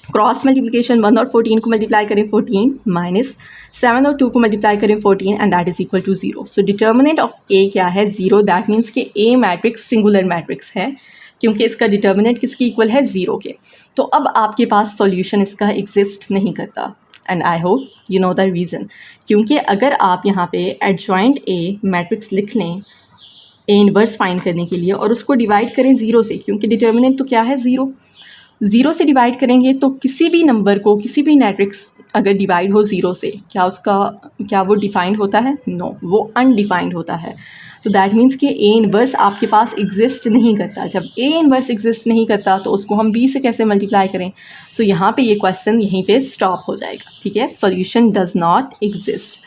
क्रॉस मल्टीप्लिकेशन 1 और 14 को मल्टीप्लाई करें 14 माइनस 7 और 2 को मल्टीप्लाई करें 14 and that is equal to 0। So determinant of A क्या है, 0। दैट मीन्स कि ए मैट्रिक्स सिंगुलर मैट्रिक्स है क्योंकि इसका डिटर्मिनेंट किसकी इक्वल है, 0 के। तो अब आपके पास सॉल्यूशन इसका एग्जिस्ट नहीं करता and I hope you know the reason. क्योंकि अगर आप यहाँ पे एडजॉइंट ए मैट्रिक्स लिख लें ए इनवर्स फाइंड करने के लिए और उसको डिवाइड करें 0 से, क्योंकि डिटर्मिनेंट तो क्या है, 0 से डिवाइड करेंगे तो किसी भी नंबर को, किसी भी मैट्रिक्स अगर डिवाइड हो 0 से, क्या वो डिफाइंड होता है, नो, वो अनडिफाइंड होता है। तो दैट मीन्स कि ए इनवर्स आपके पास एग्जिस्ट नहीं करता। जब ए इनवर्स एग्जिस्ट नहीं करता तो उसको हम बी से कैसे मल्टीप्लाई करें। सो यहाँ पे ये क्वेश्चन यहीं पे स्टॉप हो जाएगा, ठीक है। Solution does not exist.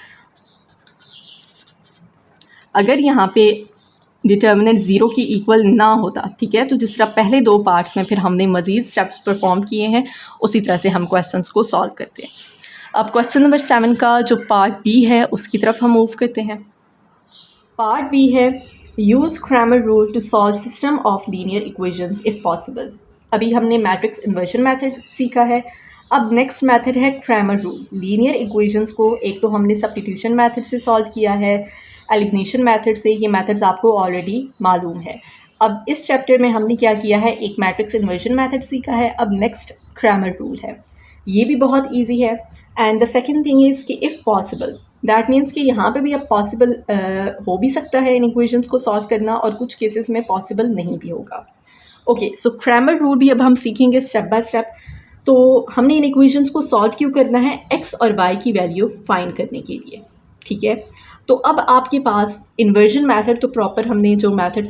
अगर यहाँ पे डिटर्मिनेंट 0 की इक्वल ना होता, ठीक है, तो जिस तरह पहले 2 पार्ट्स में फिर हमने मज़ीद स्टेप्स परफॉर्म किए हैं उसी तरह से हम क्वेश्चंस को सॉल्व करते हैं। अब क्वेश्चन नंबर 7 का जो पार्ट बी है उसकी तरफ हम मूव करते हैं। पार्ट बी है, use Cramer rule to solve system of linear equations if possible. अभी हमने मैट्रिक्स इन्वर्जन मेथड सीखा है, अब नेक्स्ट मेथड है क्रैमर रूल। लीनियर इक्वेशंस को एक तो हमने सब्स्टिट्यूशन मेथड से सॉल्व किया है, एलिमिनेशन मेथड से, ये मेथड्स आपको ऑलरेडी मालूम है। अब इस चैप्टर में हमने क्या किया है, एक मैट्रिक्स इन्वर्जन मेथड सीखा है, अब नेक्स्ट क्रैमर रूल है। ये भी बहुत इजी है। And the second thing is कि इफ़ पॉसिबल, दैट मीन्स कि यहाँ पे भी अब पॉसिबल हो भी सकता है इन इक्वेशंस को सॉल्व करना और कुछ केसेस में पॉसिबल नहीं भी होगा। ओके, सो क्रैमर रूल भी अब हम सीखेंगे स्टेप बाय स्टेप। तो हमने इन इक्वेशंस को सॉल्व क्यों करना है, एक्स और वाई की वैल्यू फाइंड करने के लिए, ठीक है। तो अब आपके पास इन्वर्जन मेथड तो प्रॉपर हमने जो मेथड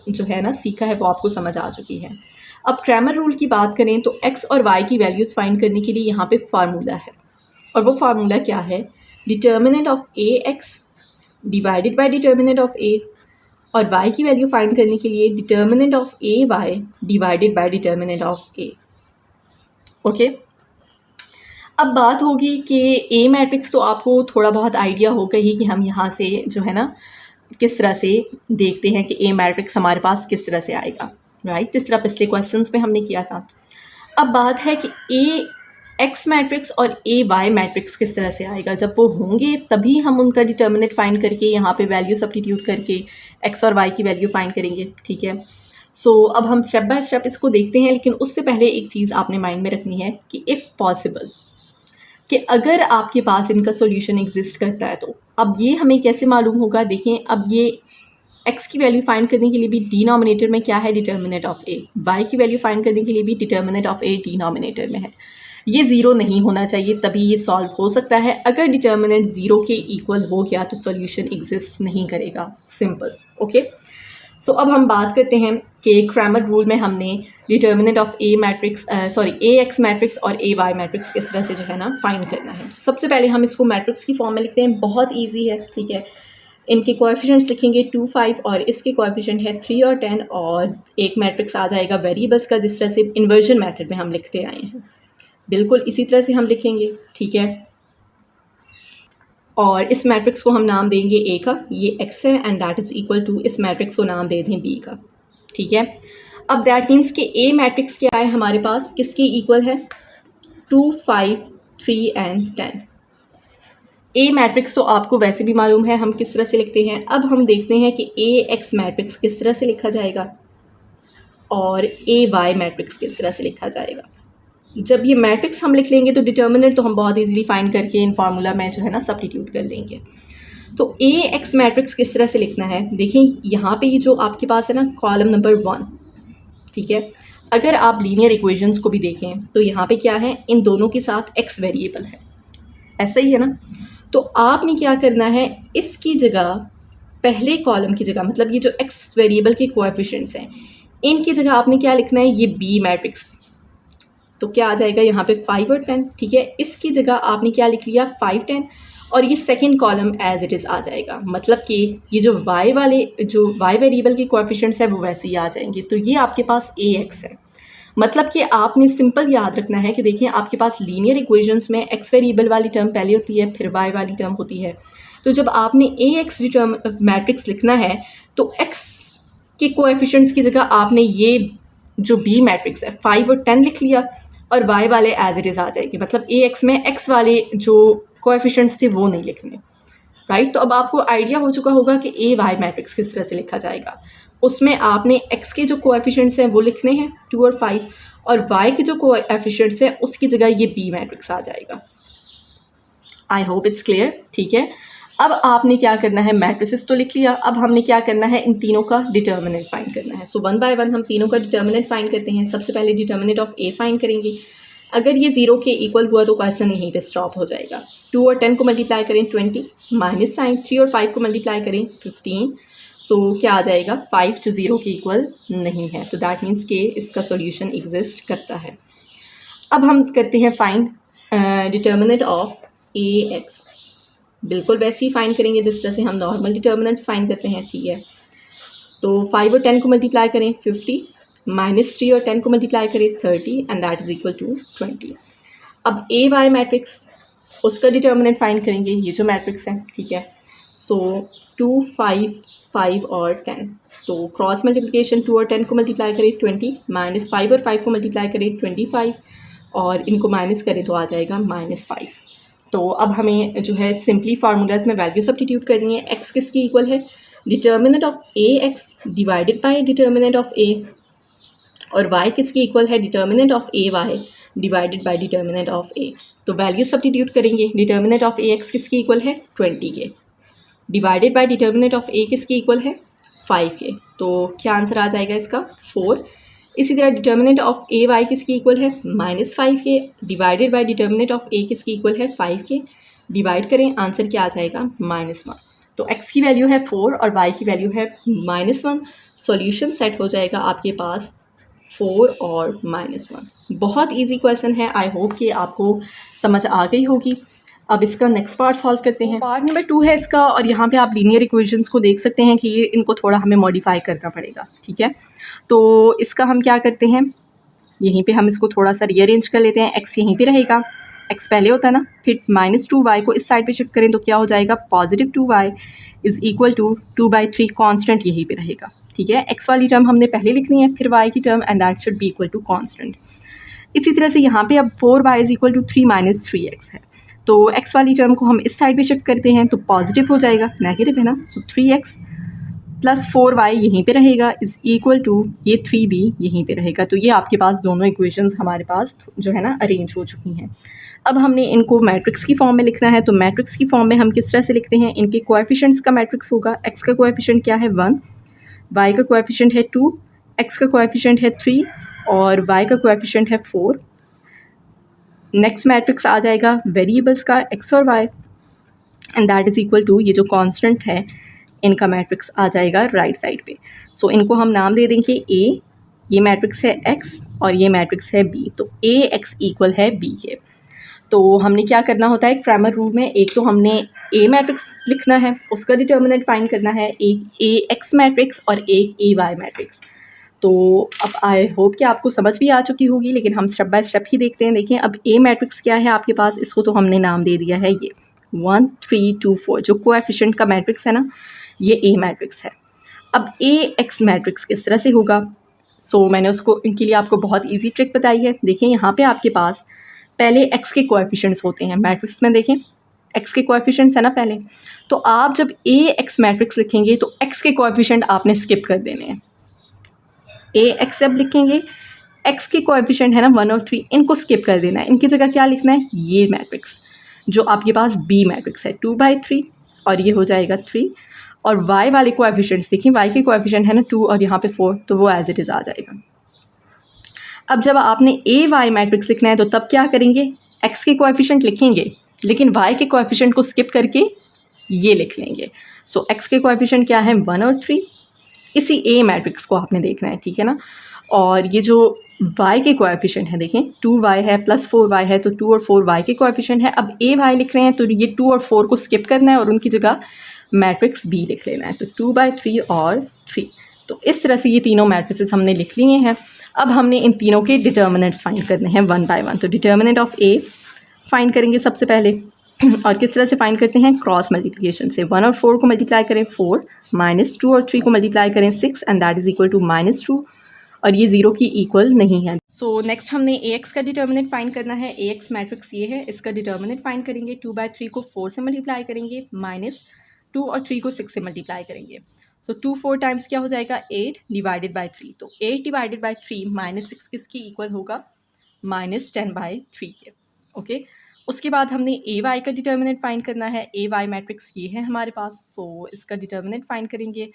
जो है ना सीखा है वो आपको समझ आ चुकी है। अब क्रैमर रूल की बात करें तो एक्स और वाई की वैल्यूज़ फाइंड करने के लिए यहाँ पे फार्मूला है, और वो फार्मूला क्या है, determinant of A X divided by determinant of A, और वाई की वैल्यू फाइंड करने के लिए determinant of A Y divided by determinant of A. Okay, अब बात होगी कि ए मैट्रिक्स तो आपको थोड़ा बहुत आइडिया होगा ही कि हम यहाँ से जो है ना किस तरह से देखते हैं कि ए मैट्रिक्स हमारे पास किस तरह से आएगा, राइट, जिस तरह पिछले क्वेश्चंस में हमने किया था। अब बात है कि ए एक्स मैट्रिक्स और ए वाई मैट्रिक्स किस तरह से आएगा। जब वो होंगे तभी हम उनका डिटर्मिनेंट फाइंड करके यहाँ पे वैल्यू सब्स्टिट्यूट करके एक्स और वाई की वैल्यू फाइंड करेंगे, ठीक है। सो अब हम स्टेप बाय स्टेप इसको देखते हैं, लेकिन उससे पहले एक चीज़ आपने माइंड में रखनी है कि इफ़ पॉसिबल, कि अगर आपके पास इनका सॉल्यूशन एग्जिस्ट करता है तो अब ये हमें कैसे मालूम होगा। देखें, अब ये एक्स की वैल्यू फाइंड करने के लिए भी डिनोमिनेटर में क्या है, डिटर्मिनेंट ऑफ ए, वाई की वैल्यू फाइंड करने के लिए भी डिटर्मिनेंट ऑफ ए डिनोमिनेटर में है। ये 0 नहीं होना चाहिए तभी ये सॉल्व हो सकता है। अगर डिटर्मिनेंट 0 के इक्वल हो गया तो सॉल्यूशन एग्जिस्ट नहीं करेगा, सिंपल। ओके, सो अब हम बात करते हैं कि क्रैमर रूल में हमने determinant of A matrix A X matrix और ए वाई मैट्रिक्स किस तरह से जो है ना फाइंड करना है। सबसे पहले हम इसको मैट्रिक्स की फॉर्म में लिखते हैं, बहुत ईजी है, ठीक है। इनके कोएफिशिएंट्स लिखेंगे 2, 5 और इसके कोएफिशिएंट है 3 और 10, और एक मैट्रिक्स आ जाएगा वेरिएबल्स का, जिस तरह से इन्वर्जन मेथड में हम लिखते आए हैं, बिल्कुल इसी तरह से हम लिखेंगे, ठीक है। और इस मैट्रिक्स को हम नाम देंगे ए का, ये एक्स है, and that is equal to इस मैट्रिक्स को नाम दे दें बी का, ठीक है। अब दैट मीन्स कि ए मैट्रिक्स क्या है हमारे पास, किसके इक्वल है, 2, 5, 3 एंड 10। ए मैट्रिक्स तो आपको वैसे भी मालूम है हम किस तरह से लिखते हैं। अब हम देखते हैं कि ए एक्स मैट्रिक्स किस तरह से लिखा जाएगा और ए वाई मैट्रिक्स किस तरह से लिखा जाएगा। जब ये मैट्रिक्स हम लिख लेंगे तो डिटर्मिनेंट तो हम बहुत इजीली फाइंड करके इन फार्मूला में जो है ना सब्स्टिट्यूट कर देंगे। तो ए एक्स मैट्रिक्स किस तरह से लिखना है, देखिए यहाँ पे ये जो आपके पास है ना कॉलम नंबर 1, ठीक है। अगर आप लीनियर इक्वेशंस को भी देखें तो यहाँ पे क्या है, इन दोनों के साथ एक्स वेरिएबल है, ऐसा ही है ना। तो आपने क्या करना है, इसकी जगह पहले कॉलम की जगह, मतलब ये जो एक्स वेरिएबल के कोएफिशिएंट्स हैं इनकी जगह आपने क्या लिखना है, ये बी मैट्रिक्स। तो क्या आ जाएगा यहाँ पे 5 और 10, ठीक है। इसकी जगह आपने क्या लिख लिया, 5, 10, और ये second column as it is आ जाएगा। मतलब कि ये जो वाई वाले जो वाई वेरिएबल के कोएफिशिएंट्स है वो वैसे ही आ जाएंगे। तो ये आपके पास ए एक्स है। मतलब कि आपने सिंपल याद रखना है कि देखिए आपके पास लीनियर इक्वेशंस में एक्स वेरिएबल वाली टर्म पहले होती है, फिर वाई वाली टर्म होती है। तो जब आपने ए एक्स टर्म मैट्रिक्स लिखना है तो एक्स के कोएफिशिएंट्स की जगह आपने ये जो बी मैट्रिक्स है 5 और 10 लिख लिया, और वाई वाले एज इट इज़ आ जाएंगे। मतलब ए एक्स में एक्स वाले जो कोएफिशिएंट्स थे वो नहीं लिखने, राइट। तो अब आपको आइडिया हो चुका होगा कि ए वाई मैट्रिक्स किस तरह से लिखा जाएगा। उसमें आपने एक्स के जो कोएफिशिएंट्स हैं वो लिखने हैं 2 और 5, और वाई के जो कोएफिशिएंट्स हैं उसकी जगह ये बी मैट्रिक्स आ जाएगा। आई होप इट्स क्लियर, ठीक है। अब आपने क्या करना है, मैट्रिसेस तो लिख लिया, अब हमने क्या करना है, इन तीनों का डिटर्मिनेंट फाइंड करना है। सो 1 बाय 1 हम तीनों का डिटर्मिनेंट फाइंड करते हैं। सबसे पहले डिटर्मिनेंट ऑफ ए फाइंड करेंगे। अगर ये 0 के इक्वल हुआ तो क्वेश्चन यहीं पे स्टॉप हो जाएगा। 2 और 10 को मल्टीप्लाई करें 20, माइनस साइन, 3 और 5 को मल्टीप्लाई करें 15, तो क्या आ जाएगा, 5 जो 0 के इक्वल नहीं है। तो दैट मीन्स कि इसका सॉल्यूशन एग्जिस्ट करता है। अब हम करते हैं find determinant of A x. बिल्कुल वैसे ही फाइंड करेंगे जिस तरह से हम नॉर्मल डिटर्मिनेंट्स फाइंड करते हैं, ठीक है। तो 5 और 10 को मल्टीप्लाई करें 50, माइनस 3 और 10 को मल्टीप्लाई करें 30, and that is equal to 20। अब ए वाई मैट्रिक्स उसका डिटर्मिनेंट फाइंड करेंगे, ये जो मैट्रिक्स है, ठीक है। सो 2, 5, 5 और 10, तो क्रॉस मल्टीप्लिकेशन 2 और 10 को मल्टीप्लाई करें 20, माइनस 5 और 5 को मल्टीप्लाई करें 25, और इनको माइनस करें तो आ जाएगा -5। तो अब हमें जो है सिंपली फार्मूलाज में वैल्यू सब्स्टिट्यूट करनी है। एक्स किसकी इक्वल है, determinant of A X divided by determinant of A, और वाई किसकी इक्वल है, determinant of A Y divided by determinant of A. तो वैल्यू सब्स्टिट्यूट करेंगे। डिटर्मिनेंट ऑफ ए एक्स किसकी इक्वल है, 20 के, divided by determinant of A किसकी equal है, 5 के। तो क्या आंसर आ जाएगा इसका, 4। इसी तरह डिटर्मिनेंट ऑफ ए वाई किसकी इक्वल है, -5 के, divided by determinant of A किसकी इक्वल है, 5 के। डिवाइड करें, आंसर क्या आ जाएगा, -1। तो x की वैल्यू है 4 और y की वैल्यू है -1। सॉल्यूशन सेट हो जाएगा आपके पास 4 और -1। बहुत इजी क्वेश्चन है, आई होप कि आपको समझ आ गई होगी। अब इसका नेक्स्ट पार्ट सॉल्व करते हैं। पार्ट नंबर 2 है इसका, और यहाँ पे आप लीनियर इक्वेशंस को देख सकते हैं कि ये इनको थोड़ा हमें मॉडिफाई करना पड़ेगा, ठीक है। तो इसका हम क्या करते हैं, यहीं पे हम इसको थोड़ा सा रीअरेंज कर लेते हैं। x यहीं पे रहेगा, x पहले होता है ना, फिर -2y को इस साइड पे शिफ्ट करें तो क्या हो जाएगा, +2y is equal to 2/3 constant यहीं पे रहेगा, ठीक है। x वाली टर्म हमने पहले लिखनी है, फिर y की term, and that should be equal to constant. इसी तरह से यहाँ पे अब 4y is equal to 3 - 3x है, तो x वाली टर्म को हम इस साइड पे शिफ्ट करते हैं तो पॉजिटिव हो जाएगा, नेगेटिव है ना। सो 3x + 4y यहीं पे रहेगा इज़ इक्वल टू ये 3 भी यहीं पे रहेगा। तो ये आपके पास दोनों इक्वेशंस हमारे पास जो है ना अरेंज हो चुकी हैं। अब हमने इनको मैट्रिक्स की फॉर्म में लिखना है। तो मैट्रिक्स की फॉर्म में हम किस तरह से लिखते हैं, इनके कोएफिशिएंट्स का मैट्रिक्स होगा। x का कोएफिशिएंट क्या है, 1, y का कोएफिशिएंट है 2, x का कोएफिशिएंट है 3, और y का कोएफिशिएंट है 4। नेक्स्ट मैट्रिक्स आ जाएगा वेरिएबल्स का x और y, and that is equal to ये जो कांस्टेंट है इनका मैट्रिक्स आ जाएगा राइट साइड पे। सो इनको हम नाम दे देंगे ए, ये मैट्रिक्स है एक्स और ये मैट्रिक्स है बी, तो ए एक्स इक्वल है बी है। तो हमने क्या करना होता है क्रैमर रूल में, एक तो हमने ए मैट्रिक्स लिखना है, उसका डिटर्मिनेंट फाइंड करना है, एक ए एक्स मैट्रिक्स और एक ए वाई मैट्रिक्स। तो अब आई होप कि आपको समझ भी आ चुकी होगी, लेकिन हम स्टेप बाय स्टेप ही देखते हैं। देखिए अब ए मैट्रिक्स क्या है आपके पास, इसको तो हमने नाम दे दिया है ये 1 3 2 4, जो कोएफिशिएंट का मैट्रिक्स है ना, ये ए मैट्रिक्स है। अब ए एक्स मैट्रिक्स किस तरह से होगा, मैंने उसको इनके लिए आपको बहुत ईजी ट्रिक बताई है। देखिए यहाँ पे आपके पास पहले एक्स के कोएफिशिएंट्स होते हैं मैट्रिक्स में, देखें एक्स के कोएफिशिएंट्स है ना पहले, तो आप जब ए एक्स मैट्रिक्स लिखेंगे तो एक्स के कोएफिशिएंट आपने स्किप कर देने हैं। ए एक्स जब लिखेंगे, एक्स के कोएफिशिएंट है ना 1 और 3, इनको स्किप कर देना है, इनकी जगह क्या लिखना है, ये मैट्रिक्स जो आपके पास बी मैट्रिक्स है 2/3 और ये हो जाएगा 3। और y वाले कोएफिशिएंट्स देखिए, y के कोएफिशिएंट है ना 2 और यहाँ पे 4, तो वो एज इट इज़ आ जाएगा। अब जब आपने ए वाई मैट्रिक्स लिखना है तो तब क्या करेंगे, x के कोएफिशिएंट लिखेंगे लेकिन y के कोएफिशिएंट को स्किप करके ये लिख लेंगे। सो x के कोएफिशिएंट क्या है 1 और 3, इसी ए मैट्रिक्स को आपने देखना है, ठीक है ना। और ये जो y के कोएफिशिएंट है देखें 2y है प्लस 4y है, तो 2 और 4y के कोएफिशिएंट है। अब ए वाई लिख रहे हैं तो ये 2 और 4 को स्किप करना है और उनकी जगह मैट्रिक्स बी लिख लेना है, तो 2/3 और 3। तो इस तरह से ये तीनों मैट्रिसेस हमने लिख लिए हैं। अब हमने इन तीनों के डिटर्मिनेंट्स फाइंड करने हैं 1 बाय 1। तो डिटर्मिनेंट ऑफ ए फाइंड करेंगे सबसे पहले, और किस तरह से फाइंड करते हैं, क्रॉस मल्टीप्लिकेशन से। 1 और 4 को मल्टीप्लाई करें 4, -2 और 3 को मल्टीप्लाई करें 6 and that is equal to -2, और ये 0 की इक्वल नहीं है। सो नेक्स्ट हमने ए एक्स का डिटर्मिनेंट फाइंड करना है। ए एक्स मैट्रिक्स ये है, इसका डिटर्मिनेंट फाइंड करेंगे। 2/3 को 4 से मल्टीप्लाई करेंगे, -2 और 3 को 6 से मल्टीप्लाई करेंगे। सो 2 4 टाइम्स क्या हो जाएगा 8 डिवाइडेड बाई 3, तो 8 डिवाइडेड बाई 3 -6 किसकी इक्वल होगा, -10/3 के। ओके, उसके बाद हमने ए वाई का डिटर्मिनेंट फाइंड करना है। ए वाई मैट्रिक्स ये है हमारे पास, सो इसका डिटर्मिनेंट फाइंड करेंगे।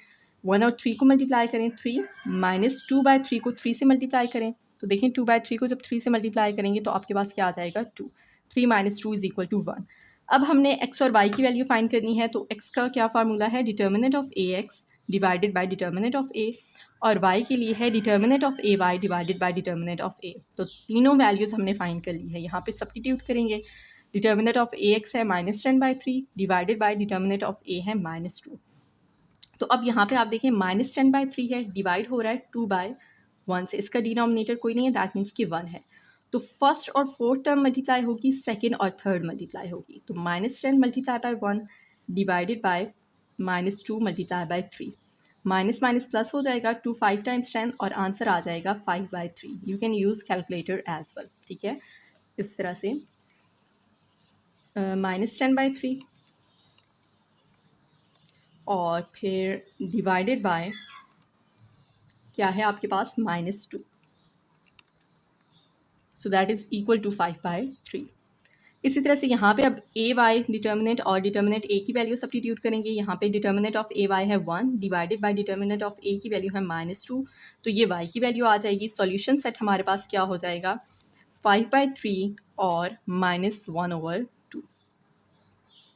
1 और 3 को मल्टीप्लाई करें 3, -2/3 को 3 से मल्टीप्लाई करें, तो देखें 2/3 को जब 3 से मल्टीप्लाई करेंगे तो आपके पास क्या आ जाएगा 2, 3 - 2 इज इक्वल टू 1। अब हमने x और y की वैल्यू फाइंड करनी है, तो x का क्या फार्मूला है, determinant of A X divided by determinant of A, और y के लिए है determinant of A Y divided by determinant of A. तो तीनों वैल्यूज़ हमने फाइंड कर ली है, यहाँ पे सब्स्टिट्यूट करेंगे। डिटर्मिनेंट ऑफ ए एक्स है -10/3 divided by determinant of A है -2। तो अब यहाँ पे आप देखिए -10/3 है, डिवाइड हो रहा है 2/1 से, इसका डिनोमिनेटर कोई नहीं है, दैट मीन्स कि 1 है। तो फर्स्ट और फोर्थ टर्म मल्टीप्लाई होगी, सेकंड और थर्ड मल्टीप्लाई होगी, तो -10 multiply by 1 divided by -2 multiply by 3, minus minus plus हो जाएगा, 2 5 टाइम्स 10 और आंसर आ जाएगा 5/3। You can use calculator as well, ठीक है। इस तरह से -10/3 और फिर डिवाइडेड बाय क्या है आपके पास -2, so that is equal to 5/3। इसी तरह से यहाँ पे अब ए वाई डिटर्मिनेंट और डिटर्मिनेंट ए की वैल्यू सब्स्टिट्यूट करेंगे। यहाँ पे डिटर्मिनेंट ऑफ ए वाई है 1 डिवाइडेड बाय डिटर्मिनेंट ऑफ ए की वैल्यू है -2, तो ये वाई की वैल्यू आ जाएगी। सॉल्यूशन सेट हमारे पास क्या हो जाएगा 5/3 और -1/2।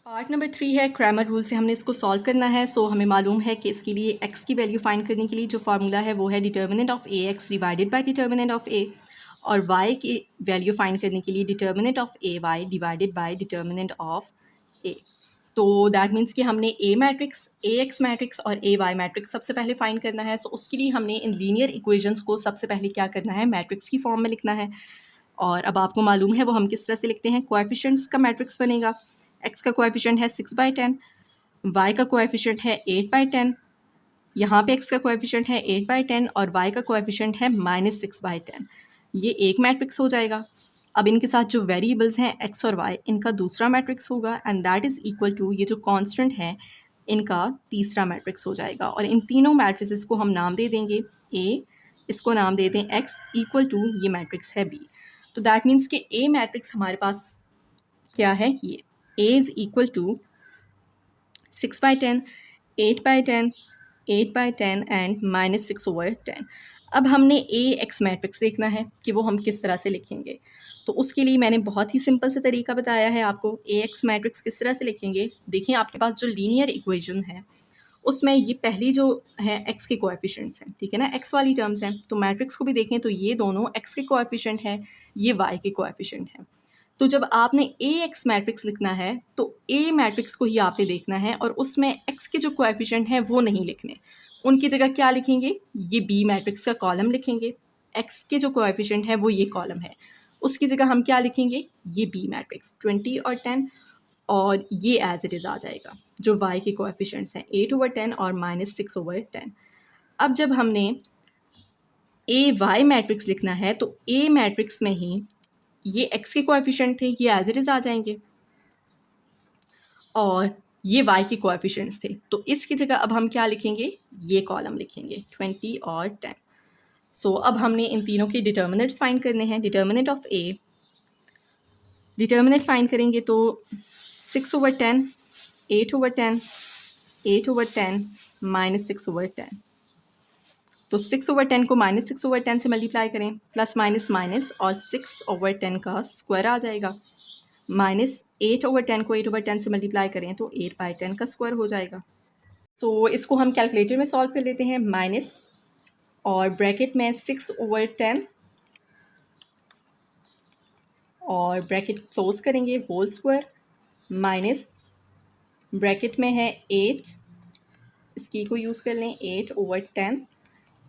पार्ट नंबर 3 है क्रैमर रूल से हमने इसको सॉल्व करना है। सो हमें मालूम है कि इसके लिए एक्स की वैल्यू फाइंड करने के लिए जो फार्मूला है वो है determinant of A X divided by determinant of A, और y की वैल्यू फाइंड करने के लिए determinant of A Y divided by determinant of A. तो दैट मीन्स कि हमने A matrix, A X matrix और ए वाई मैट्रिक्स सबसे पहले फाइंड करना है। सो उसके लिए हमने इन लीनियर इक्वेशंस को सबसे पहले क्या करना है, मैट्रिक्स की फॉर्म में लिखना है। और अब आपको मालूम है वो हम किस तरह से लिखते हैं, कोएफिशिएंट्स का मैट्रिक्स बनेगा। एक्स का कोएफिशिएंट है 6/10, वाई का कोएफिशिएंट है 8/10, यहाँ पे एक्स का कोएफिशिएंट है 8/10 और वाई का कोएफिशिएंट है -6/10। ये एक मैट्रिक्स हो जाएगा। अब इनके साथ जो वेरिएबल्स हैं एक्स और वाई, इनका दूसरा मैट्रिक्स होगा and that is equal to ये जो कांस्टेंट है इनका तीसरा मैट्रिक्स हो जाएगा। और इन तीनों मैट्रिसेस को हम नाम दे देंगे ए, इसको नाम दे दें एक्स, इक्वल टू ये मैट्रिक्स है बी। तो दैट मीन्स कि ए मैट्रिक्स हमारे पास क्या है, ये a is equal to 6/10, 8/10, 8/10 and -6/10। अब हमने ए एक्स मैट्रिक्स देखना है कि वो हम किस तरह से लिखेंगे। तो उसके लिए मैंने बहुत ही सिंपल से तरीका बताया है आपको। ए एक्स मैट्रिक्स किस तरह से लिखेंगे, देखिए आपके पास जो लीनियर इक्वेशन है उसमें ये पहली जो है एक्स के कोएफिशिएंट्स हैं, ठीक है ना, एक्स वाली टर्म्स हैं। तो मैट्रिक्स को भी देखें तो ये दोनों एक्स के कोएफिशिएंट है, ये वाई के कोएफिशिएंट है। तो जब आपने ए एक्स मैट्रिक्स लिखना है तो ए मैट्रिक्स को ही आपने देखना है और उसमें एक्स के जो कोएफिशिएंट हैं वो नहीं लिखने, उनकी जगह क्या लिखेंगे, ये बी मैट्रिक्स का कॉलम लिखेंगे। एक्स के जो कोएफिशिएंट है वो ये कॉलम है, उसकी जगह हम क्या लिखेंगे, ये बी मैट्रिक्स 20 और 10, और ये एज इट इज़ आ जाएगा जो y के कोएफिशिएंट्स हैं 8/10 और -6/10। अब जब हमने ए वाई मैट्रिक्स लिखना है तो ए मैट्रिक्स में ही ये x के कोएफिशिएंट थे, ये एज इट इज़ आ जाएंगे, और ये y के कोएफिशिएंट्स थे, तो इसकी जगह अब हम क्या लिखेंगे, ये कॉलम लिखेंगे 20 और 10। सो अब हमने इन तीनों के डिटर्मिनेंट्स फाइंड करने हैं। Determinant of A, determinant find करेंगे तो 6/10, 8/10, 8/10 -6/10। तो 6/10 को -6/10 से मल्टीप्लाई करें, प्लस माइनस माइनस, और 6/10 का स्क्वायर आ जाएगा। -8/10 को 8/10 से मल्टीप्लाई करें तो 8/10 का स्क्वायर हो जाएगा। सो इसको हम कैलकुलेटर में सॉल्व कर लेते हैं। माइनस और ब्रैकेट में 6/10 और ब्रैकेट क्लोज करेंगे, होल स्क्वायर, माइनस ब्रैकेट में है 8, इसकी को यूज़ कर लें 8/10,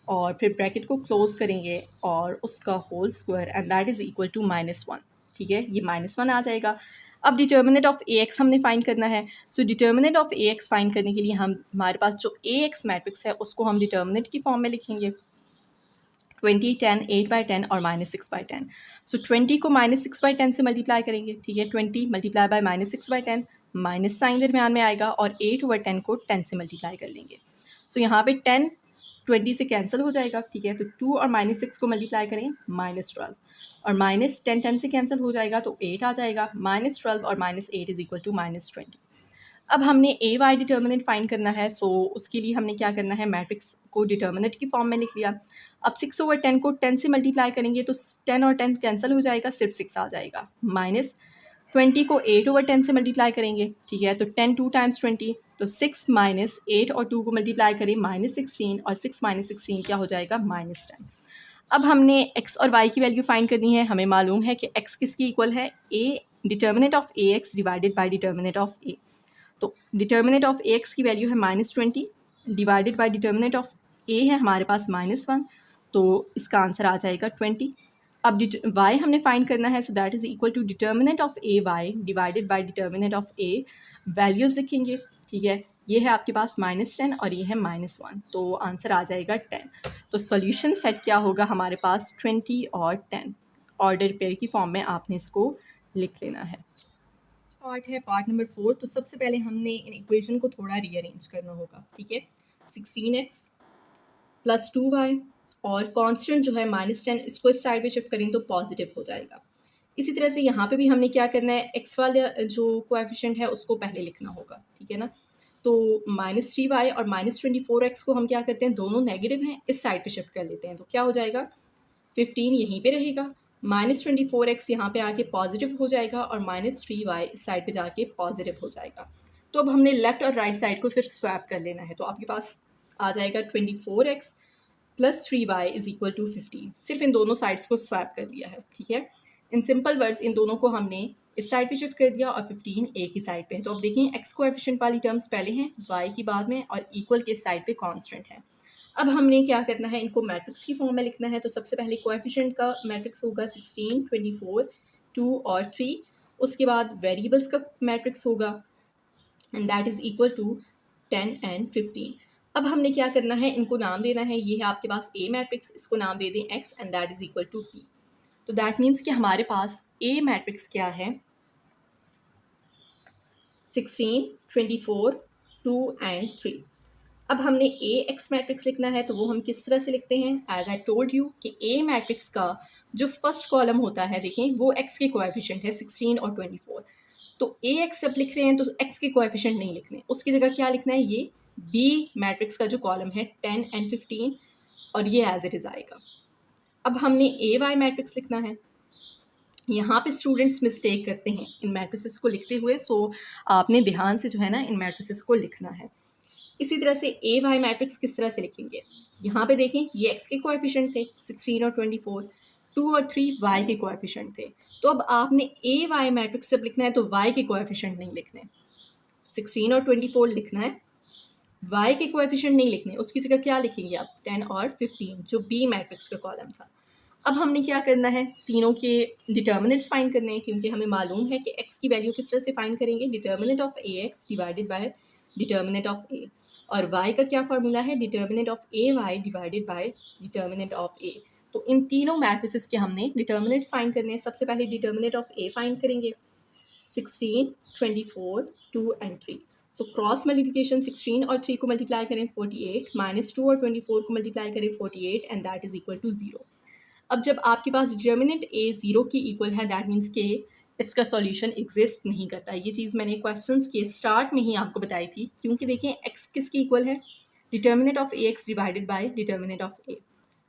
और फिर ब्रैकेट को क्लोज करेंगे और उसका whole square, and that is equal to -1। ठीक है, ये -1 आ जाएगा। अब डिटर्मिनेंट ऑफ ए एक्स हमने फाइंड करना है। So determinant of A X find करने के लिए हमारे पास जो ए एक्स मैट्रिक्स है उसको हम डिटर्मिनेंट की फॉर्म में लिखेंगे 20, 10, 8/10 और -6/10। सो 20 को -6/10 से मल्टीप्लाई करेंगे, ठीक है, 20 मल्टीप्लाई बाय -6/10, माइनस साइन दरम्यान में आएगा, और 8/10 को 10 से मल्टीप्लाई कर लेंगे। सो यहाँ पे 10 20 से कैंसिल हो जाएगा, ठीक है, तो 2 और -6 को मल्टीप्लाई करें -12, और -10 10 से कैंसिल हो जाएगा तो 8 आ जाएगा। -12 और -8 इज इक्वल टू -20। अब हमने ए वाई डिटर्मिनेंट फाइंड करना है। सो उसके लिए हमने क्या करना है, मैट्रिक्स को डिटर्मिनेंट की फॉर्म में लिख लिया। अब 6/10 को 10 से मल्टीप्लाई करेंगे तो 10 और 10 कैंसिल हो जाएगा, सिर्फ 6 आ जाएगा। -20 को 8/10 से मल्टीप्लाई करेंगे, ठीक है, तो 10 2 टाइम्स 20, तो 6 माइनस 8 और 2 को मल्टीप्लाई करें -16, और 6 -16 क्या हो जाएगा, -10। अब हमने x और y की वैल्यू फाइंड करनी है। हमें मालूम है कि x किसकी इक्वल है, a determinant of A X divided by determinant of A. तो डिटर्मिनेंट ऑफ ए एक्स की वैल्यू है -20 divided by determinant of A है हमारे पास -1, तो इसका आंसर आ जाएगा 20। अब y हमने फाइंड करना है, so that is equal to determinant of A Y divided by determinant of a. Values लिखेंगे, ठीक है, ये है आपके पास -10 और ये है -1, तो आंसर आ जाएगा 10। तो सॉल्यूशन सेट क्या होगा हमारे पास, 20 और 10। ऑर्डर पेयर की फॉर्म में आपने इसको लिख लेना है। पार्ट है पार्ट नंबर 4। तो सबसे पहले हमने इन इक्वेशन को थोड़ा रीअरेंज करना होगा, ठीक है। 16x + 2y और कांस्टेंट जो है -10, इसको इस साइड पे शिफ्ट करें तो पॉजिटिव हो जाएगा। इसी तरह से यहाँ पे भी हमने क्या करना है, x वाला जो कोएफिशिएंट है उसको पहले लिखना होगा, ठीक है ना। तो -3y और -24x को हम क्या करते हैं, दोनों नेगेटिव हैं, इस साइड पे शिफ्ट कर लेते हैं, तो क्या हो जाएगा, 15 यहीं पे रहेगा, -24x यहाँ पे आके पॉजिटिव हो जाएगा, और -3y इस साइड पे जाके पॉजिटिव हो जाएगा। तो अब हमने लेफ़्ट और राइट साइड को सिर्फ स्वैप कर लेना है, तो आपके पास आ जाएगा 24x + 3y is equal to 15। सिर्फ इन दोनों साइड्स को स्वैप कर लिया है, ठीक है। इन सिंपल वर्ड्स इन दोनों को हमने इस साइड पे शिफ्ट कर दिया और 15 एक ही साइड पे है। तो अब देखिए एक्स कोएफिशिएंट वाली टर्म्स पहले हैं, y की बाद में, और इक्वल के साइड पे कांस्टेंट है। अब हमने क्या करना है, इनको मैट्रिक्स की फॉर्म में लिखना है। तो सबसे पहले कोएफिशिएंट का मैट्रिक्स होगा 16, 24, 2 और 3। उसके बाद वेरिएबल्स का मैट्रिक्स होगा, and that is equal to 10 and 15। अब हमने क्या करना है, इनको नाम देना है। ये है आपके पास ए मैट्रिक्स, इसको नाम दे दें x, and that is equal to p। तो दैट मीन्स कि हमारे पास ए मैट्रिक्स क्या है, 16, 24, 2 एंड 3। अब हमने ए एक्स मैट्रिक्स लिखना है, तो वो हम किस तरह से लिखते हैं, एज आई टोल्ड यू कि ए मैट्रिक्स का जो फर्स्ट कॉलम होता है, देखें वो एक्स के कोएफिशिएंट है 16 और 24। तो ए एक्स जब लिख रहे हैं तो एक्स के कोएफिशिएंट नहीं लिखने, उसकी जगह क्या लिखना है, ये बी मैट्रिक्स का जो कॉलम है 10 एंड 15, और ये एज इट इज़ आएगा। अब हमने ए वाई मैट्रिक्स लिखना है। यहाँ पे स्टूडेंट्स मिस्टेक करते हैं इन मैट्रिसेस को लिखते हुए, सो आपने ध्यान से जो है ना इन मैट्रिसेस को लिखना है। इसी तरह से ए वाई मैट्रिक्स किस तरह से लिखेंगे, यहाँ पे देखें ये एक्स के कोएफिशिएंट थे 16 और 24, 2 और 3 वाई के कोएफिशिएंट थे। तो अब आपने ए वाई मैट्रिक्स जब लिखना है तो वाई के कोएफिशिएंट नहीं लिखने, 16 और 24 लिखना है, वाई के कोएफिशिएंट नहीं लिखने, उसकी जगह क्या लिखेंगे आप 10 और 15 जो बी मैट्रिक्स का कॉलम था। अब हमने क्या करना है, तीनों के डिटर्मिनेंट्स फाइंड करने हैं, क्योंकि हमें मालूम है कि x की वैल्यू किस तरह से फाइंड करेंगे, determinant of A X divided by determinant of A, और y का क्या फार्मूला है, determinant of A Y divided by determinant of A. तो इन तीनों मैट्रिसेस के हमने डिटर्मिनेंट्स फाइंड करने हैं। सबसे पहले डिटर्मिनेंट ऑफ ए फाइंड करेंगे, 16, 24, 2 एंड 3। सो क्रॉस मल्टीप्लिकेशन 16 और 3 को मल्टीप्लाई करें 48, माइनस 2 और 24 को मल्टीप्लाई करें 48 and that is equal to 0। अब जब आपके पास डिटर्मिनेंट ए ज़ीरो की इक्वल है, दैट मीन्स के इसका सॉल्यूशन एग्जिस्ट नहीं करता। ये चीज़ मैंने क्वेश्चंस के स्टार्ट में ही आपको बताई थी, क्योंकि देखिए एक्स किसकी इक्वल है, determinant of A X divided by determinant of A.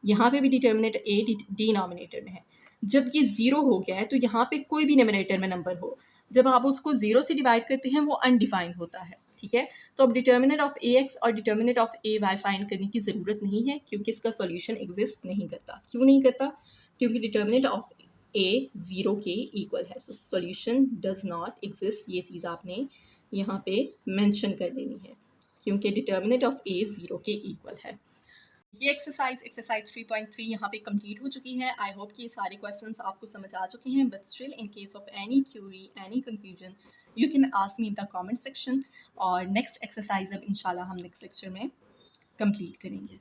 यहाँ पे भी डिटर्मिनेंट ए डिनोमिनेटर में है। जब ये ज़ीरो हो गया है तो यहाँ पे कोई भी न्यूमरेटर में नंबर हो, जब आप उसको ज़ीरो से डिवाइड करते हैं वो अनडिफाइंड होता है, ठीक है। तो अब डिटर्मिनेंट ऑफ ए एक्स और determinant of A y find करने की ज़रूरत नहीं है, क्योंकि इसका सॉल्यूशन एग्जिस्ट नहीं करता। क्यों नहीं करता, क्योंकि डिटर्मिनेंट ऑफ ए ज़ीरो के इक्वल है, सो सॉल्यूशन डज नॉट एग्जिस्ट। ये चीज़ आपने यहाँ पे मेंशन कर देनी है, क्योंकि डिटर्मिनेंट ऑफ ए ज़ीरो के इक्वल है। ये एक्सरसाइज 3.3 यहाँ पे कंप्लीट हो चुकी है। आई होप कि ये सारे क्वेश्चंस आपको समझ आ चुके हैं, but still in case of any Curie, any confusion, you can ask me in the comment section. और नेक्स्ट एक्सरसाइज अब इंशाल्लाह हम नेक्स्ट लेक्चर में कंप्लीट करेंगे।